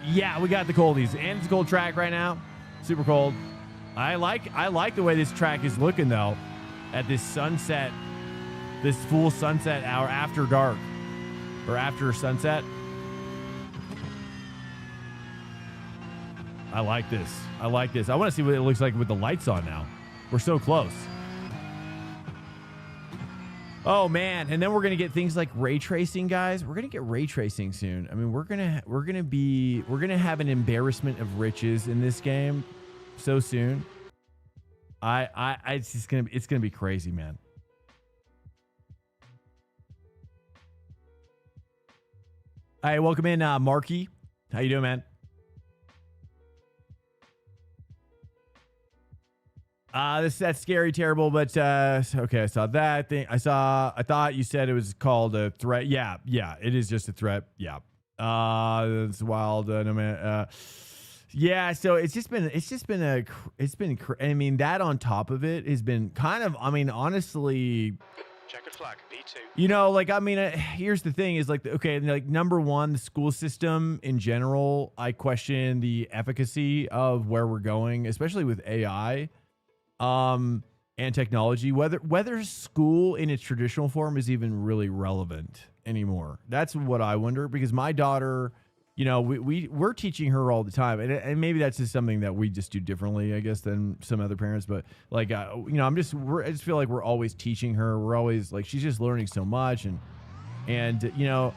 Yeah, we got the coldies, and it's a cold track right now. Super cold. I like the way this track is looking though, at this sunset, this full sunset hour after dark, or after sunset. I like this. I like this. I want to see what it looks like with the lights on now. We're so close. Oh man, and then we're gonna get things like ray tracing, guys. We're gonna get ray tracing soon. I mean, we're gonna have an embarrassment of riches in this game so soon. It's gonna be crazy, man. All right, welcome in, Marky. How you doing, man? That's scary, terrible, but okay, I saw that thing. I thought you said it was called a threat. Yeah, it is just a threat. Yeah. It's wild. No man. Yeah, so it's been I mean, that on top of it has been kind of, I mean, honestly, Checkered flag, B2. you know, like, I mean, here's the thing is like, okay, like number one, the school system in general, I question the efficacy of where we're going, especially with AI. And technology, whether school in its traditional form is even really relevant anymore. That's what I wonder, because my daughter, you know, we're teaching her all the time, and maybe that's just something that we just do differently, I guess, than some other parents. But like, you know, I just feel like we're always teaching her. We're always like, she's just learning so much, and I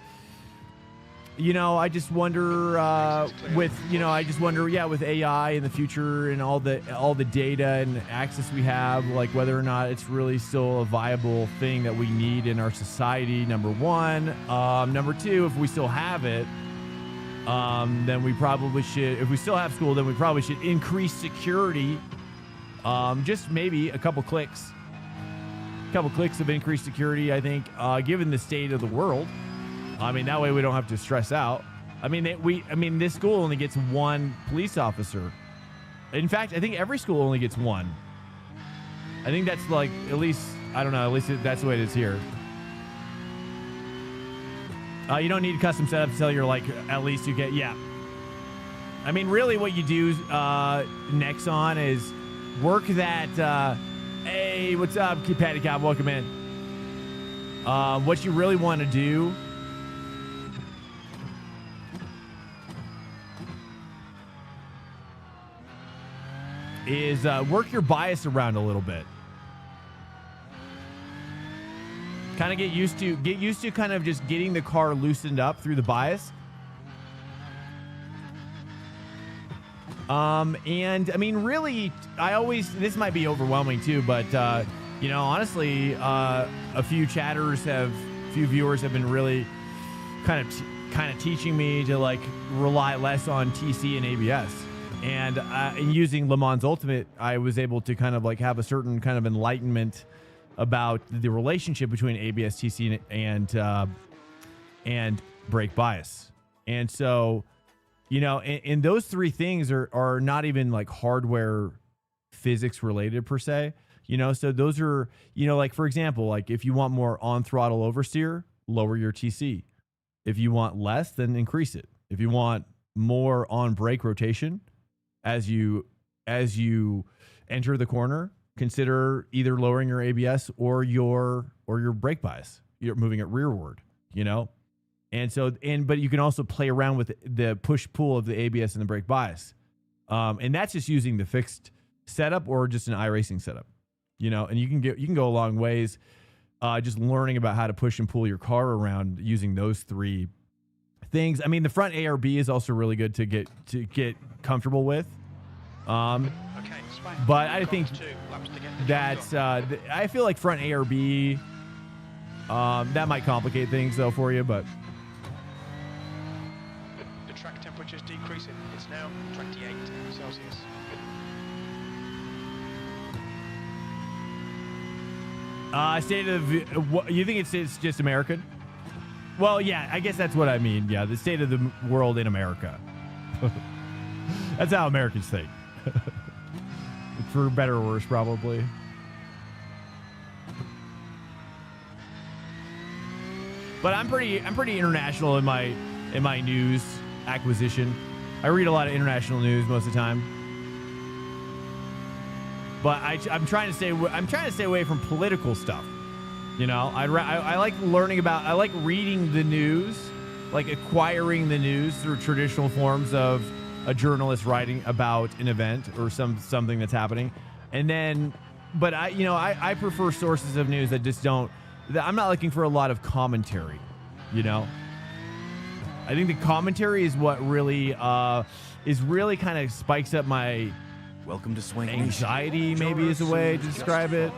just wonder with AI in the future and all the data and access we have, like whether or not it's really still a viable thing that we need in our society. Number one. Number two, if we still have it, then we probably should, if we still have school, then we probably should increase security. Just maybe a couple clicks of increased security, I think, given the state of the world. I mean, that way we don't have to stress out. I mean, this school only gets one police officer. In fact, I think every school only gets one. I think that's like, at least, I don't know, at least that's the way it is here. You don't need custom setup until you're like, at least you get, yeah. I mean, really what you do next on is work that, hey, what's up, Patty Cobb, welcome in. What you really want to do is work your bias around a little bit. Kind of get used to kind of just getting the car loosened up through the bias. And I mean, really, this might be overwhelming too, but you know, honestly, a few viewers have been really kind of teaching me to like rely less on TC and ABS. And in using Le Mans Ultimate, I was able to kind of like have a certain kind of enlightenment about the relationship between ABS, TC, and brake bias. And so, you know, and those three things are not even like hardware physics related per se. You know, so those are, you know, like for example, like if you want more on throttle oversteer, lower your TC. If you want less, then increase it. If you want more on brake rotation, as you enter the corner, consider either lowering your ABS or your brake bias. You're moving it rearward, you know? And so, but you can also play around with the push pull of the ABS and the brake bias. And that's just using the fixed setup or just an iRacing setup, you know, and you can go a long ways, just learning about how to push and pull your car around using those three things. I mean, the front ARB is also really good to get comfortable with. But I think that's I feel like front ARB that might complicate things though for you, but the track temperature is decreasing. It's now 28 Celsius. State of what you think it's just American? Well, yeah, I guess that's what I mean. Yeah, the state of the world in America. That's how Americans think. For better or worse, probably. But I'm pretty international in my news acquisition. I read a lot of international news most of the time. But I'm trying to stay away from political stuff. You know, I like learning about, I like reading the news, like acquiring the news through traditional forms of a journalist writing about an event or something that's happening. And then, but I prefer sources of news that just don't, I'm not looking for a lot of commentary, I think the commentary is what really kind of spikes up my Welcome to Swank Nation. anxiety, maybe is a way to describe it.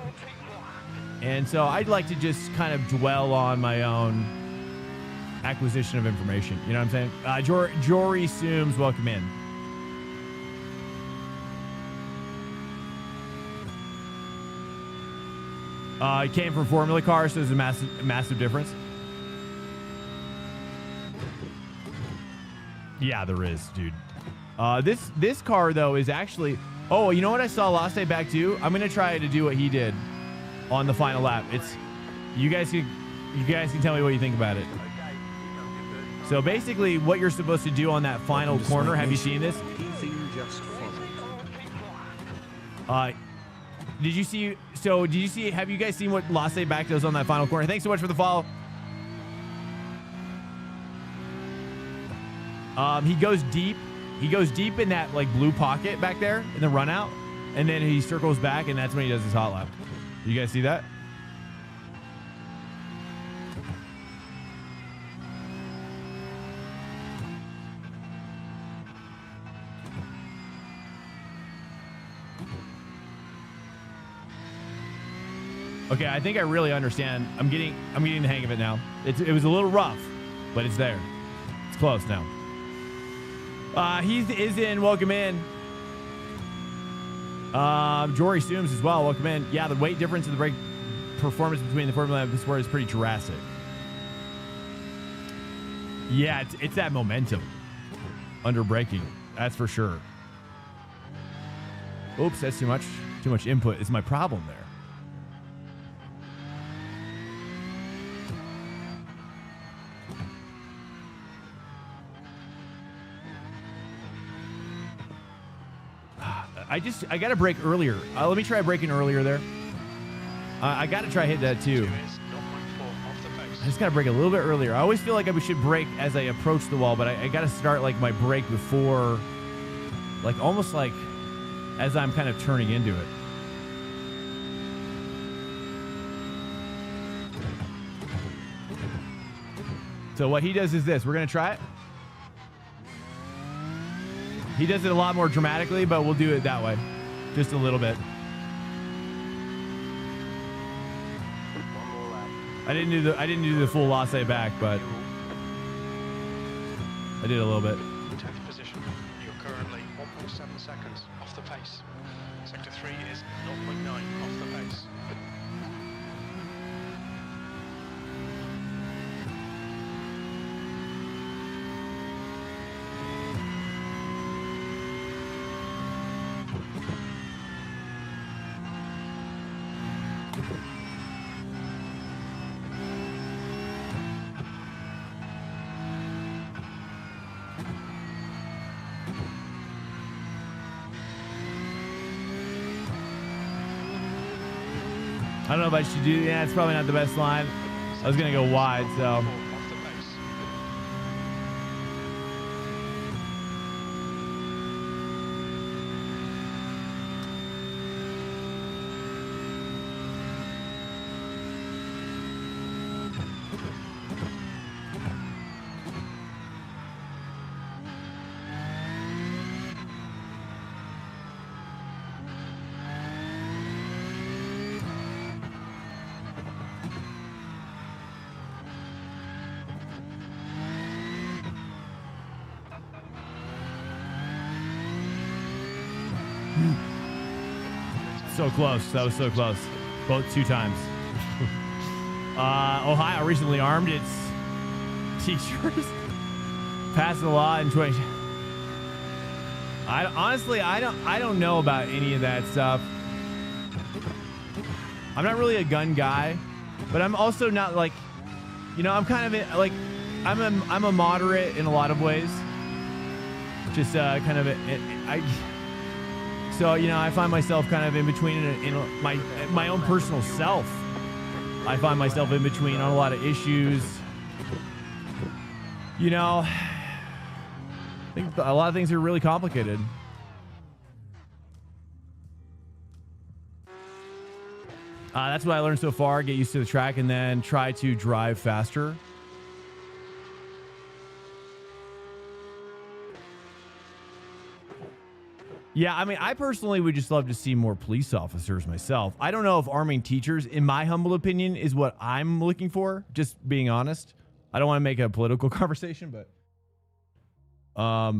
And so I'd like to just kind of dwell on my own acquisition of information. You know what I'm saying? Jory Sooms, welcome in. It came from Formula Cars, so there's a massive difference. Yeah, there is, dude. This car though is actually. Oh, you know what I saw Last Day Back too? I'm gonna try to do what he did on the final lap. It's you guys can tell me what you think about it. So basically, what you're supposed to do on that final corner. Have you seen this? Did you see? So did you see? Have you guys seen what Last Day Back does on that final corner? Thanks so much for the follow. He goes deep. He goes deep in that like blue pocket back there in the run out, and then he circles back, and that's when he does his hot lap. You guys see that? Okay, I think I really understand. I'm getting the hang of it now. It was a little rough, but it's there. It's close now. He is in. Welcome in. Jory Stooms as well. Welcome in. Yeah, the weight difference in the brake performance between the Formula and the sport is pretty drastic. Yeah, it's that momentum under braking. That's for sure. Oops, that's too much. Too much input is my problem there. I got to brake earlier. Let me try braking earlier there. I got to try hit that too. I just got to brake a little bit earlier. I always feel like I should brake as I approach the wall, but I got to start like my brake before, like almost like as I'm kind of turning into it. So what he does is this. We're going to try it. He does it a lot more dramatically, but we'll do it that way. Just a little bit. I didn't do the full Last Day Back, but I did a little bit. 10th position. You're currently 1.7 seconds off the pace. Sector 3 is 0.9 off the pace. I don't know if I should do. Yeah, it's probably not the best line. I was gonna go wide, so. Off the pace. So close. That was so close. Both 2 times. Ohio recently armed its teachers. Passed the law in 20. Honestly, I don't know about any of that stuff. I'm not really a gun guy, but I'm also not like, I'm kind of like, I'm a moderate in a lot of ways. Just kind of So, I find myself kind of in between in my own personal self. I find myself in between on a lot of issues. think a lot of things are really complicated. That's what I learned so far. Get used to the track and then try to drive faster. Yeah, I mean, I personally would just love to see more police officers myself. I don't know if arming teachers, in my humble opinion, is what I'm looking for, just being honest. I don't want to make a political conversation, but I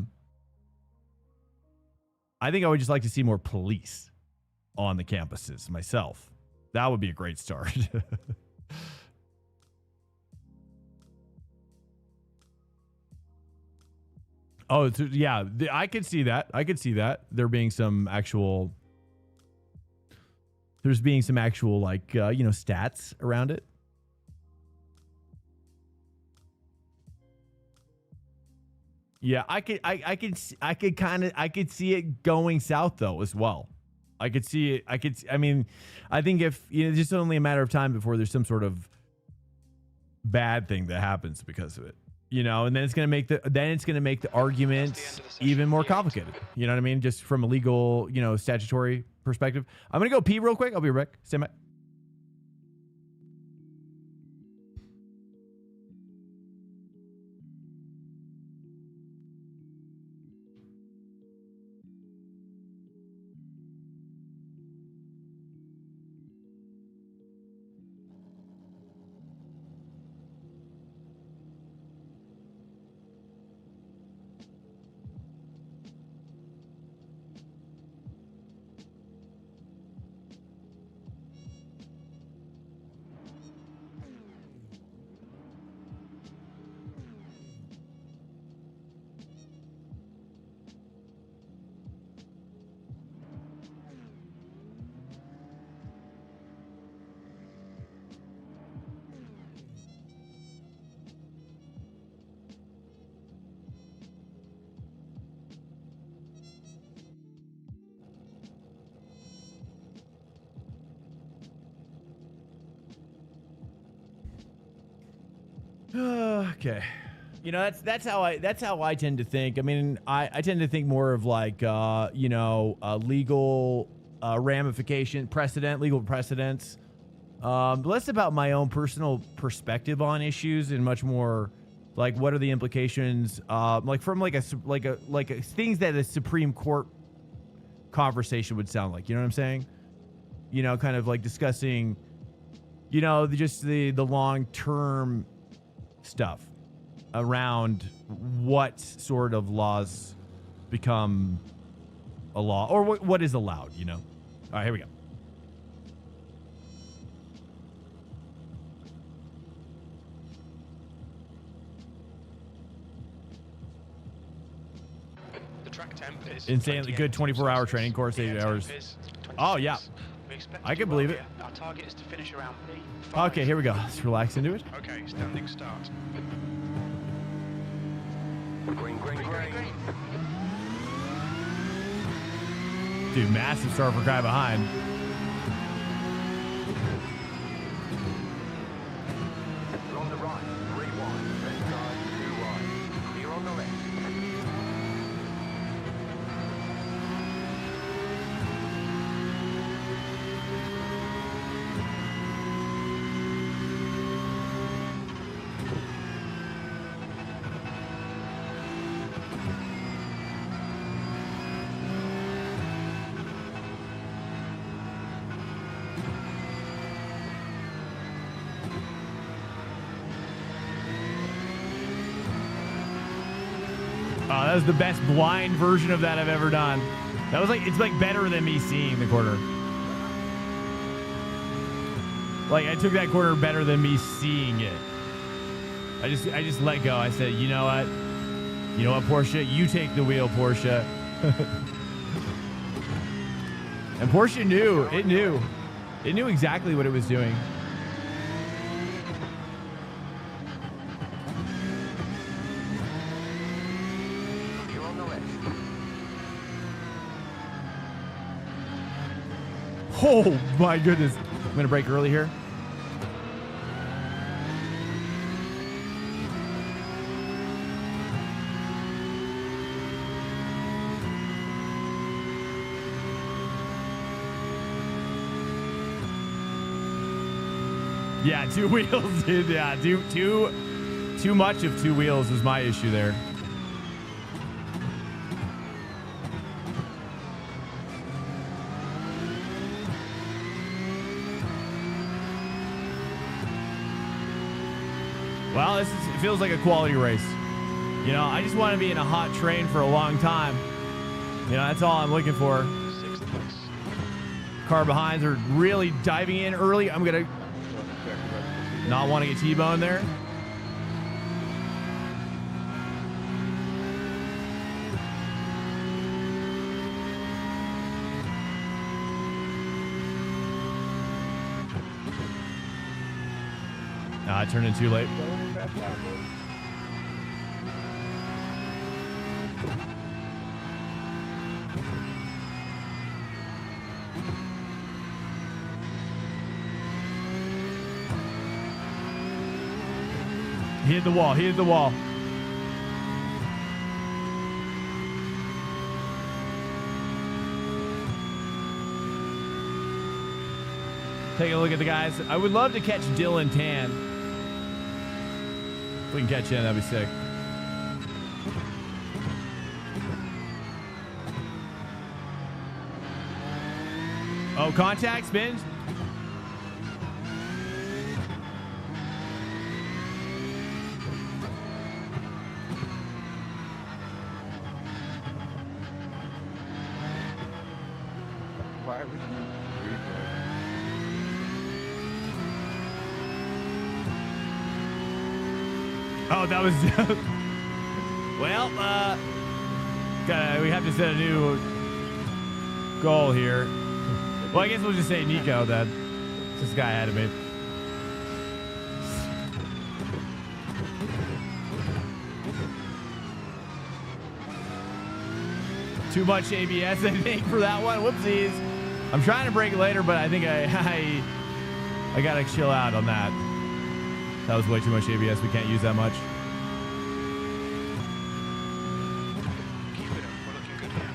think I would just like to see more police on the campuses myself. That would be a great start. Oh, yeah, I could see that. I could see that. There's being some actual like, stats around it. Yeah, I could see it going south though as well. I could see it. I mean, I think if, it's just only a matter of time before there's some sort of bad thing that happens because of it. And then it's going to make the arguments even more complicated. You know what I mean? Just from a legal, statutory perspective. I'm going to go pee real quick. I'll be right back. Stand by. Okay. That's how I tend to think. I mean, I tend to think more of like, legal ramification, legal precedents, less about my own personal perspective on issues and much more like what are the implications, like from like a things that a Supreme Court conversation would sound like. You know what I'm saying? Kind of like discussing, just the long-term stuff around what sort of laws become a law or what is allowed, All right, here we go. The track temp is insanely good 24-hour training course, 8 hours. Oh, yeah. I can believe it. Our target is to finish around P5. Okay, here we go. Let's relax into it. Okay, standing start. Green. Dude, massive start for guy behind. On the right, 3 wide, left side, 2 wide. Clear on the left. That was the best blind version of that I've ever done. It's like better than me seeing the corner. Like I took that corner better than me seeing it. I just let go. I said, you know what, Porsche, you take the wheel, Porsche. And Porsche knew. It knew exactly what it was doing. Oh my goodness. I'm going to brake early here. Yeah, 2 wheels, dude. Yeah, too much of 2 wheels is my issue there. Well, it feels like a quality race. You know, I just want to be in a hot train for a long time. You know, that's all I'm looking for. 6th place. Car behinds are really diving in early. I'm going to not want to get T-boned there. I turned in too late. He hit the wall. He hit the wall. Take a look at the guys. I would love to catch Dylan Tan. If we can catch him, that'd be sick. Oh, contact spins. Why would you replay? Oh, that was. Well, we have to set a new goal here. Well, I guess we'll just say Nico then. This guy ahead of me. Too much ABS, I think, for that one. Whoopsies. I'm trying to break it later, but I think I gotta chill out on that. That was way too much ABS. We can't use that much. Keep it up. We're looking good here.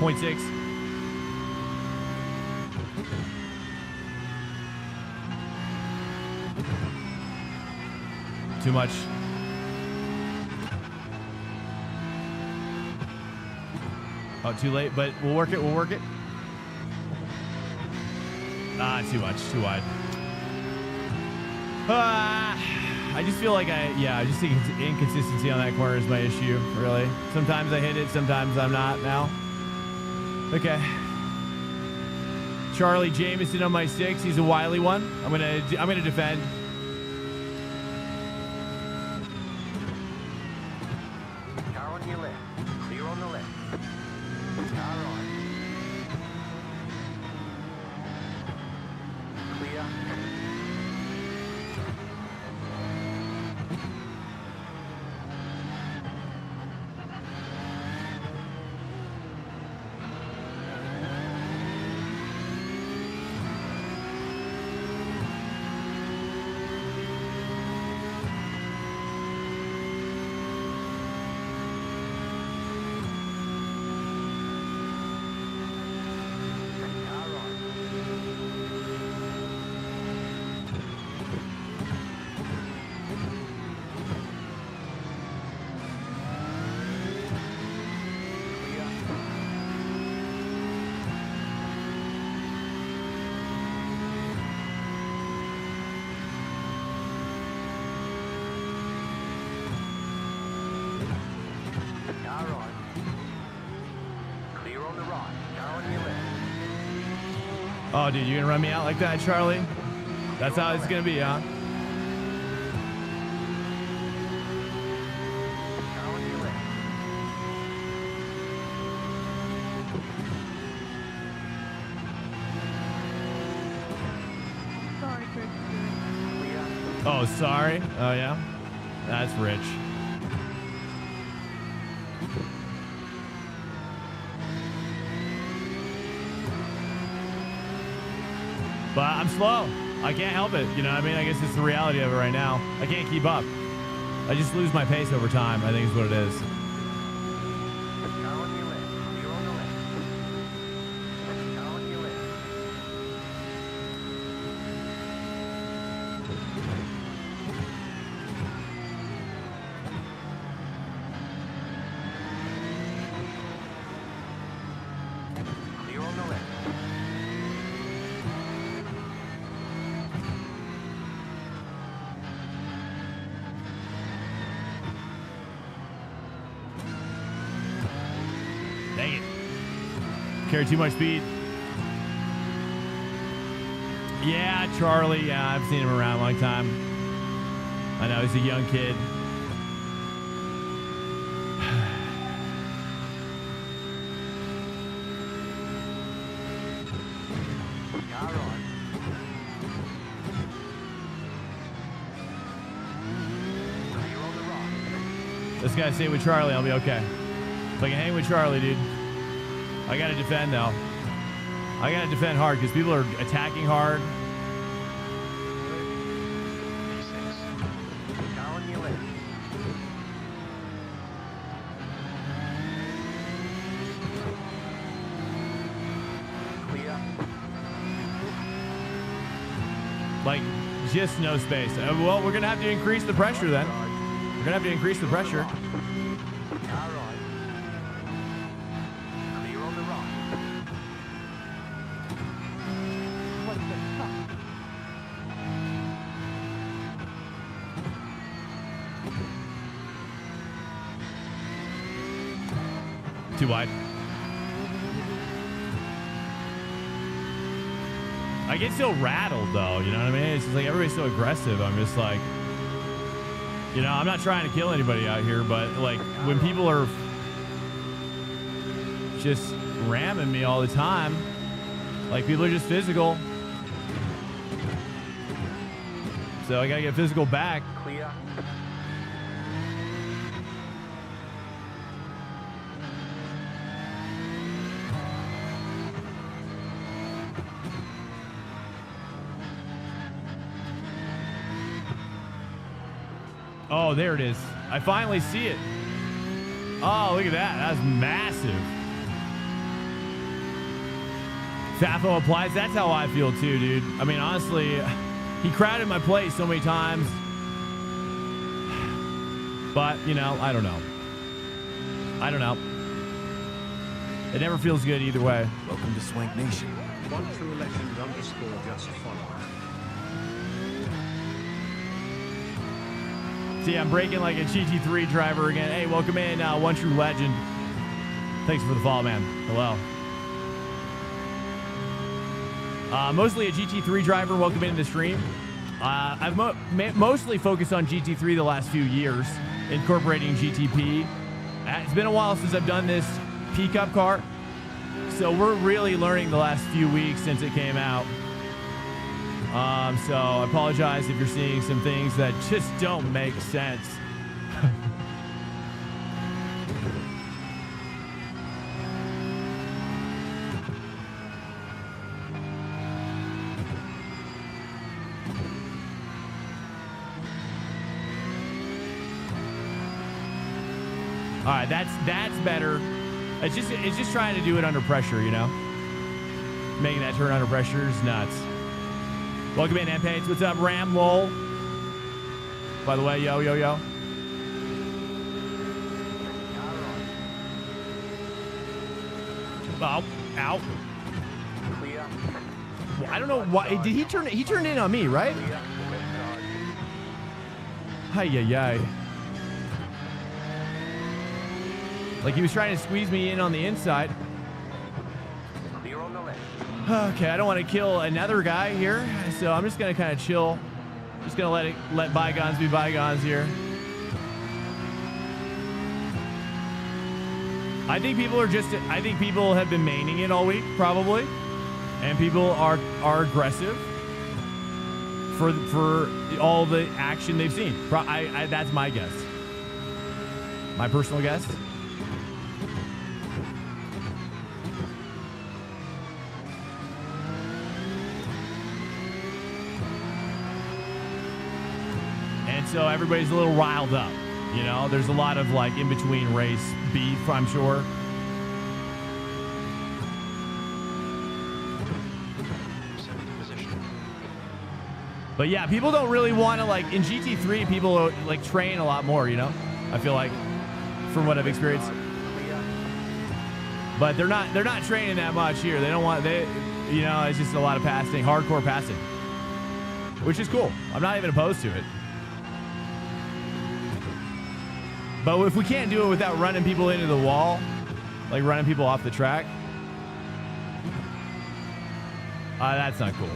P5. Point 6. Too much. Oh, too late, but we'll work it. We'll work it. Ah, too much. Too wide. I just feel like I just think inconsistency on that corner is my issue, really. Sometimes I hit it, sometimes I'm not now. Okay. Charlie Jameson on my 6. He's a wily one. I'm gonna defend. Car on your left. Clear on the left. Car right. Clear. Car right. Clear. Car right. Clear on the right. Car on your left. Oh, dude, you gonna run me out like that, Charlie? That's how it's gonna be, huh? Car on your left. Clear. Oh, sorry. Oh, yeah? That's rich. But I'm slow. I can't help it. You know what I mean? I guess it's the reality of it right now. I can't keep up. I just lose my pace over time, I think is what it is. Car on your left. Clear on the left. Car on your left. Clear on the left. Dang it. Carry too much speed. Yeah, Charlie. Yeah, I've seen him around a long time. I know, he's a young kid. Car on. Clear on the right. This guy stay with Charlie, I'll be okay. If I can hang with Charlie, dude. I gotta defend, though. I gotta defend hard, because people are attacking hard. Car on your left. Clear. Like, just no space. Well, we're gonna have to increase the pressure then. We're gonna have to increase the pressure. Car right. Clear on the right. What the fuck? Too wide. I get so rattled, though. You know what I mean? It's just like everybody's so aggressive. I'm just like, you know, I'm not trying to kill anybody out here, but like when people are just ramming me all the time, like people are just physical. So I gotta get physical back. Clear. Oh, there it is. I finally see it. Oh, look at that. That's massive. Fafo applies. That's how I feel too, dude. I mean, honestly, he crowded my place so many times. But, you know, I don't know. I don't know. It never feels good either way. Welcome to Swank Nation. One true legend underscore just follow. See, I'm breaking like a GT3 driver again. Hey, welcome in, One True Legend. Thanks for the follow, man. Hello. Mostly a GT3 driver. Welcome into the stream. I've mostly focused on GT3 the last few years, incorporating GTP. It's been a while since I've done this PCUP car, so we're really learning the last few weeks since it came out. So I apologize if you're seeing some things that just don't make sense. All right, that's better. It's just trying to do it under pressure, you know. Making that turn under pressure is nuts. Welcome in, M-Pates. What's up, Ram Lol? By the way, yo. Oh, ow. Clear. Well, I don't know why. Did he turn? He turned in on me, right? Clear. Left side. Hi. Like he was trying to squeeze me in on the inside. Clear on the left. Okay, I don't want to kill another guy here, so I'm just gonna kind of chill. Just gonna let bygones be bygones here. I think people have been maining it all week, probably, and people are aggressive for all the action they've seen. That's my guess. My personal guess. and so everybody's a little riled up. You know, there's a lot of like in between race beef, I'm sure. Second position. But yeah, people don't really want to like in GT3. People like train a lot more. You know, I feel like from what I've experienced. But they're not training that much here. They don't want you know, it's just a lot of passing, hardcore passing, which is cool. I'm not even opposed to it. But if we can't do it without running people into the wall, like running people off the track, that's not cool.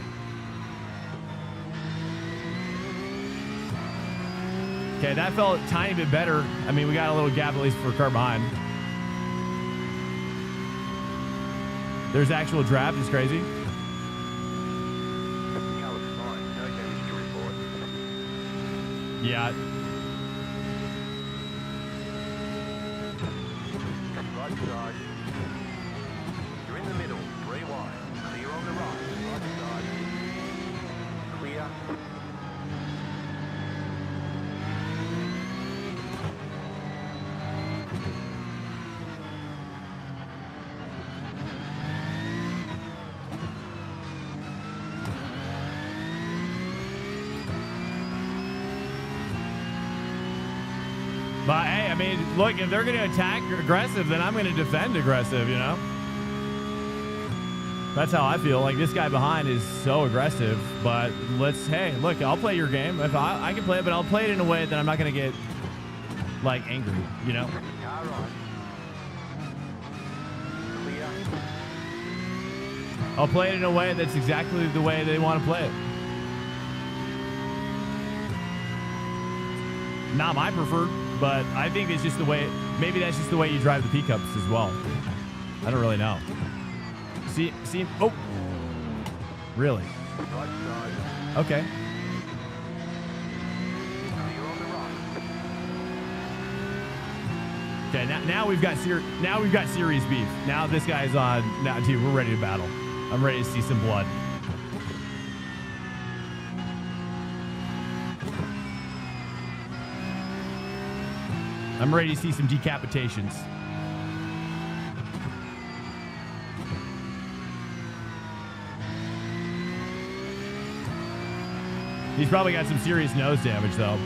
Okay, that felt a tiny bit better. I mean, we got a little gap at least for a car behind. There's actual draft. It's crazy. Yeah. Right side. You're in the middle. 3 wide. Clear on the right. Right side. Clear. But hey, I mean, look, if they're going to attack aggressive, then I'm going to defend aggressive, you know? That's how I feel. Like, this guy behind is so aggressive, but hey, look, I'll play your game. If I can play it, but I'll play it in a way that I'm not going to get, like, angry, you know? Car right. Clear. I'll play it in a way that's exactly the way they want to play it. Not my preferred, but I think it's just the way, maybe that's just the way you drive the PCUPs as well. I don't really know. See, oh, really? Right side. Okay. Clear on the right. Okay, now we've got serious beef. Now this guy's on. Now, dude, we're ready to battle. I'm ready to see some blood. I'm ready to see some decapitations. He's probably got some serious nose damage, though.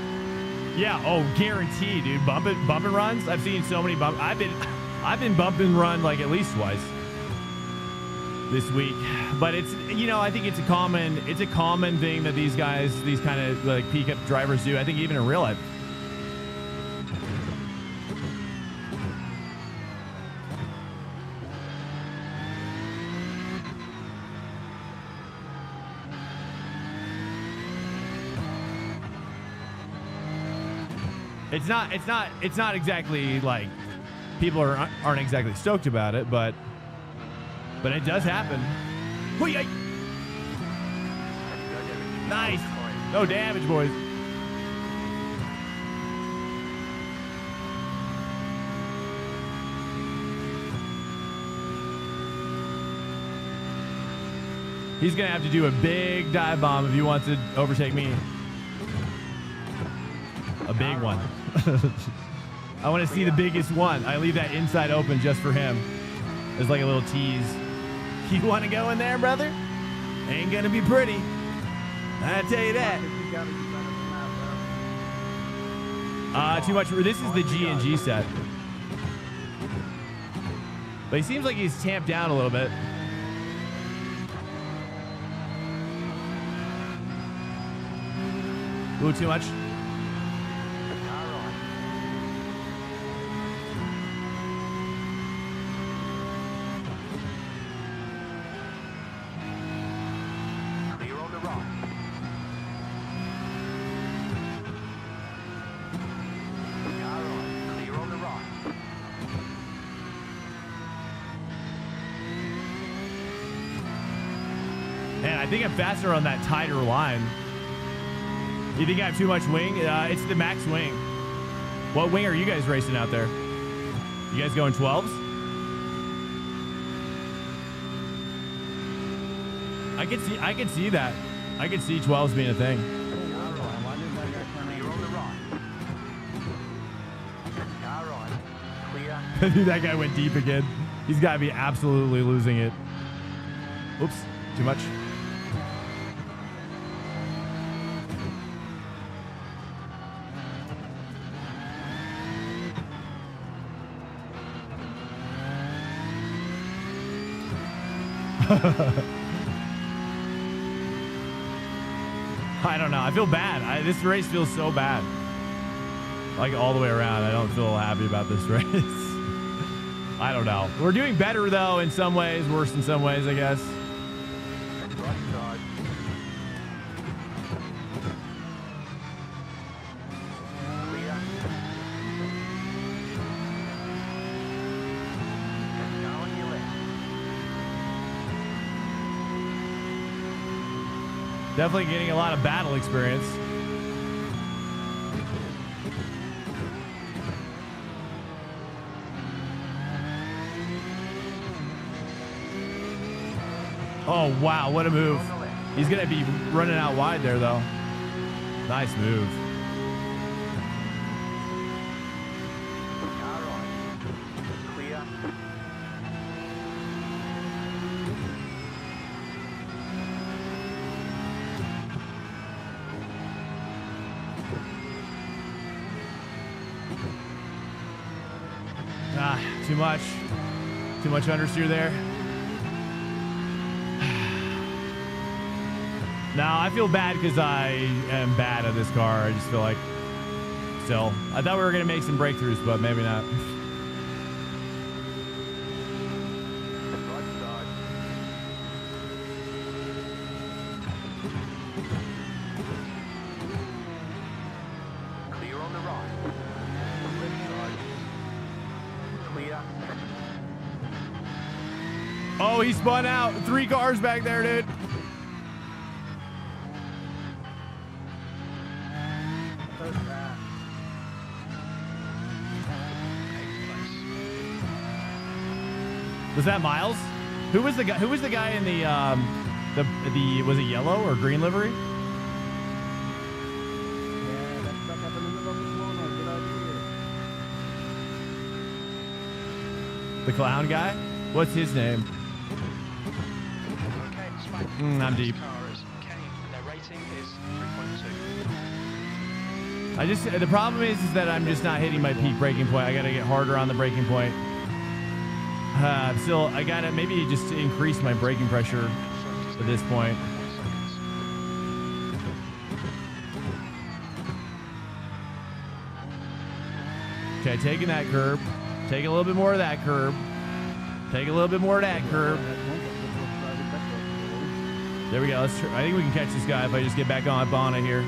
Yeah, oh, guaranteed, dude. Bump and runs. I've seen so many bump. I've been bump and run like at least twice this week. But it's, you know, I think it's a common thing that these guys, these kind of like pickup drivers do. I think even in real life. It's not exactly like people aren't exactly stoked about it, but it does happen. Hoo-yay! Nice. No damage, boys. He's gonna have to do a big dive bomb if he wants to overtake me. A big one. I want to see the biggest one. I leave that inside open just for him. It's like a little tease. You want to go in there, brother? Ain't gonna be pretty. I tell you that. Too much. This is the G&G set. But he seems like he's tamped down a little bit. Ooh, too much. I think I'm faster on that tighter line. You think I have too much wing? It's the max wing. What wing are you guys racing out there? You guys going 12s? I could see that. I could see 12s being a thing. You're on the right. Dude, that guy went deep again. He's got to be absolutely losing it. Oops, too much. I don't know. I feel bad. This race feels so bad. Like all the way around. I don't feel happy about this race. I don't know. We're doing better though in some ways, worse in some ways, I guess. Right side. Clear. And go on your left. Definitely getting a lot of battle experience. Oh, wow. What a move. He's going to be running out wide there, though. Nice move. Car right. Clear. Ah, too much. Too much understeer there. No, I feel bad because I am bad at this car. I just feel like still. I thought we were going to make some breakthroughs, but maybe not. Right side. Clear on the right. Left side. Clear. Oh, he spun out. 3 cars back there, dude. Was that Miles? Who was the guy? Who was the guy in the was it yellow or green livery? Yeah, that's back up in the middle of the corner. Good idea. The clown guy? What's his name? Okay, Spank. I'm deep. This car is Kenny, and their rating is 3.2. I just the problem is that I'm just not hitting my peak braking point. I gotta get harder on the braking point. Still, I gotta maybe just increase my braking pressure at this point. Okay, taking that curb. Take a little bit more of that curb. Take a little bit more of that curb. There we go. Let's try. I think we can catch this guy if I just get back on bonnet here.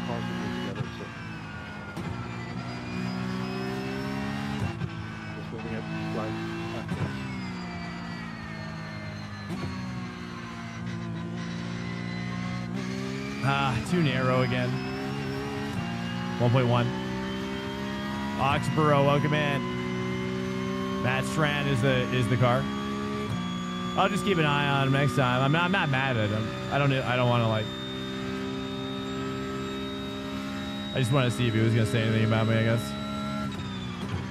Cars are good together, so. Just moving it flag backwards. Too narrow again. 1.1. Oxborough, welcome in. Matt Strand is the car. I'll just keep an eye on him next time. I'm not mad at him. I don't want to like. I just want to see if he was gonna say anything about me. I guess.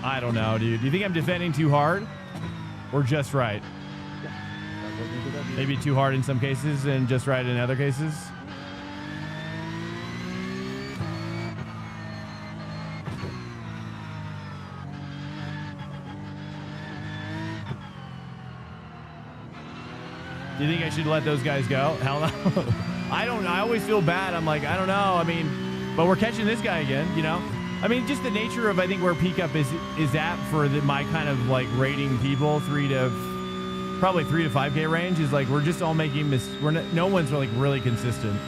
I don't know, dude. Do you think I'm defending too hard, or just right? That wasn't a good idea. Maybe too hard in some cases and just right in other cases. Do you think I should let those guys go? Hell no. I don't. I always feel bad. I'm like, I don't know. I mean, but we're catching this guy again, you know? I mean, just the nature of, I think, where PCUP is at for my kind of like rating people, probably 3 to 5K range is like, we're just all making no one's like really consistent.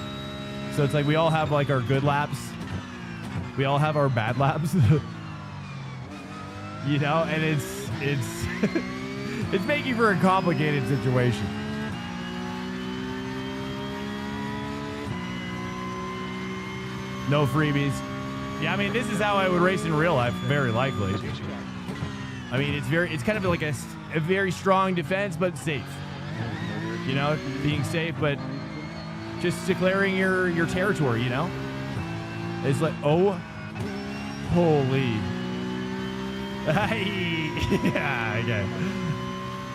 So it's like, we all have like our good laps. We all have our bad laps, you know? And it's it's making for a complicated situation. No freebies. Yeah, I mean, this is how I would race in real life, very likely. I mean, it's kind of like a very strong defense, but safe. You know, being safe, but just declaring your territory, you know? It's like, oh, holy. Yeah, okay.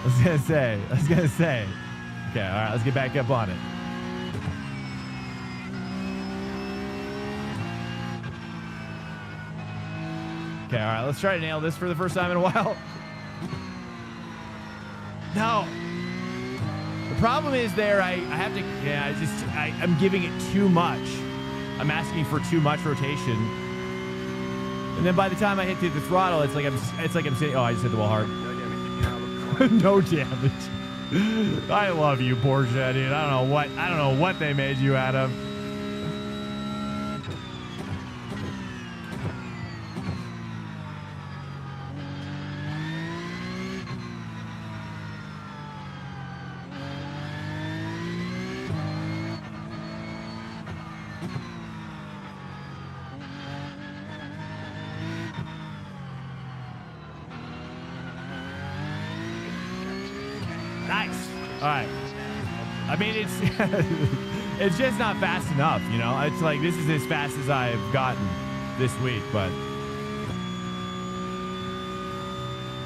I was gonna say. Okay, all right, let's get back up on it. Okay, all right, let's try to nail this for the first time in a while. No. The problem is there, I have to, yeah, I'm giving it too much. I'm asking for too much rotation. And then by the time I hit through the throttle, it's like I'm sitting, oh, I just hit the wall hard. No damage. I love you, Porsche, dude. I don't know what they made you out of. Nice. All right. I mean, it's it's just not fast enough, you know? It's like, this is as fast as I've gotten this week, but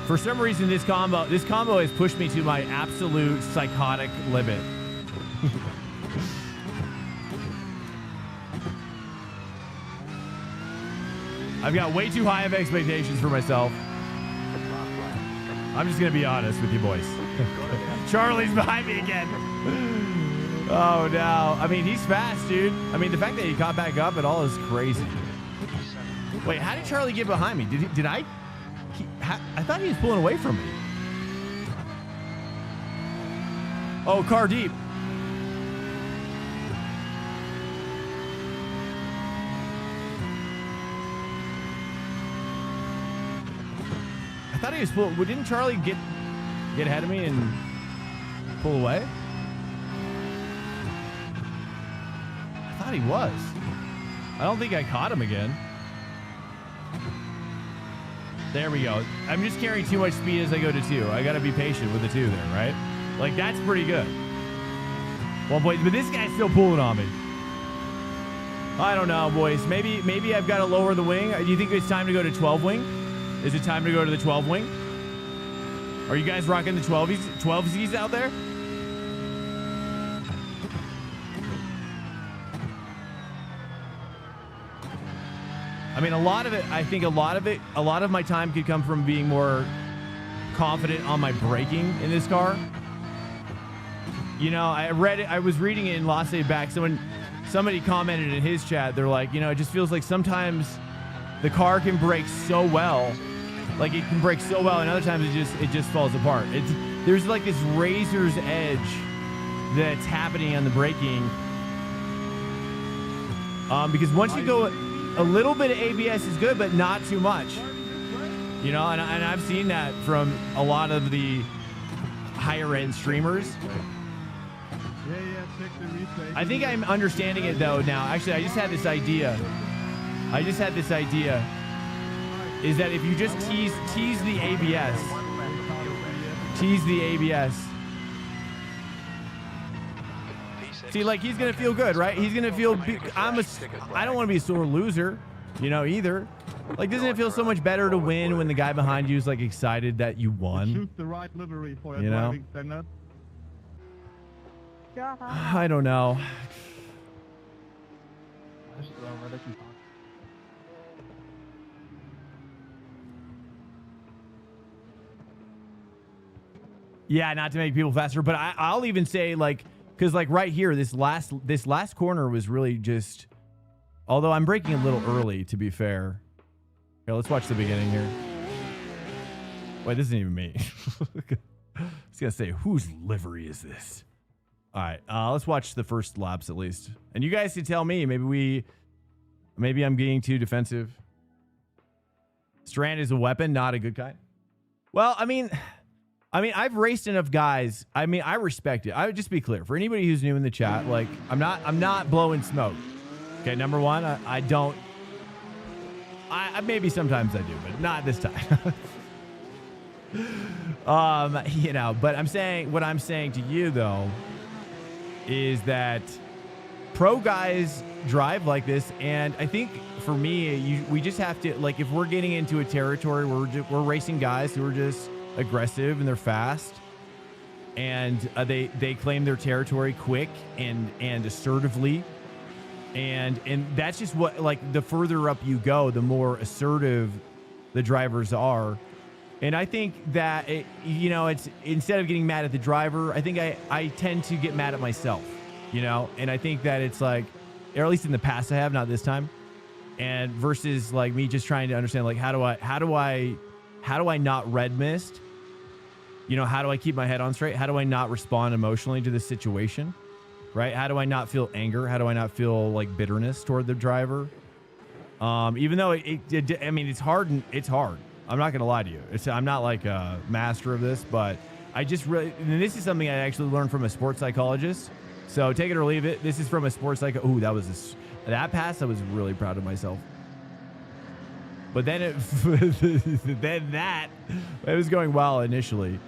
for some reason, this combo has pushed me to my absolute psychotic limit. I've got way too high of expectations for myself. I'm just going to be honest with you boys. Charlie's behind me again. Oh, no. I mean, he's fast, dude. I mean, the fact that he caught back up at all is crazy. Wait, how did Charlie get behind me? Did I? I thought he was pulling away from me. Oh, car deep. I thought he was pulling. Didn't Charlie get ahead of me and pull away? I thought he was. I don't think I caught him again. There we go. I'm just carrying too much speed as I go to 2. I got to be patient with the 2 there, right? Like, that's pretty good. Well, boys, but this guy's still pulling on me. I don't know, boys. Maybe I've got to lower the wing. Do you think it's time to go to 12 wing? Is it time to go to the 12 wing? Are you guys rocking the 12Zs out there? I mean, I think a lot of my time could come from being more confident on my braking in this car. You know, I was reading it in Lost Save Back. Somebody commented in his chat, they're like, you know, it just feels like sometimes the car can brake so well. Like, it can brake so well, and other times it just falls apart. There's like this razor's edge that's happening on the braking. Because once you go, a little bit of ABS is good, but not too much. You know, and I've seen that from a lot of the higher end streamers. I think I'm understanding it though now. Actually, I just had this idea. Is that if you just tease the ABS. See, like, he's going to feel good, right? He's going to feel, I don't want to be a sore loser, you know, either. Like, doesn't it feel so much better to win when the guy behind you is, like, excited that you won? Choose the right livery for You know? driving standard. I don't know. Yeah, not to make people faster, but I'll even say, like, because, like, right here, this last corner was really just, although I'm braking a little early, to be fair. Here, let's watch the beginning here. Wait, this isn't even me. I was gonna say, whose livery is this? All right, let's watch the first laps at least, and you guys can tell me. Maybe I'm being too defensive. Strand is a weapon, not a good kind. Well, I mean, I've raced enough guys. I mean, I respect it. I would just be clear for anybody who's new in the chat. Like, I'm not blowing smoke. Okay, number one, I don't. I maybe sometimes I do, but not this time. You know, but what I'm saying to you though, is that pro guys drive like this, and I think for me, we just have to, like, if we're getting into a territory where we're racing guys who are just aggressive and they're fast, and they claim their territory quick and assertively, and that's just what, like, the further up you go, the more assertive the drivers are. And I think that it's, instead of getting mad at the driver, I think I tend to get mad at myself, and I think that it's like, or at least in the past I have, not this time, and versus like me just trying to understand, like, how do I not red mist? How do I keep my head on straight? How do I not respond emotionally to this situation? Right? How do I not feel anger? How do I not feel like bitterness toward the driver? Even though I mean, it's hard. It's hard. I'm not going to lie to you. I'm not like a master of this, but I just really, and this is something I actually learned from a sports psychologist. So take it or leave it. This is from a sports psychologist. Ooh, that pass, I was really proud of myself. But then it was going well initially.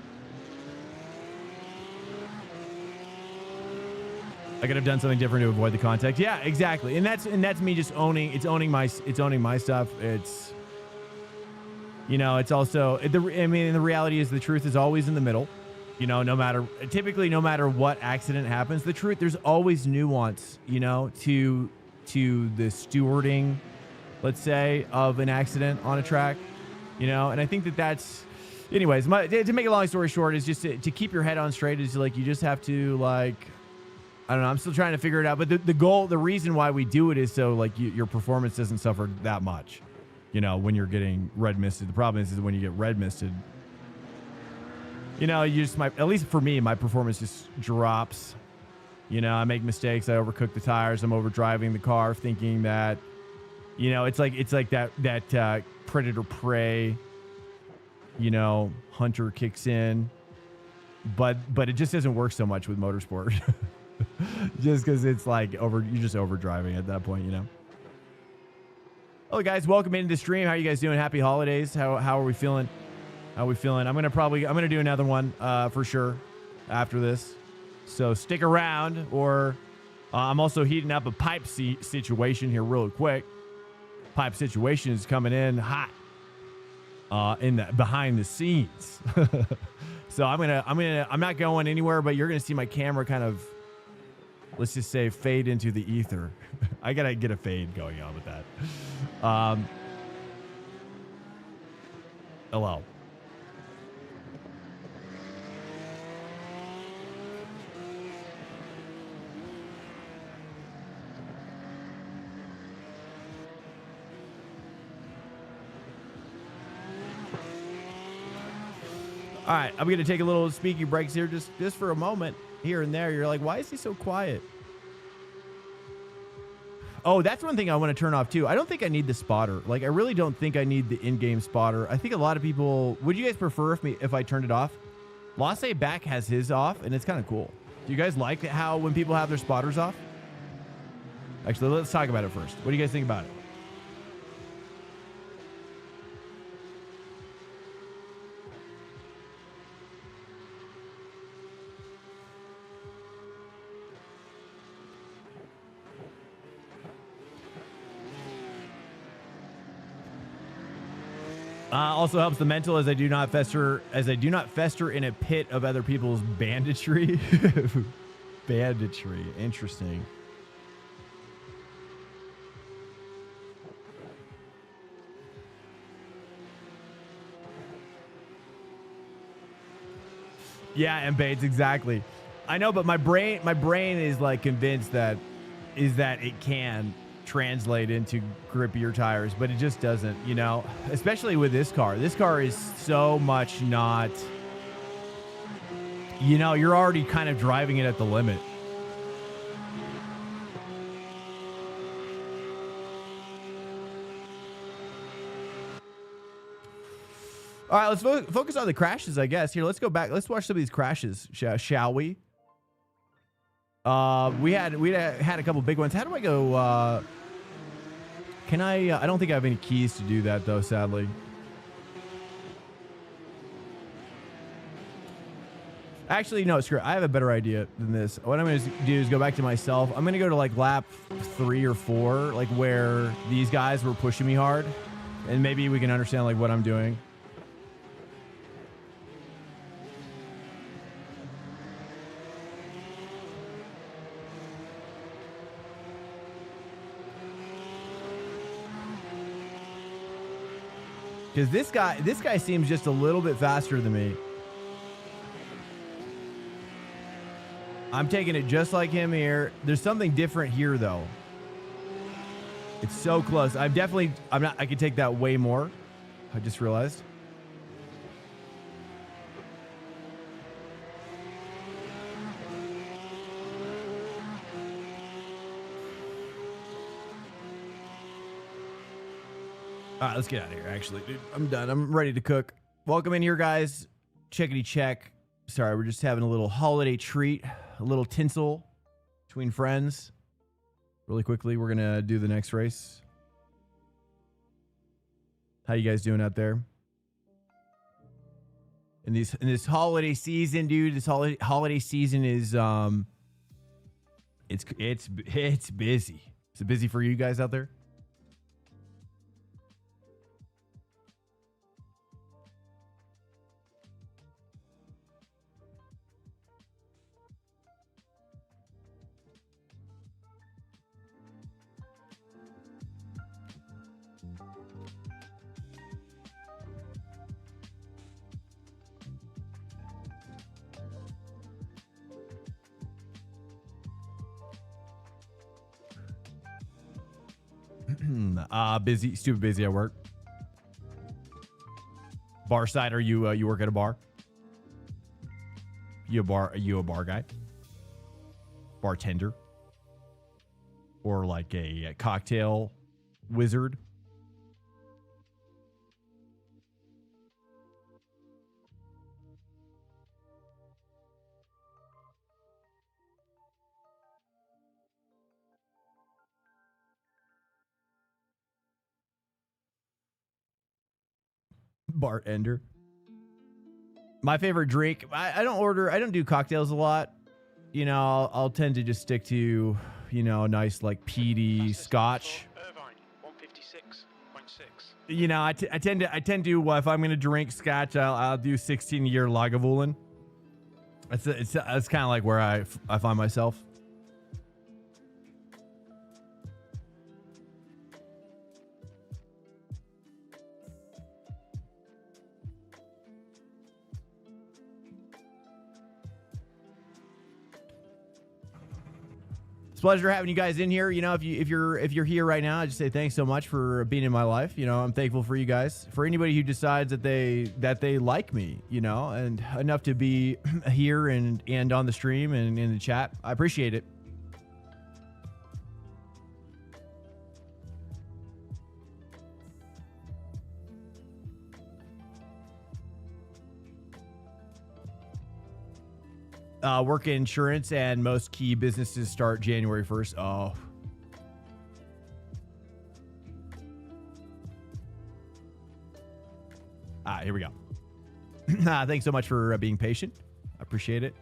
I could have done something different to avoid the contact. Yeah, exactly. And that's me just owning my stuff. It's, it's also, the reality is the truth is always in the middle. No matter what accident happens, there's always nuance, to the stewarding, let's say, of an accident on a track, and I think that's, anyways, to make a long story short, is just to keep your head on straight, is like, you just have to, like, I don't know, I'm still trying to figure it out, but the reason why we do it is so, like, your performance doesn't suffer that much, when you're getting red misted. The problem is when you get red misted, you just at least for me, my performance just drops. I make mistakes. I overcook the tires. I'm overdriving the car, thinking that, it's like that predator prey, hunter kicks in, but it just doesn't work so much with motorsport. Just because it's like you're just overdriving at that point, Hello guys, welcome into the stream. How are you guys doing? Happy holidays. How are we feeling? I'm gonna do another one for sure after this. So stick around, or I'm also heating up a pipe situation here real quick. Pipe situation is coming in hot in the behind the scenes. So I'm not going anywhere, but you're gonna see my camera kind of, let's just say, fade into the ether. I gotta get a fade going on with that. Hello. All right, I'm going to take a little speaking breaks here just for a moment here and there. You're like, why is he so quiet? Oh, that's one thing I want to turn off too. I don't think I need the spotter. Like, I really don't think I need the in-game spotter. I think a lot of people, would you guys prefer if I turned it off? Lasse Back has his off, and it's kind of cool. Do you guys like how when people have their spotters off? Actually, let's talk about it first. What do you guys think about it? Also helps the mental, as I do not fester in a pit of other people's banditry. Banditry, interesting. Yeah, and Bates, exactly. I know, but my brain is like convinced that it can translate into grippier tires, but it just doesn't, especially with this car. This car is so much not, you're already kind of driving it at the limit. All right, let's focus on the crashes, I guess. Here, let's go back. Let's watch some of these crashes, shall we? We had a couple big ones. How do I go? Can I don't think I have any keys to do that, though, sadly. Actually, no, screw it. I have a better idea than this. What I'm going to do is go back to myself. I'm going to go to like lap 3 or 4, like where these guys were pushing me hard. And maybe we can understand like what I'm doing. Because this guy seems just a little bit faster than me. I'm taking it just like him here. There's something different here, though. It's so close. I could take that way more. I just realized. All right, let's get out of here, actually. Dude, I'm done. I'm ready to cook. Welcome in here, guys. Checkity check. Sorry, we're just having a little holiday treat, a little tinsel between friends. Really quickly, we're going to do the next race. How you guys doing out there? In this holiday season, dude, this holiday season is it's busy. Is it busy for you guys out there? Busy, stupid busy at work. Bar side, are you you work at a bar? Are you a bar guy? Bartender? Or like a cocktail wizard? Bartender. My favorite drink. I don't do cocktails a lot. You know, I'll tend to just stick to, you know, a nice like peaty scotch. Irvine, 156.6. You know, I tend to if I'm going to drink scotch, I'll do 16-year Lagavulin. That's kind of like where I find myself. It's a pleasure having you guys in here. You know, if you're here right now, I just say thanks so much for being in my life. You know, I'm thankful for you guys. For anybody who decides that they like me, you know, and enough to be here and on the stream and in the chat, I appreciate it. Work in insurance, and most key businesses start January 1st. Oh. Here we go. Thanks so much for being patient. I appreciate it.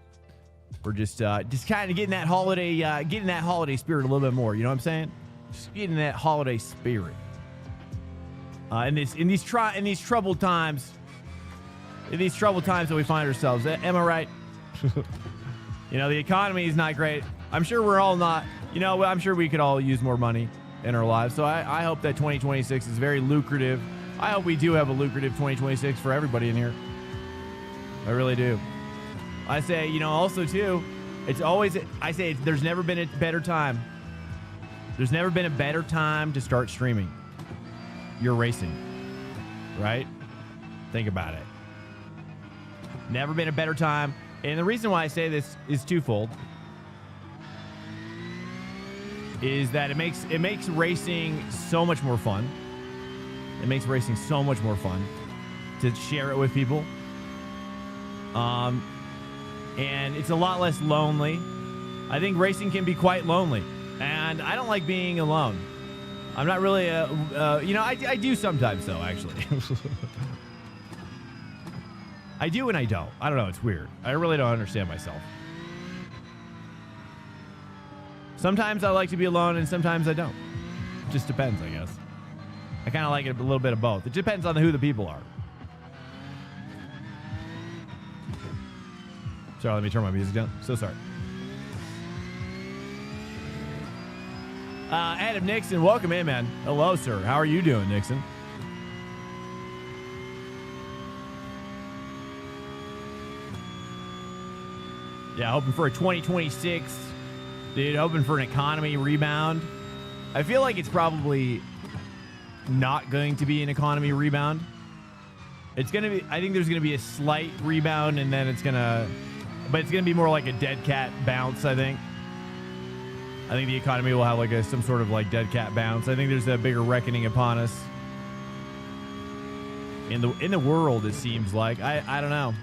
We're just kind of getting that holiday spirit a little bit more. You know what I'm saying? Just getting that holiday spirit. In these troubled times that we find ourselves. Am I right? You know, the economy is not great. I'm sure we're all not. You know, I'm sure we could all use more money in our lives. So I hope that 2026 is very lucrative. I hope we do have a lucrative 2026 for everybody in here. I really do. I say, you know, also too, there's never been a better time. There's never been a better time to start streaming your racing, right? Think about it. Never been a better time. And the reason why I say this is twofold. Is that it makes racing so much more fun. It makes racing so much more fun to share it with people. And it's a lot less lonely. I think racing can be quite lonely, and I don't like being alone. I'm not really you know, I do sometimes though, actually. I do and I don't. I don't know. It's weird. I really don't understand myself. Sometimes I like to be alone and sometimes I don't. It just depends, I guess. I kind of like it a little bit of both. It depends on who the people are. Sorry, let me turn my music down. So sorry. Adam Nixon, welcome in, man. Hello, sir. How are you doing, Nixon? Yeah, hoping for a 2026. Dude, hoping for an economy rebound. I feel like it's probably not going to be an economy rebound. It's going to be, I think there's going to be a slight rebound and then it's going to, but it's going to be more like a dead cat bounce, I think. I think the economy will have like some sort of like dead cat bounce. I think there's a bigger reckoning upon us. In the world, it seems like. I don't know.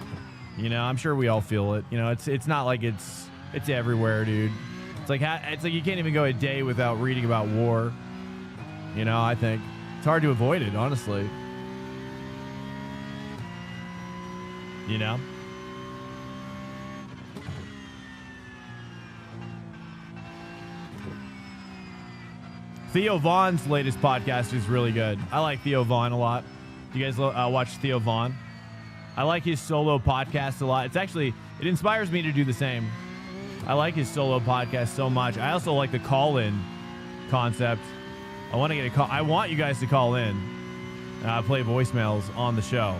You know, I'm sure we all feel it. You know, it's not like it's everywhere, dude. It's like you can't even go a day without reading about war. You know, I think it's hard to avoid it, honestly. You know? Theo Vaughn's latest podcast is really good. I like Theo Vaughn a lot. Do you guys watch Theo Vaughn? I like his solo podcast a lot. It inspires me to do the same. I like his solo podcast so much. I also like the call-in concept. I want to get a call. I want you guys to call in, play voicemails on the show.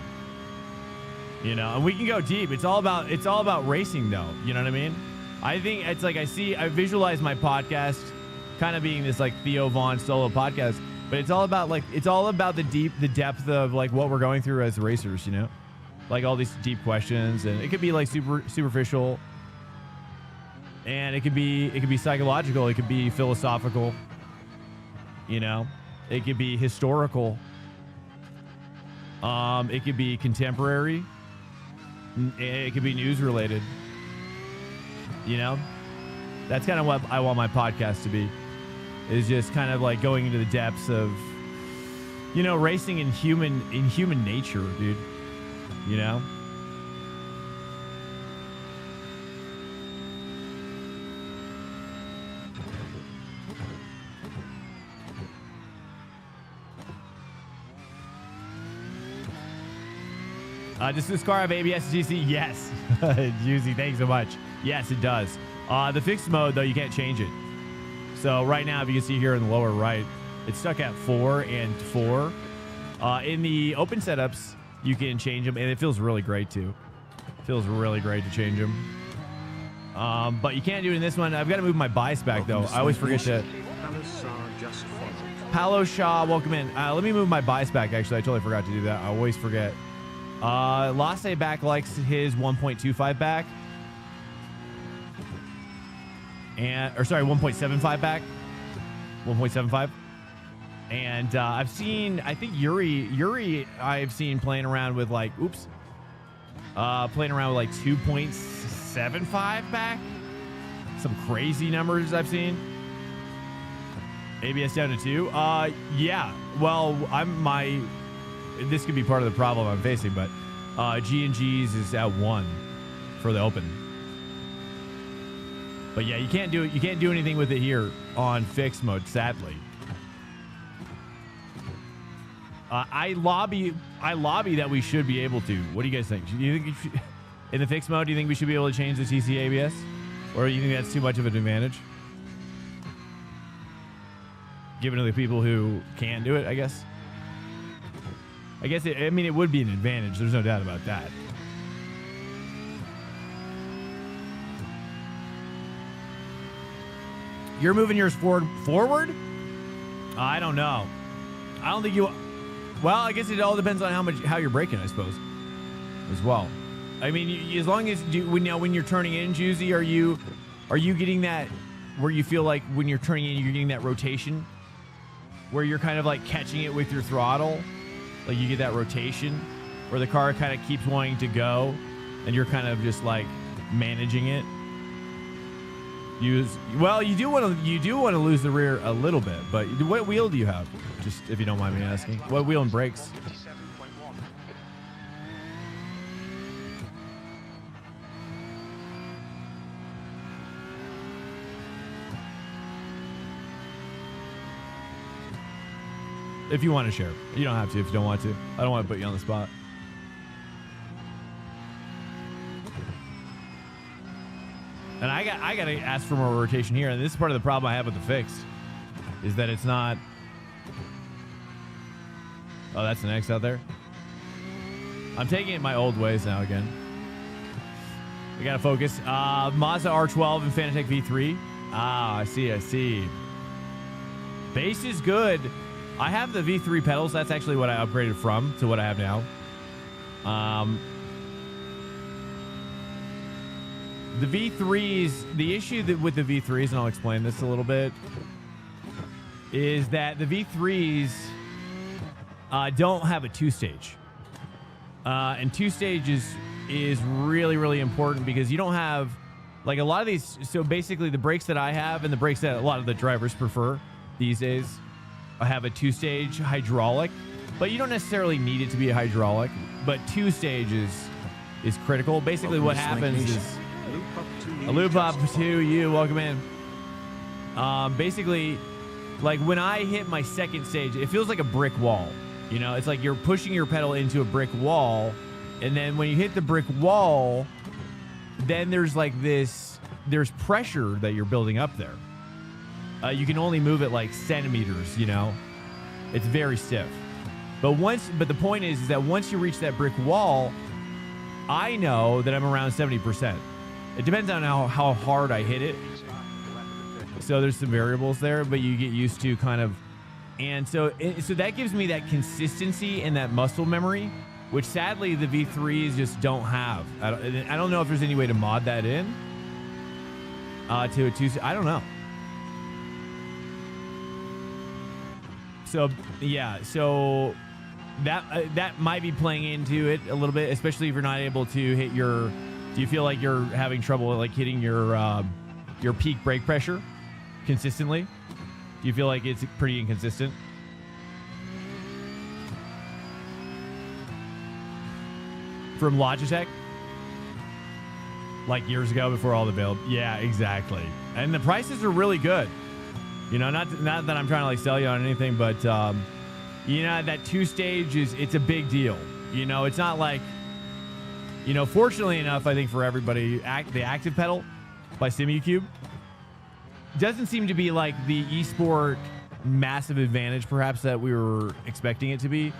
You know, and we can go deep. It's all about racing, though. You know what I mean? I think it's like I visualize my podcast kind of being this like Theo Vaughn solo podcast, but it's all about the depth of like what we're going through as racers. You know, like all these deep questions, and it could be like superficial. And it could be psychological. It could be philosophical. You know, it could be historical. It could be contemporary. It could be news related. You know, that's kind of what I want my podcast to be. Is just kind of like going into the depths of, you know, racing in human nature, dude. You know. Does this car have ABS and GC? Yes. Juicy, thanks so much. Yes, it does. The fixed mode, though, you can't change it. So right now, if you can see here in the lower right, it's stuck at 4 and 4. In the open setups, you can change them, and it feels really great, too. It feels really great to change them. But you can't do it in this one. I've got to move my bias back, though. I always forget to... Palo Shaw, welcome in. Let me move my bias back, actually. I totally forgot to do that. I always forget. Lasse back likes his 1.25 back. 1.75 back. 1.75. And I've seen, I think Yuri I've seen playing around with like, playing around with like 2.75 back. Some crazy numbers I've seen. ABS down to 2. Yeah. Well, this could be part of the problem I'm facing, but G&G's is at 1 for the open. But yeah, you can't do it. You can't do anything with it here on fixed mode, sadly. I lobby that we should be able to. What do you guys think? Do you think in the fixed mode, do you think we should be able to change the TC ABS, or do you think that's too much of an advantage? Given to the people who can do it, I guess. It would be an advantage. There's no doubt about that. You're moving yours forward? I don't know. I don't think you... Well, I guess it all depends on how you're braking, I suppose, as well. I mean, as long as when you're turning in, Juicy, are you getting that where you feel like when you're turning in, you're getting that rotation where you're kind of like catching it with your throttle? Like you get that rotation where the car kind of keeps wanting to go and you're kind of just like managing it. You do want to lose the rear a little bit, but what wheel do you have? Just if you don't mind me asking. What wheel and brakes? if you want to share. You don't have to if you don't want to. I don't want to put you on the spot. And I got to ask for more rotation here. And this is part of the problem I have with the fixed, is that it's not. Oh, that's an X out there. I'm taking it my old ways now again. We got to focus. Mazda R12 and Fanatec V3. Ah, I see. Bass is good. I have the V3 pedals. That's actually what I upgraded from to what I have now. The V3s, the issue with the V3s, and I'll explain this a little bit, is that the V3s don't have a two-stage. And two-stage is really, really important because you don't have, like a lot of these, so basically the brakes that I have and the brakes that a lot of the drivers prefer these days have a two-stage hydraulic, but you don't necessarily need it to be a hydraulic, but two-stage is critical. Basically what happens is, a loop up to you, welcome in. Basically, like when I hit my second stage, it feels like a brick wall. You know, it's like you're pushing your pedal into a brick wall, and then when you hit the brick wall, then there's like there's pressure that you're building up there. You can only move it like centimeters, you know. It's very stiff. But the point is that once you reach that brick wall, I know that I'm around 70%. It depends on how hard I hit it. So there's some variables there, but you get used to kind of, and so that gives me that consistency and that muscle memory, which sadly the V3s just don't have. I don't know if there's any way to mod that in to a two. I don't know. So yeah, so that might be playing into it a little bit, especially if you're not able to hit your. Do you feel like you're having trouble like hitting your peak brake pressure consistently? Do you feel like it's pretty inconsistent? From Logitech? Like years ago before all the build. Yeah, exactly. And the prices are really good. You know, not that I'm trying to like sell you on anything, but you know, that two-stage it's a big deal. You know, it's not like, you know, fortunately enough, I think for everybody, the active pedal by PCUP doesn't seem to be like the esport massive advantage perhaps that we were expecting it to be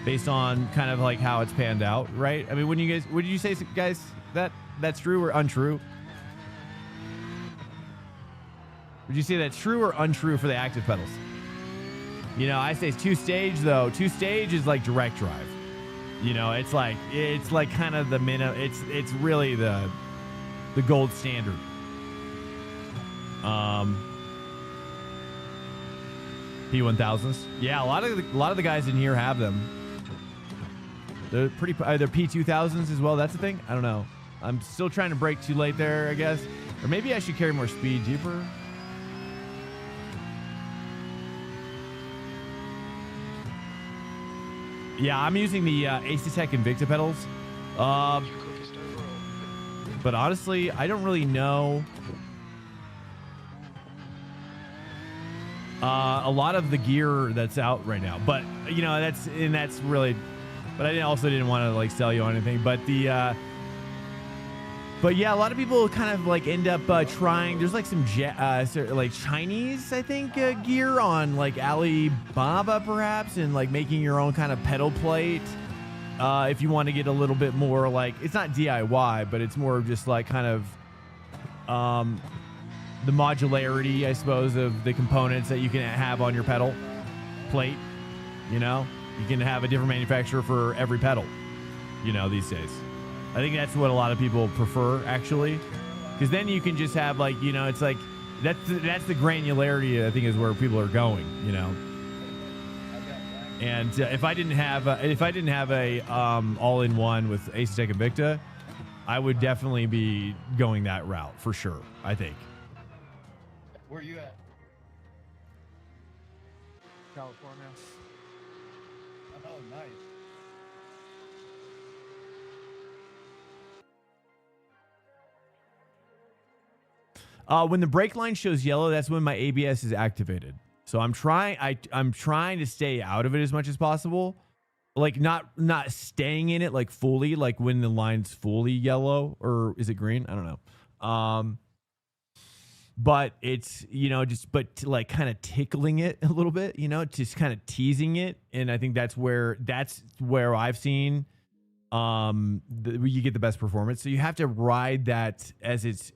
based on kind of like how it's panned out, right? I mean, would you say, guys, that's true or untrue? Would you say that's true or untrue for the active pedals? You know, I say it's two-stage though. Two-stage is like direct drive. You know, it's like kind of the minimum. It's really the gold standard. P1000s. Yeah, a lot of the guys in here have them. They're pretty. They're P2000s as well. That's the thing. I don't know. I'm still trying to brake too late there, I guess. Or maybe I should carry more speed deeper. Yeah, I'm using the Aces-Tech Invicta pedals. But honestly, I don't really know a lot of the gear that's out right now. But you know, that's really. But I also didn't want to like sell you on anything. But but yeah, a lot of people kind of like end up trying. There's like some like Chinese, I think, gear on like Alibaba perhaps, and like making your own kind of pedal plate. If you want to get a little bit more like, it's not DIY, but it's more of just like kind of the modularity, I suppose, of the components that you can have on your pedal plate. You know, you can have a different manufacturer for every pedal, you know, these days. I think that's what a lot of people prefer, actually, because then you can just have like, you know, it's like that's the granularity, I think, is where people are going, you know. And if I didn't have a all-in-one with Aces-Tech Invicta, I would definitely be going that route for sure, I think. Where are you at? California. Oh, nice. When the brake line shows yellow, that's when my ABS is activated. So So I'm trying to stay out of it as much as possible. Like not staying in it like fully, like when the line's fully yellow, or is it green? I don't know. But it's, like kind of tickling it a little bit, just kind of teasing it. And I think that's where I've seen you get the best performance. So you have to ride that as it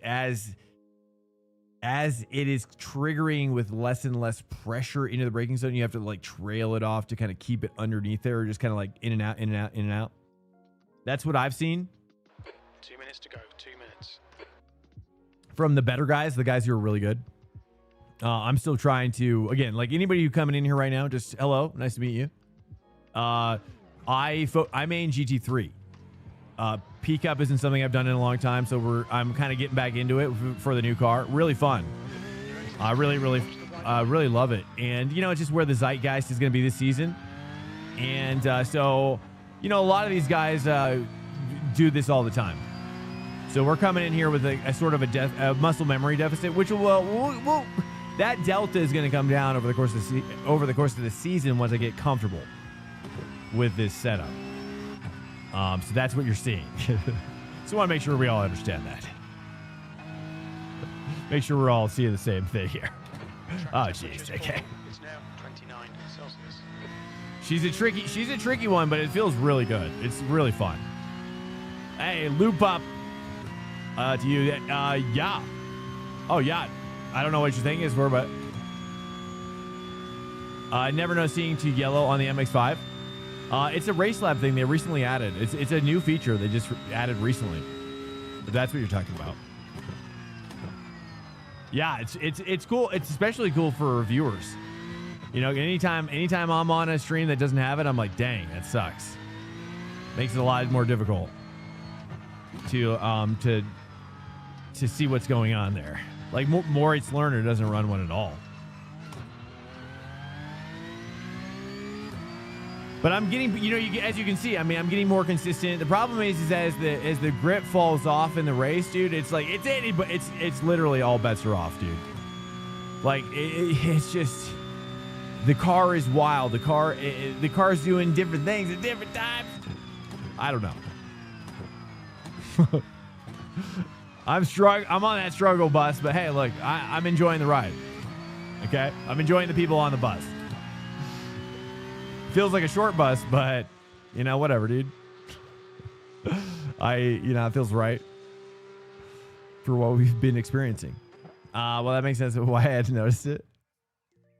is triggering with less and less pressure into the braking zone. You have to like trail it off to kind of keep it underneath there, or just kind of like in and out, in and out, in and out. That's what I've seen. 2 minutes to go. 2 minutes. From the better guys, the guys who are really good. I'm still trying to, again, like anybody who coming in here right now, just hello, nice to meet you. I main GT3. PCUP isn't something I've done in a long time, so I'm kind of getting back into it for the new car. Really fun. I really love it. And it's just where the zeitgeist is going to be this season. And so a lot of these guys do this all the time. So we're coming in here with a sort of a muscle memory deficit, which will that delta is going to come down over the course of the season once I get comfortable with this setup. So that's what you're seeing. So I want to make sure we all understand that. Make sure we're all seeing the same thing here. Oh, jeez. Okay. It's now 29 Celsius. She's a tricky one, but it feels really good. It's really fun. Hey, loop up to you. Yeah. Oh, yeah. I don't know what your thing is for, but I never know seeing to yellow on the MX-5. It's a race lab thing they recently added. It's a new feature they just added recently. If that's what you're talking about. Yeah, it's cool. It's especially cool for viewers. Anytime I'm on a stream that doesn't have it, I'm like, dang, that sucks. Makes it a lot more difficult to see what's going on there. Like Moritz Learner doesn't run one at all. But I'm getting, as you can see, I'm getting more consistent. The problem is as the grip falls off in the race, dude, it's like it's literally all bets are off, dude. Like it's just the car is wild. The car's doing different things at different times. I don't know. I'm on that struggle bus, but hey, look, I'm enjoying the ride. Okay, I'm enjoying the people on the bus. Feels like a short bus, but whatever, dude. It feels right for what we've been experiencing. Well, that makes sense of why I had to notice it.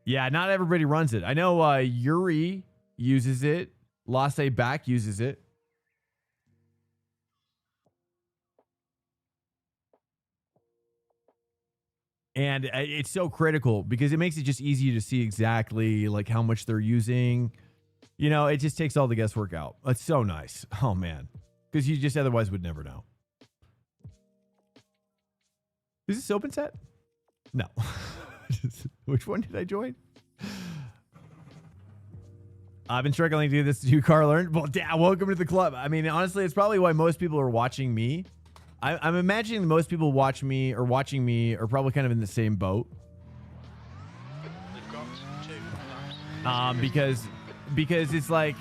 Yeah, not everybody runs it. I know Yuri uses it. Lasse Back uses it. And it's so critical because it makes it just easy to see exactly like how much they're using. It just takes all the guesswork out. It's so nice. Oh, man. Because you just otherwise would never know. Is this open set? No. Which one did I join? I've been struggling to do this to car learn. Well, welcome to the club. I mean, honestly, it's probably why most people are watching me. I'm imagining most people watching me are probably kind of in the same boat. We've got 2 laps. Because it's like,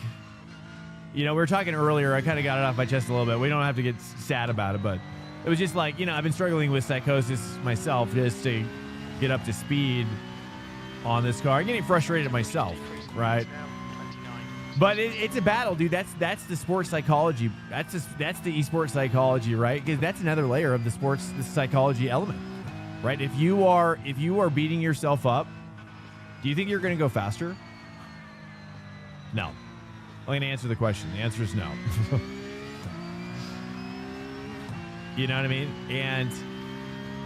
we were talking earlier. I kind of got it off my chest a little bit. We don't have to get sad about it, but it was just like, I've been struggling with psychosis myself just to get up to speed on this car. I'm getting frustrated myself, right? But it's a battle, dude. That's the sports psychology. That's the esports psychology, right? Because that's another layer of the psychology element, right? If you are beating yourself up, do you think you're going to go faster? No. I'm going to answer the question. The answer is no. You know what I mean? And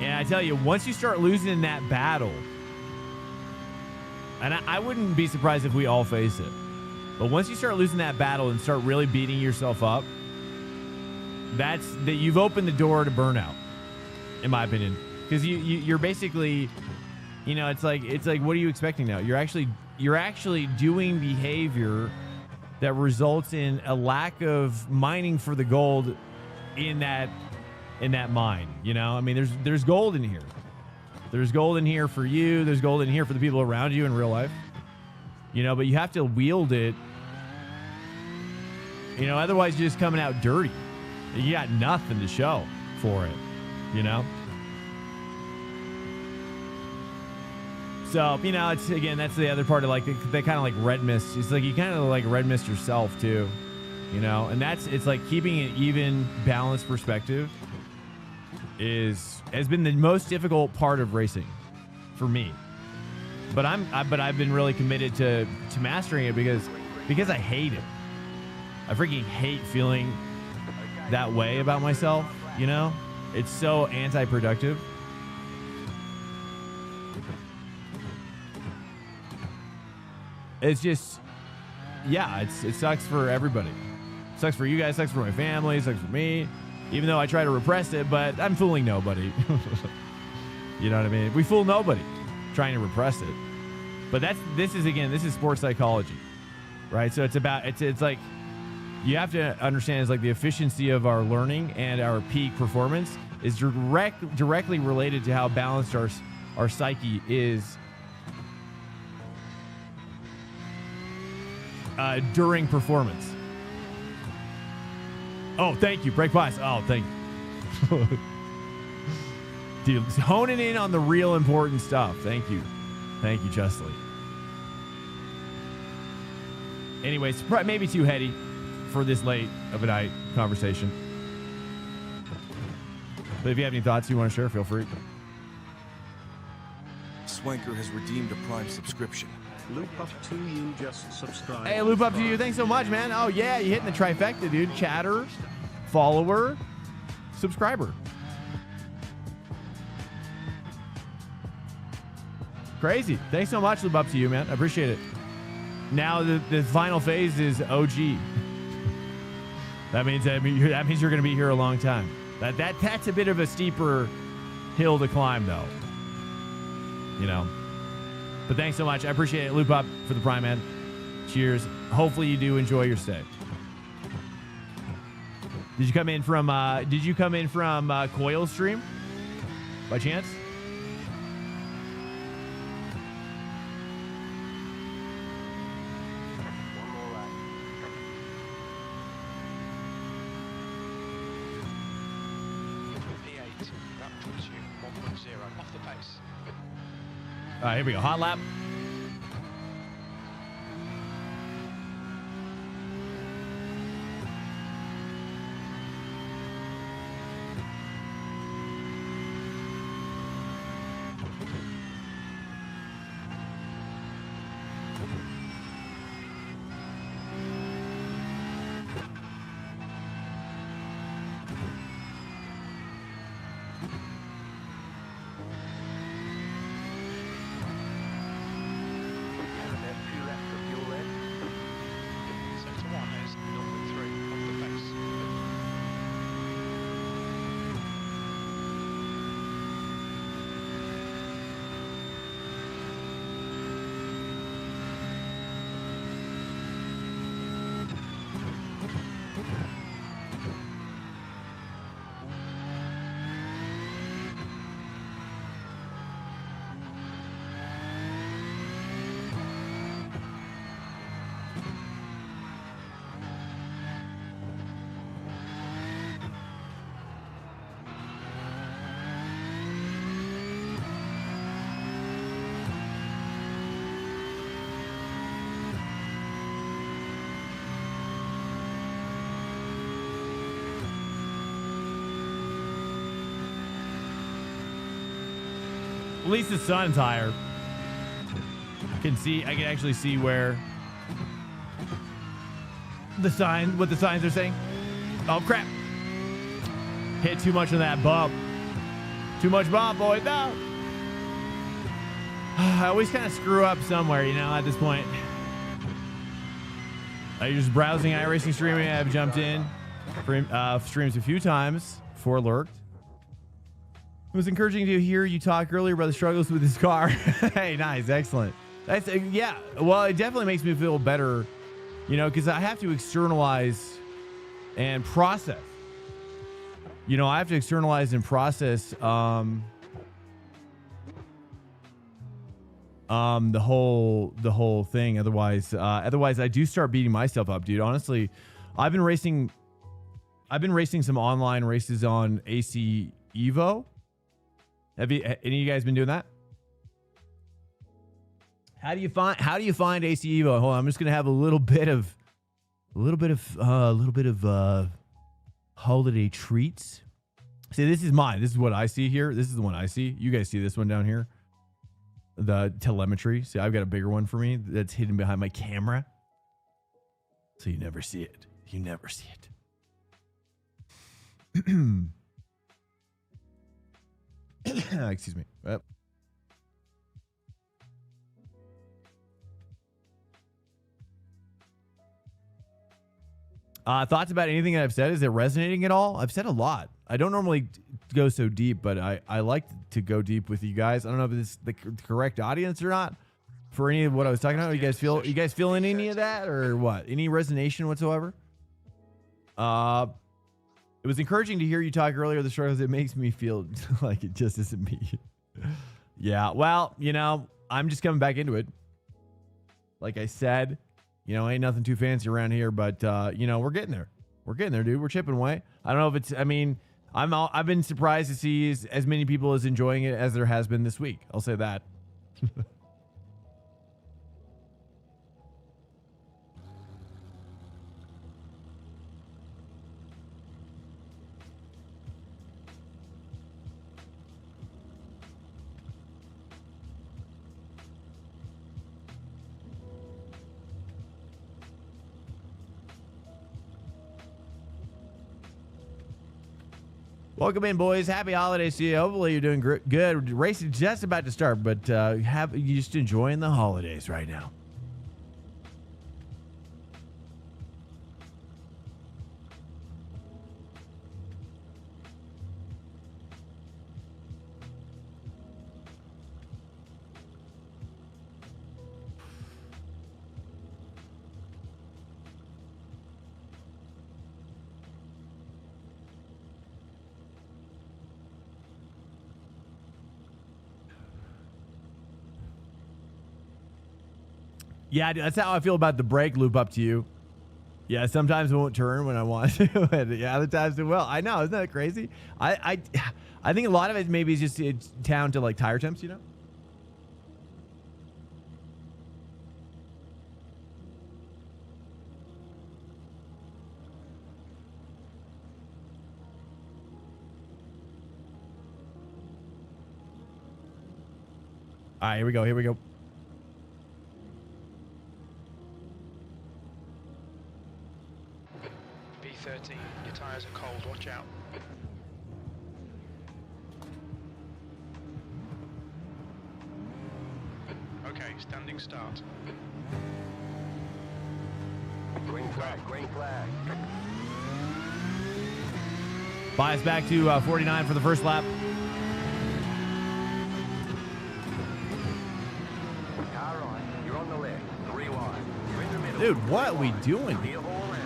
I tell you, once you start losing that battle, and I wouldn't be surprised if we all face it, but once you start losing that battle and start really beating yourself up, that's that you've opened the door to burnout, in my opinion. Because you're basically, it's like what are you expecting now? You're actually doing behavior that results in a lack of mining for the gold in that mine. I mean, there's gold in here. There's gold in here for you. There's gold in here for the people around you in real life. You know, but you have to wield it. You know, otherwise you're just coming out dirty. You got nothing to show for it, you know? So, you know, it's, again, that's the other part of like, they kind of like red mist. It's like, you kind of like red mist yourself too, you know? And it's like keeping an even balanced perspective has been the most difficult part of racing for me. But I've been really committed to mastering it because I hate it. I freaking hate feeling that way about myself, you know? It's so anti-productive. It's just, yeah, it sucks for everybody. It sucks for you guys, it sucks for my family, it sucks for me. Even though I try to repress it, but I'm fooling nobody. You know what I mean? We fool nobody trying to repress it. But this is sports psychology, right? So it's like, you have to understand, it's like the efficiency of our learning and our peak performance is directly related to how balanced our psyche is during performance. Oh, thank you. Break bias. Oh, thank you. Dude, honing in on the real important stuff. Thank you. Thank you, Justly. Anyways, maybe too heady for this late of a night conversation. But if you have any thoughts you want to share, feel free. Swanker has redeemed a Prime subscription. Loop up to you, just subscribe. Hey, loop up to you. Thanks so much, man. Oh, yeah, you're hitting the trifecta, dude. Chatter, follower, subscriber. Crazy. Thanks so much, loop up to you, man. I appreciate it. Now the final phase is OG. That means you're going to be here a long time. That's a bit of a steeper hill to climb, though. You know. But thanks so much. I appreciate it. Loop up for the Prime, man. Cheers. Hopefully you do enjoy your stay. Did you come in from Coil stream by chance? All right, here we go. Hot lap. At least the sun's higher. I can actually see where what the signs are saying. Oh crap. Hit too much of that bump. Too much bump, boy. No. I always kind of screw up somewhere, you know, at this point. You're just browsing iRacing streaming. I've jumped in. Streams a few times before lurked. It was encouraging to hear you talk earlier about the struggles with his car. Hey, nice. Excellent. That's yeah. Well, it definitely makes me feel better, you know, because I have to externalize and process. You know, I have to externalize and process the whole thing. Otherwise I do start beating myself up, dude. Honestly, I've been racing some online races on AC Evo. Have any of you guys been doing that? How do you find AC Evo? Hold on, I'm just gonna have a little bit of holiday treats. See, this is mine. This is what I see here. This is the one I see. You guys see this one down here? The telemetry. See, I've got a bigger one for me that's hidden behind my camera. So you never see it. You never see it. Excuse me. Yep. Thoughts about anything that I've said? Is it resonating at all? I've said a lot. I don't normally go so deep, but I like to go deep with you guys. I don't know if it's the correct audience or not for any of what I was talking about. You guys feeling any of that or what? Any resonation whatsoever? It was encouraging to hear you talk earlier the struggles. It makes me feel like it just isn't me. Yeah, well, you know, I'm just coming back into it. Like I said, you know, ain't nothing too fancy around here, but you know, we're getting there. We're getting there, dude. We're chipping away. I don't know if it's, I mean, I've been surprised to see as many people as enjoying it as there has been this week. I'll say that. Welcome in, boys. Happy holidays to you. Hopefully you're doing good. Racing just about to start, but you just enjoying the holidays right now. Yeah, that's how I feel about the brake loop up to you. Yeah, sometimes it won't turn when I want to. And yeah, other times it will. I know, isn't that crazy? I think a lot of it maybe is just it's down to like tire temps, you know? All right, here we go. Here we go. B13, your tyres are cold, watch out. Okay, standing start. Green flag, green flag. Bias back to 49 for the first lap. Car right, you're on the left, 3 wide. You're in the middle. Dude, what are we doing? Clear all around.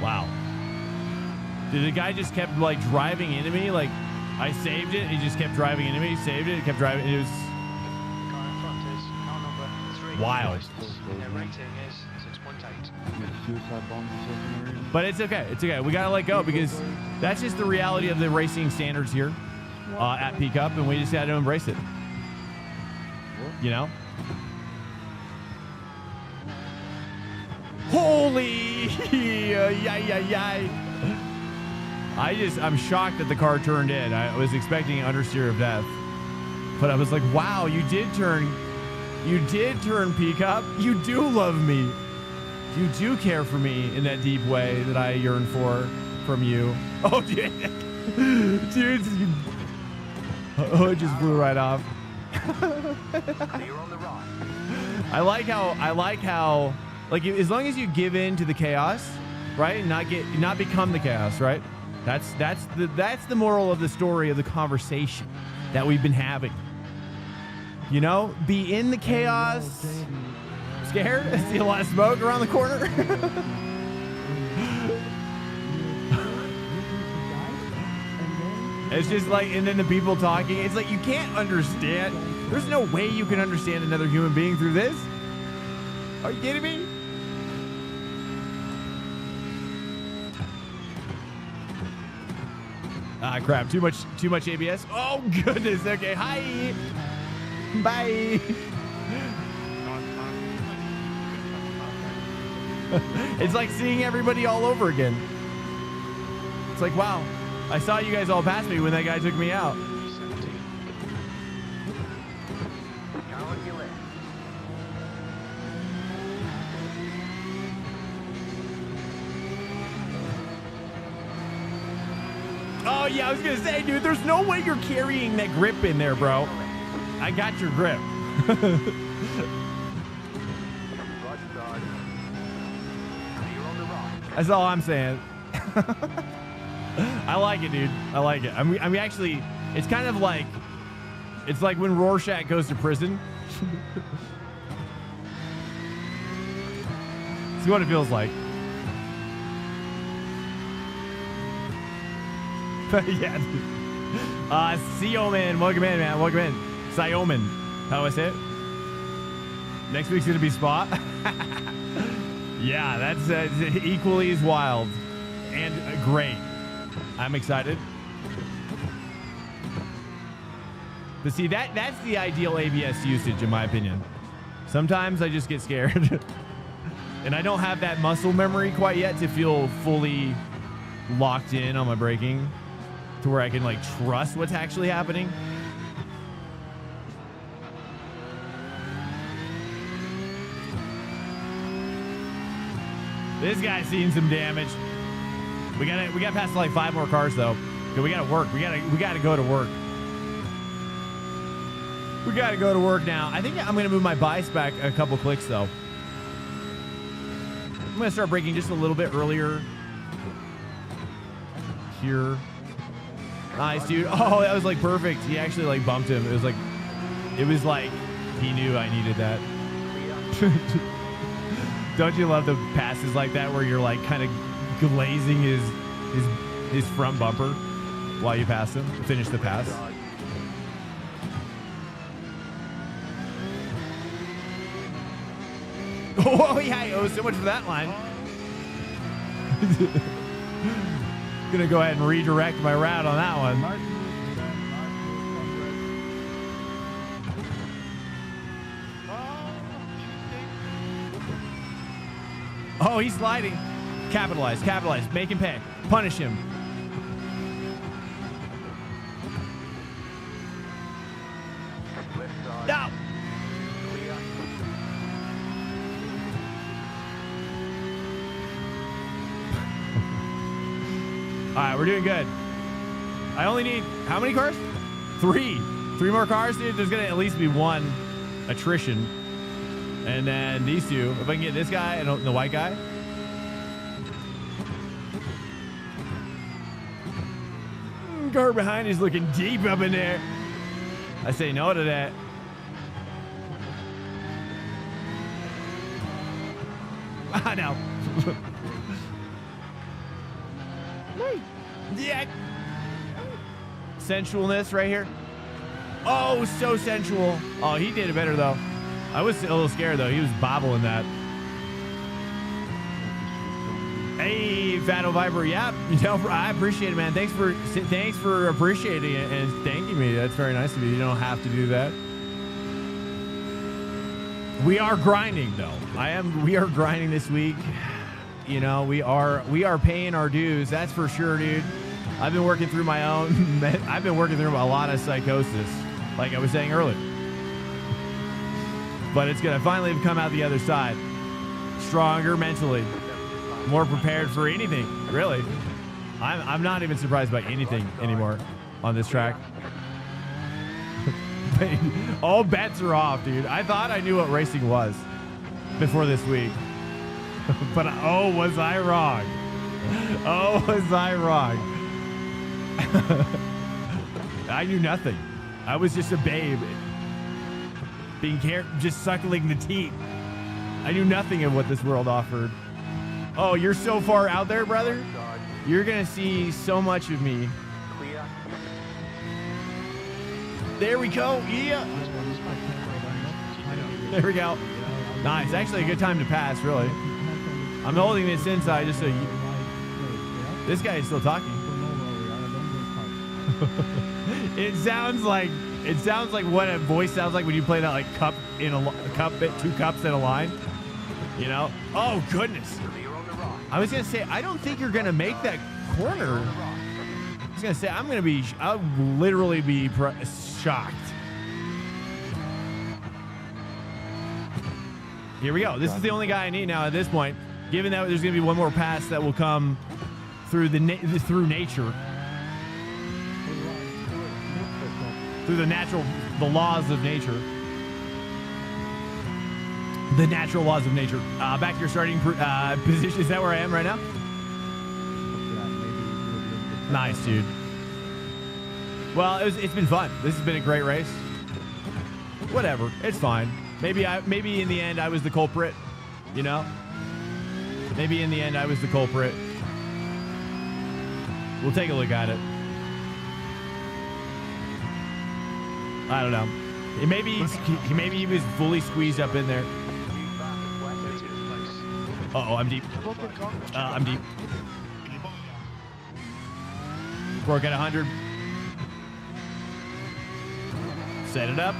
Wow. Dude, the guy just kept like driving into me. Like I saved it. He just kept driving into me. Saved it. Kept driving. It was Car in front is car number 3. wild. Their rating is 6.8. Suicide bombs or something. But it's okay. It's okay. We got to let go because that's just the reality of the racing standards here at PCUP, and we just got to embrace it. You know? Holy! Yay. I'm shocked that the car turned in. I was expecting an understeer of death. But I was like, wow, you did turn PCUP. You do love me. You do care for me in that deep way that I yearn for from you. Oh, dude. Dude. Oh, it just blew right off. Clear on the right. I like how like as long as you give in to the chaos, right? And not become the chaos, right? That's the moral of the story of the conversation that we've been having. You know, be in the chaos. Scared? I see a lot of smoke around the corner. It's just like, and then the people talking. It's like you can't understand. There's no way you can understand another human being through this. Are you kidding me? Ah, crap. Too much ABS. Oh, goodness. Okay. Hi. Bye. It's like seeing everybody all over again. It's like, wow. I saw you guys all pass me when that guy took me out. Oh, yeah, I was going to say, dude, there's no way you're carrying that grip in there, bro. I got your grip. That's all I'm saying. I like it, dude. I like it. I mean, actually, it's kind of like, it's like when Rorschach goes to prison. It's what it feels like. Yeah. Sioman, welcome in, man. Welcome in. Sioman. How do I say it? Next week's gonna be Spa. Yeah, that's equally as wild and great. I'm excited. But see, that's the ideal ABS usage, in my opinion. Sometimes I just get scared. And I don't have that muscle memory quite yet to feel fully locked in on my braking to where I can, like, trust what's actually happening. This guy's seen some damage. We gotta pass like 5 more cars though. Cause we gotta work. We gotta go to work. We gotta go to work now. I think I'm gonna move my bias back a couple clicks though. I'm gonna start braking just a little bit earlier. Here. Nice, dude. Oh, that was like perfect. He actually like bumped him. It was like he knew I needed that. Don't you love the passes like that where you're like kind of glazing his front bumper while you pass him, finish the pass? Oh yeah, I owe so much for that line. Gonna go ahead and redirect my route on that one. Oh, he's sliding. Capitalize. Make him pay. Punish him. No. All right, we're doing good. I only need, how many cars? 3. 3 more cars, dude. There's going to at least be 1 attrition. And then these 2. If I can get this guy and the white guy. Car behind is looking deep up in there. I say no to that. I know. Yeah. Sensualness right here. Oh, so sensual. Oh, he did it better though. I was a little scared though. He was bobbling that. Hey, Fato Viper. Yeah, I appreciate it, man. Thanks for appreciating it and thanking me. That's very nice of you. You don't have to do that. We are grinding though. We are grinding this week. You know, we are paying our dues. That's for sure, dude. I've been working through my own. I've been working through a lot of psychosis, like I was saying earlier. But it's gonna finally come out the other side, stronger mentally, more prepared for anything. Really, I'm not even surprised by anything anymore on this track. All bets are off, dude. I thought I knew what racing was before this week. But oh, was I wrong? Oh, was I wrong? I knew nothing. I was just a babe, just suckling the teat. I knew nothing of what this world offered. Oh, you're so far out there, brother. You're gonna see so much of me. There we go. Yeah. There we go. Nice. Actually, a good time to pass, really. I'm holding this inside just so you... This guy is still talking. It sounds like what a voice sounds like when you play that like cup in a cup, 2 cups in a line. You know? Oh goodness. I was gonna say I don't think you're gonna make that corner. I was gonna say I'll literally be shocked. Here we go. This is the only guy I need now at this point. Given that there's gonna be one more pass that will come through through nature. Through the laws of nature. The natural laws of nature. Back to your starting position. Is that where I am right now? Nice, dude. Well, it's been fun. This has been a great race. Whatever. It's fine. Maybe in the end I was the culprit. You know? Maybe in the end I was the culprit. We'll take a look at it. I don't know. Maybe he was fully squeezed up in there. Uh-oh, I'm deep. I'm deep. Work at 100. Set it up.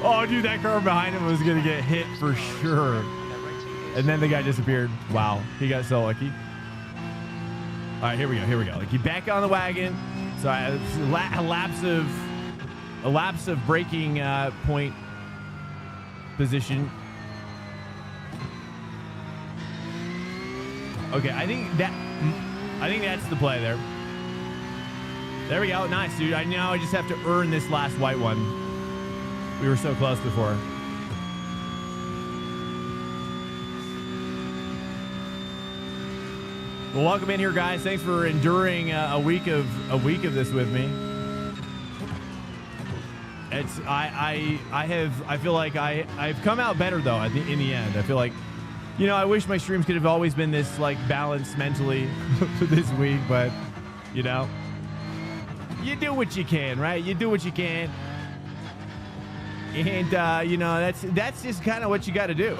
Oh, dude, that car behind him was going to get hit for sure. And then the guy disappeared. Wow, he got so lucky. All right, here we go. Like, you back on the wagon. So a lapse of braking point position. Okay, I think that's the play there. There we go. Nice, dude. I just have to earn this last white one. We were so close before. Well, welcome in here, guys. Thanks for enduring a week of this with me. I feel like I've come out better though. In the end, I feel like, you know, I wish my streams could have always been this like balanced mentally this week, but you know, you do what you can, right? You do what you can, and you know, that's just kind of what you got to do.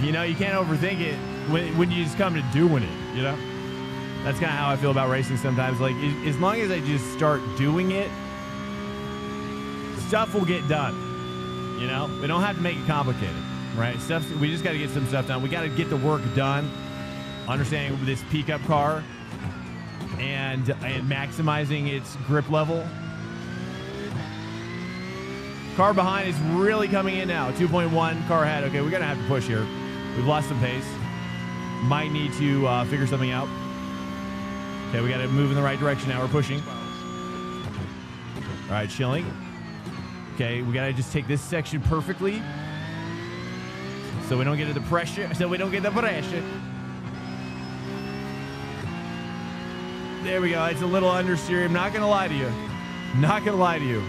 You know, you can't overthink it when you just come to doing it, you know? That's kind of how I feel about racing sometimes. Like, as long as I just start doing it, stuff will get done, you know? We don't have to make it complicated, right? We just got to get some stuff done. We got to get the work done, understanding this PCUP car and maximizing its grip level. Car behind is really coming in now. 2.1 car ahead. Okay, we're going to have to push here. We've lost some pace. Might need to figure something out. Okay, we got to move in the right direction now. We're pushing. All right, chilling. Okay, we got to just take this section perfectly so we don't get the pressure. There we go. It's a little understeer. I'm not going to lie to you. Not going to lie to you.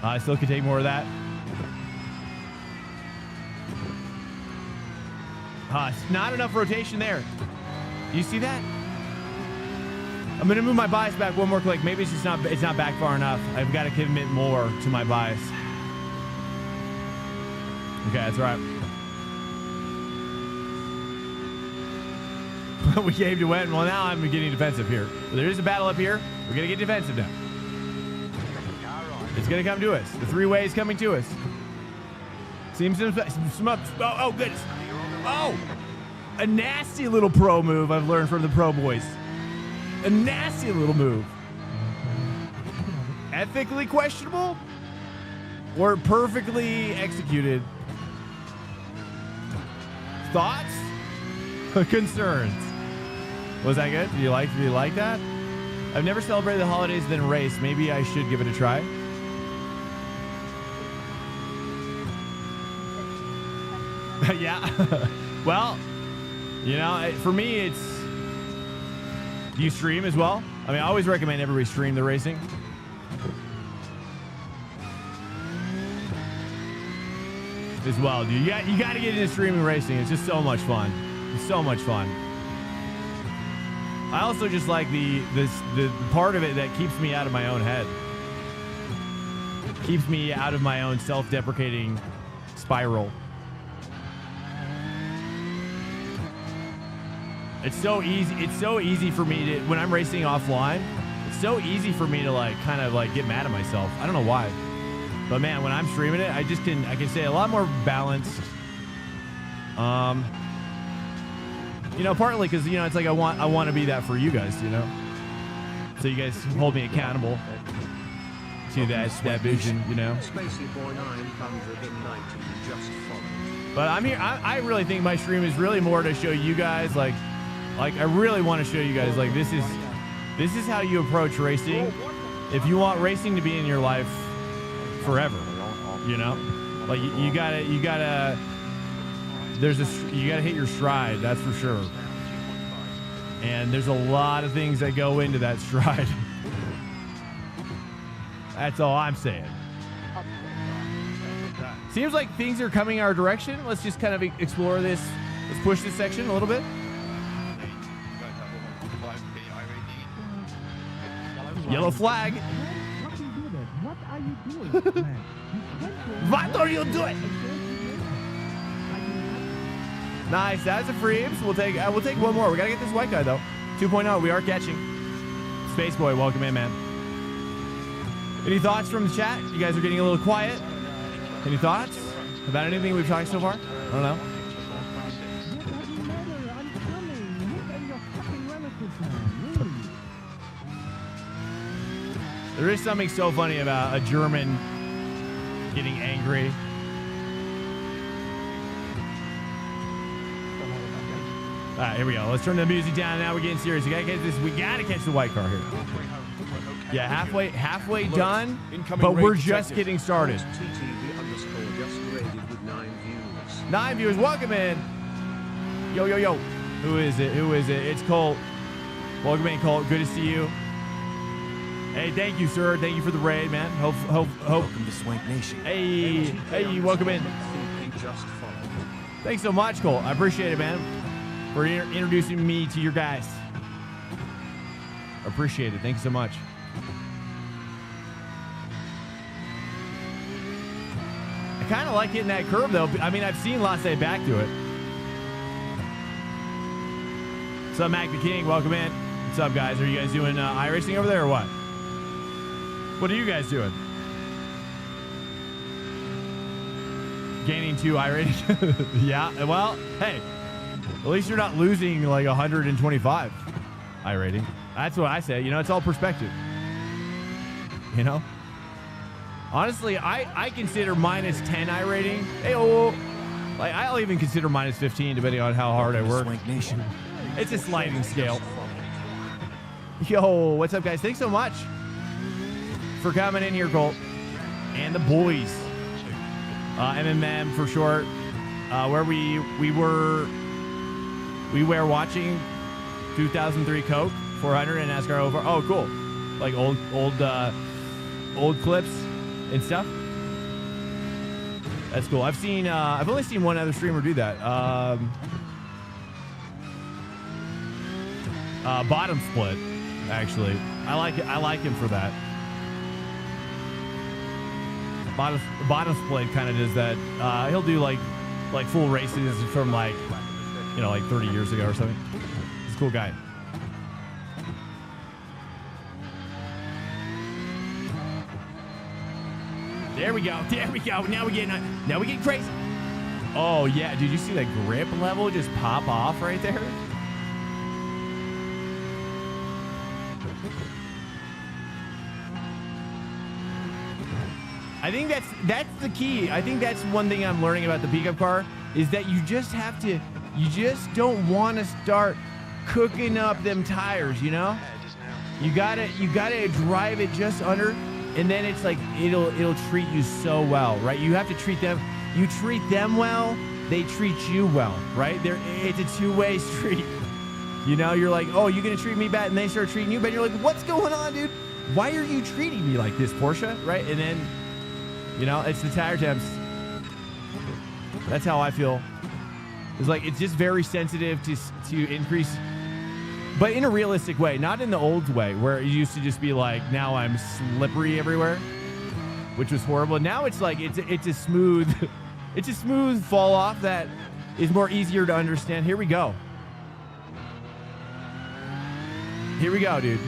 I still could take more of that. It's not enough rotation there. Do you see that? I'm gonna move my bias back one more click. Maybe it's not back far enough. I've got to commit more to my bias. Okay, that's right. We came to win. Well, now I'm getting defensive here. Well, there is a battle up here. We're gonna get defensive now. It's going to come to us. The three-way is coming to us. Seems some oh, goodness. Oh, a nasty little pro move I've learned from the pro boys. A nasty little move. Ethically questionable or perfectly executed? Thoughts? Concerns? Was that good? Do you like that? I've never celebrated the holidays then race. Maybe I should give it a try. Yeah. Well, you know, for me, it's... Do you stream as well? I mean, I always recommend everybody stream the racing. as well, dude. You got to get into streaming racing. It's just so much fun. It's so much fun. I also just like the part of it that keeps me out of my own head. Keeps me out of my own self-deprecating spiral. It's so easy. It's so easy for me to, when I'm racing offline, it's so easy for me to like kind of like get mad at myself. I don't know why. But man, when I'm streaming it, I can stay a lot more balanced. You know, partly because, you know, it's like I want to be that for you guys, you know? So you guys hold me accountable to that vision, you know? Spacey Boy 990 just followed. But I'm here. I really think my stream is really more to show you guys, like I really want to show you guys, like, this is how you approach racing. If you want racing to be in your life forever, you know, like you gotta you gotta hit your stride, that's for sure. And there's a lot of things that go into that stride. That's all I'm saying. Seems like things are coming our direction. Let's just kind of explore this. Let's push this section a little bit. Yellow flag. What are you doing, man? What are you doing? Nice. That's a free. We'll take one more. We gotta get this white guy though. 2.0. We are catching. Space Boy, welcome in, man. Any thoughts from the chat? You guys are getting a little quiet. Any thoughts about anything we've talked so far? I don't know. There is something so funny about a German getting angry. All right, here we go. Let's turn the music down. Now we're getting serious. We gotta catch the white car here. Yeah, halfway done, but we're just getting started. TTV_ just graded with 9 views. 9 viewers, welcome in. Yo. Who is it? It's Colt. Welcome in, Colt. Good to see you. Hey, thank you, sir. Thank you for the raid, man. Hope. Welcome to Swank Nation. Hey, welcome in. Thanks so much, Colt. I appreciate it, man, for introducing me to your guys. Appreciate it. Thank you so much. I kind of like hitting that curve, though. I mean, I've seen Lasse back to it. What's up, Mac the King? Welcome in. What's up, guys? Are you guys doing iRacing over there or what? What are you guys doing? Gaining 2 iRating? Yeah, well, hey, at least you're not losing like 125 iRating. That's what I say. You know, it's all perspective. You know? Honestly, I consider minus 10 iRating. Like, I'll even consider minus 15 depending on how hard I work. Swank Nation. It's a sliding scale. Yo, what's up, guys? Thanks so much for coming in here, Colt. And the boys. MMM for short. Where we were watching 2003 Coke 400 and NASCAR over. Oh, cool. Like old clips and stuff. That's cool. I've only seen one other streamer do that. Bottom Split, actually. I like him for that. Bottom Split kind of does that. He'll do like full races from like 30 years ago or something. He's a cool guy. There we go. Now we get crazy. Oh yeah, did you see that grip level just pop off right there? I think that's the key. I think that's one thing I'm learning about the PCUP car is that you just don't want to start cooking up them tires, you know? You gotta drive it just under, and then it's like it'll treat you so well, right? You have to treat them. You treat them well, they treat you well, right? It's a two-way street. You know, you're like, oh, you're gonna treat me bad, and they start treating you bad. You're like, what's going on, dude? Why are you treating me like this, Porsche? Right? And then, you know, it's the tire temps. That's how I feel. It's like it's just very sensitive to increase, but in a realistic way, not in the old way where it used to just be like, now I'm slippery everywhere, which was horrible. Now it's like it's a smooth it's a smooth fall off that is more easier to understand. Here we go. Here we go, dude.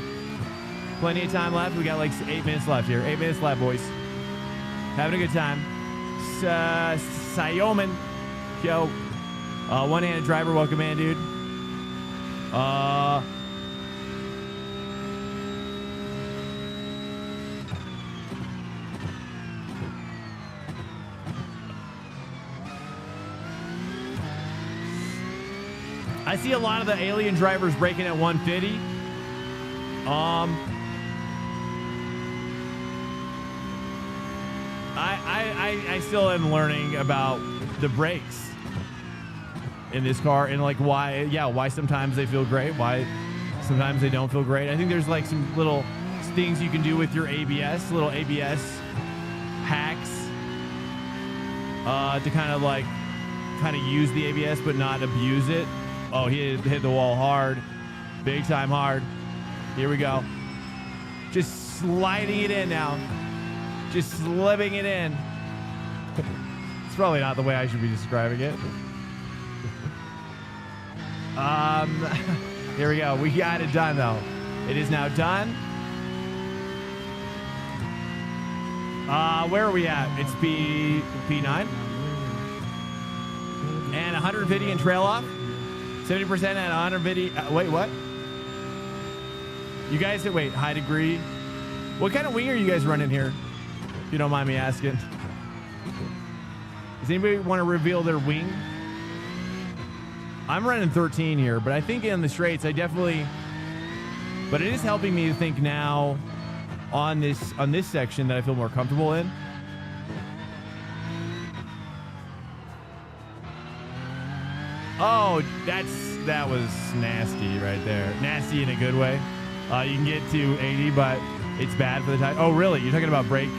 Plenty of time left. We got like 8 minutes left here. 8 minutes left, boys. Having a good time. Sayoman. Yo. One-handed driver. Welcome in, dude. I see a lot of the alien drivers braking at 150. I still am learning about the brakes in this car and like why sometimes they feel great, why sometimes they don't feel great. I think there's like some little things you can do with your ABS, little ABS hacks to kind of use the ABS but not abuse it. Oh, he hit the wall hard, big time hard. Here we go. Just sliding it in now. Just slipping it in. It's probably not the way I should be describing it. Here we go. We got it done, though. It is now done. Where are we at? It's P9. And 150 in trail off. 70% at 150. Wait, what? You guys, wait, high degree. What kind of wing are you guys running here? If you don't mind me asking. Does anybody want to reveal their wing? I'm running 13 here, but I think in the straights, but it is helping me to think now on this section that I feel more comfortable in. Oh, that was nasty right there. Nasty in a good way. You can get to 80, but it's bad for the time. Oh, really? You're talking about brake?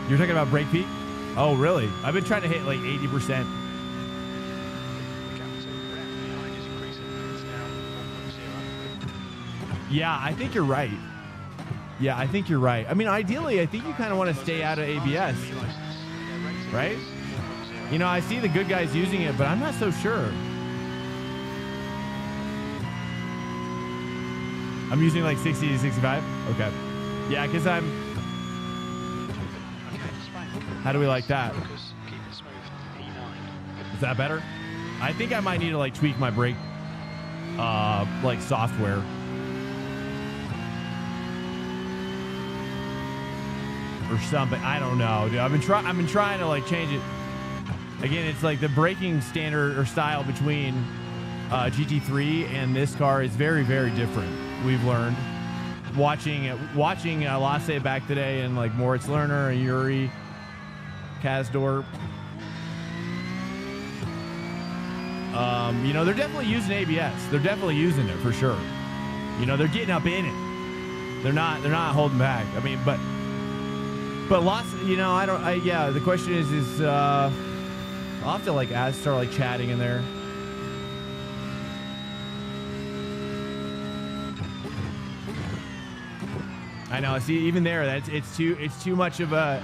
You're talking about brake peak? Oh, really? I've been trying to hit like 80%. Yeah, I think you're right. I mean, ideally, I think you kind of want to stay out of ABS, right? You know, I see the good guys using it, but I'm not so sure. I'm using like 60 to 65? Okay. Yeah, because I'm... How do we like that? Is that better? I think I might need to like tweak my brake like software. Or something. I don't know, dude. I've been trying to like change it. Again, it's like the braking standard or style between GT3 and this car is very, very different. We've learned watching Lasse back today and like Moritz Lerner and Yuri Kasdorp. You know, they're definitely using ABS. They're definitely using it for sure. You know, they're getting up in it. They're not holding back. I mean, but lots, you know, yeah, the question is I'll have to like start like chatting in there. I know. See, even there, it's too much of a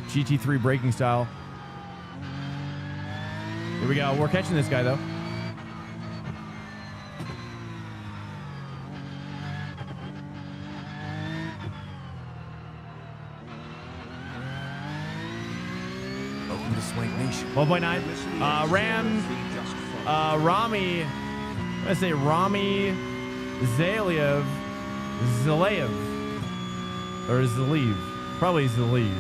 GT3 braking style. Here we go. We're catching this guy though. Welcome to Swank Nation. 1.9. Rami. I'm gonna say Rami Zalev. Or Zalev. Probably Zalev.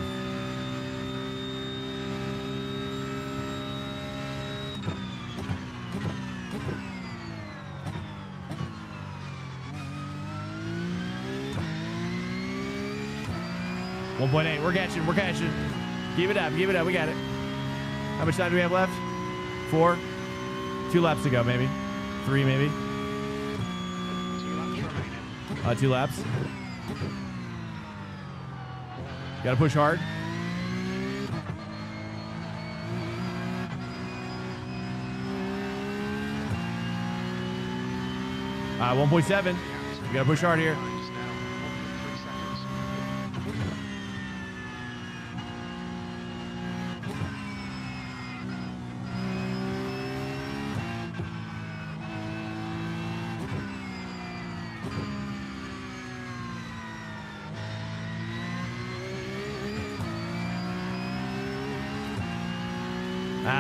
.8. We're catching. Give it up. We got it. How much time do we have left? 4. 2 laps to go, maybe. 3, maybe. 2 laps. Gotta push hard. 1.7. We gotta push hard here. Just now, 1.3 seconds.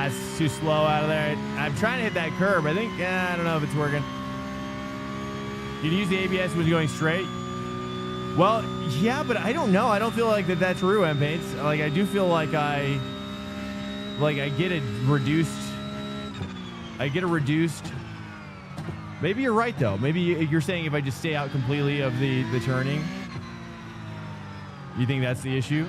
It's too slow out of there. I'm trying to hit that curb. I think, I don't know if it's working. You can use the ABS when you're going straight. Well, yeah, but I don't know. I don't feel like that's true, M-Paints. Like, I do feel like I get a reduced. Maybe you're right, though. Maybe you're saying if I just stay out completely of the turning. You think that's the issue?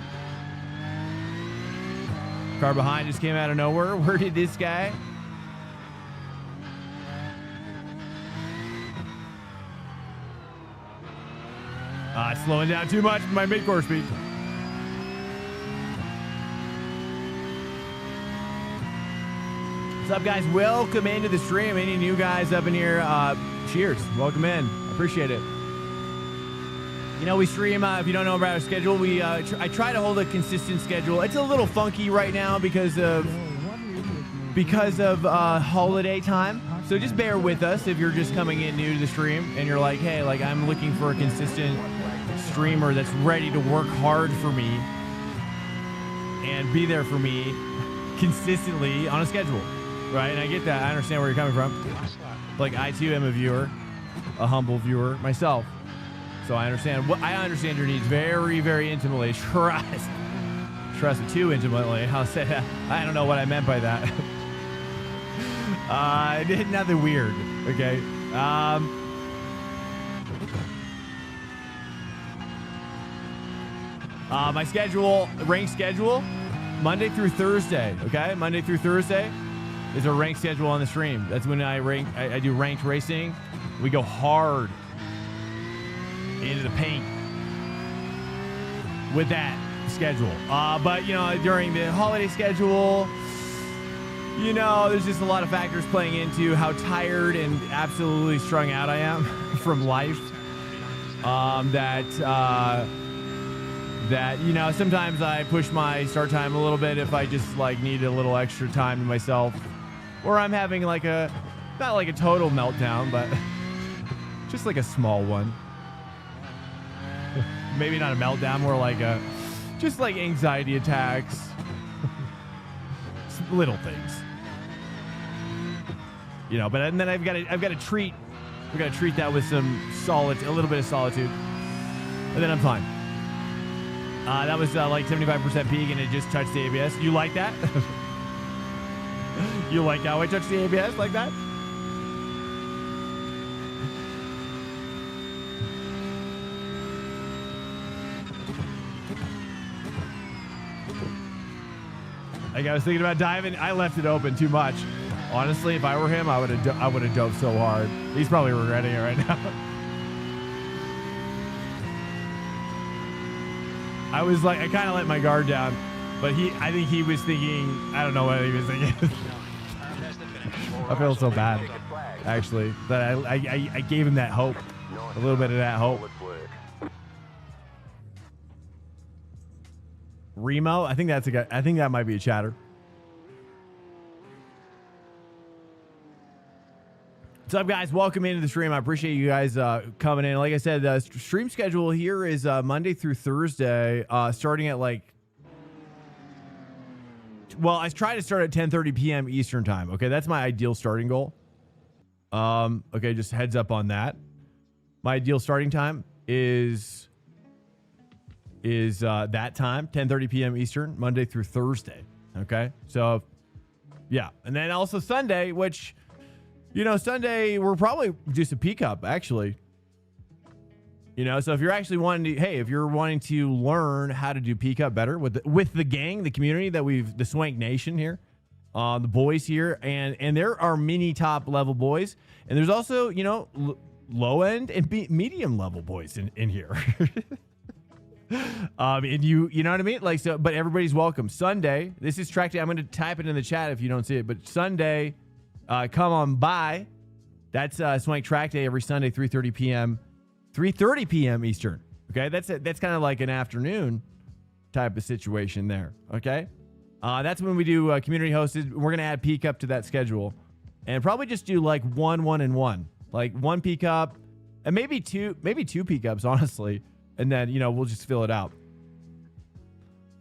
Car behind just came out of nowhere. Where did this guy? Slowing down too much for my mid-course speed. What's up, guys? Welcome into the stream. Any new guys up in here? Cheers. Welcome in. Appreciate it. You know, we stream, if you don't know about our schedule, I try to hold a consistent schedule. It's a little funky right now because of holiday time. So just bear with us if you're just coming in new to the stream and you're like, hey, like I'm looking for a consistent streamer that's ready to work hard for me and be there for me consistently on a schedule, right? And I get that. I understand where you're coming from. Like I too am a viewer, a humble viewer myself. So I understand your needs very, very intimately. Trust it too intimately. I'll say that. I don't know what I meant by that. Nothing weird. Okay. My schedule, rank schedule, Monday through Thursday. Okay, Monday through Thursday is a rank schedule on the stream. That's when I do ranked racing. We go hard into the paint with that schedule. But you know, during the holiday schedule, you know, there's just a lot of factors playing into how tired and absolutely strung out I am from life. That you know, sometimes I push my start time a little bit if I just like need a little extra time to myself, or I'm having like not like a total meltdown, but just like a small one. Maybe not a meltdown, more like just like anxiety attacks, little things, you know. But and then I've got to treat that with a little bit of solitude, and then I'm fine. That was like 75% peak, and it just touched the ABS. You like that? You like how I touched the ABS like that? Like I was thinking about diving. I left it open too much. Honestly, if I were him, I would have dove so hard. He's probably regretting it right now. I was like, I kind of let my guard down, but I think he was thinking, I don't know what he was thinking. I feel so bad, actually, that I gave him that hope, a little bit of that hope. Remo, I think that's a guy. I think that might be a chatter. What's up, guys? Welcome into the stream. I appreciate you guys coming in. Like I said, the stream schedule here is Monday through Thursday, starting at like. Well, I try to start at 10:30 p.m. Eastern time. Okay, that's my ideal starting goal. Okay, just heads up on that. My ideal starting time is that time, 10:30 p.m. Eastern, Monday through Thursday. Okay, so yeah, and then also Sunday, which, you know, Sunday we're probably just a PCUP actually. You know, so if you're actually wanting to, hey, if you're wanting to learn how to do PCUP better with the gang, the community that the Swank Nation here, the boys here, and there are mini top level boys, and there's also, you know, low end and medium level boys in here. And you know what I mean? Like, so, but everybody's welcome. Sunday, this is track day. I'm going to type it in the chat if you don't see it, but Sunday, come on by That's Swank Track Day every Sunday, 3:30 p.m. 3:30 p.m. Eastern. Okay, that's kind of like an afternoon type of situation there. Okay, that's when we do community hosted. We're gonna add PCUP to that schedule, and probably just do like 1, 1, and 1, like 1 PCUP, and maybe two PCUPs, honestly, and then we'll just fill it out.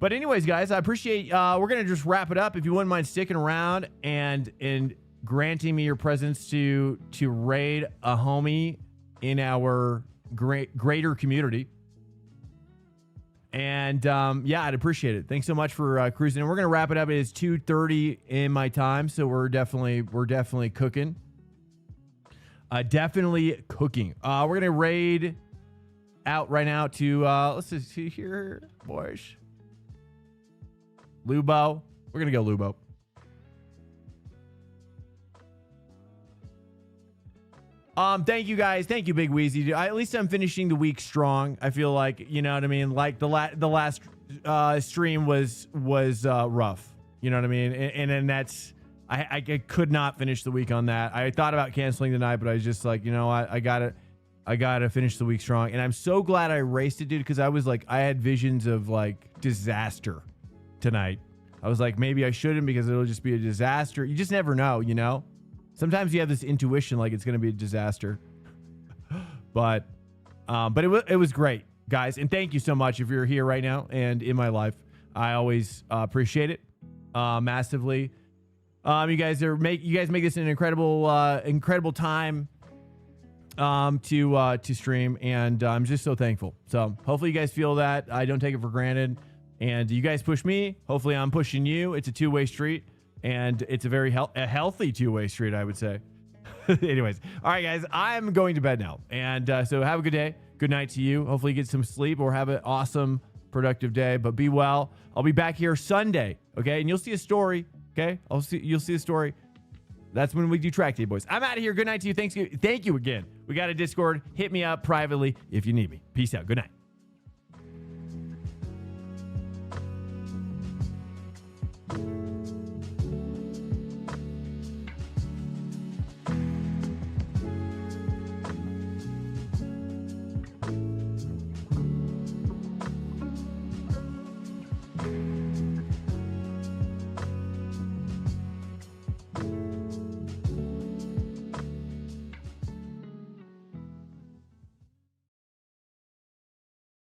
But anyways, guys, I appreciate. We're gonna just wrap it up. If you wouldn't mind sticking around and granting me your presence to raid a homie in our greater community. And yeah, I'd appreciate it. Thanks so much for cruising. And we're gonna wrap it up. It is 2:30 in my time, so we're definitely cooking. Definitely cooking. We're gonna raid out right now to let's just see here, boys. Lubo. We're gonna go Lubo. Thank you guys. Thank you, Big Wheezy. At least I'm finishing the week strong. I feel like, you know what I mean? Like the last stream was rough. You know what I mean? And then that's I could not finish the week on that. I thought about canceling tonight, but I was just like, you know what? I gotta finish the week strong. And I'm so glad I raced it, dude, because I was like, I had visions of like disaster tonight. I was like, maybe I shouldn't because it'll just be a disaster. You just never know, you know? Sometimes you have this intuition like it's going to be a disaster. But it was great, guys. And thank you so much if you're here right now and in my life. I always appreciate it massively. You guys make this an incredible time to stream, and I'm just so thankful. So hopefully you guys feel that. I don't take it for granted. And you guys push me. Hopefully I'm pushing you. It's a two-way street. And it's a very healthy two-way street, I would say. Anyways, all right, guys, I'm going to bed now. And so have a good day. Good night to you. Hopefully you get some sleep or have an awesome, productive day. But be well. I'll be back here Sunday, okay? And you'll see a story, okay? You'll see a story. That's when we do track day, boys. I'm out of here. Good night to you. Thank you again. We got a Discord. Hit me up privately if you need me. Peace out. Good night.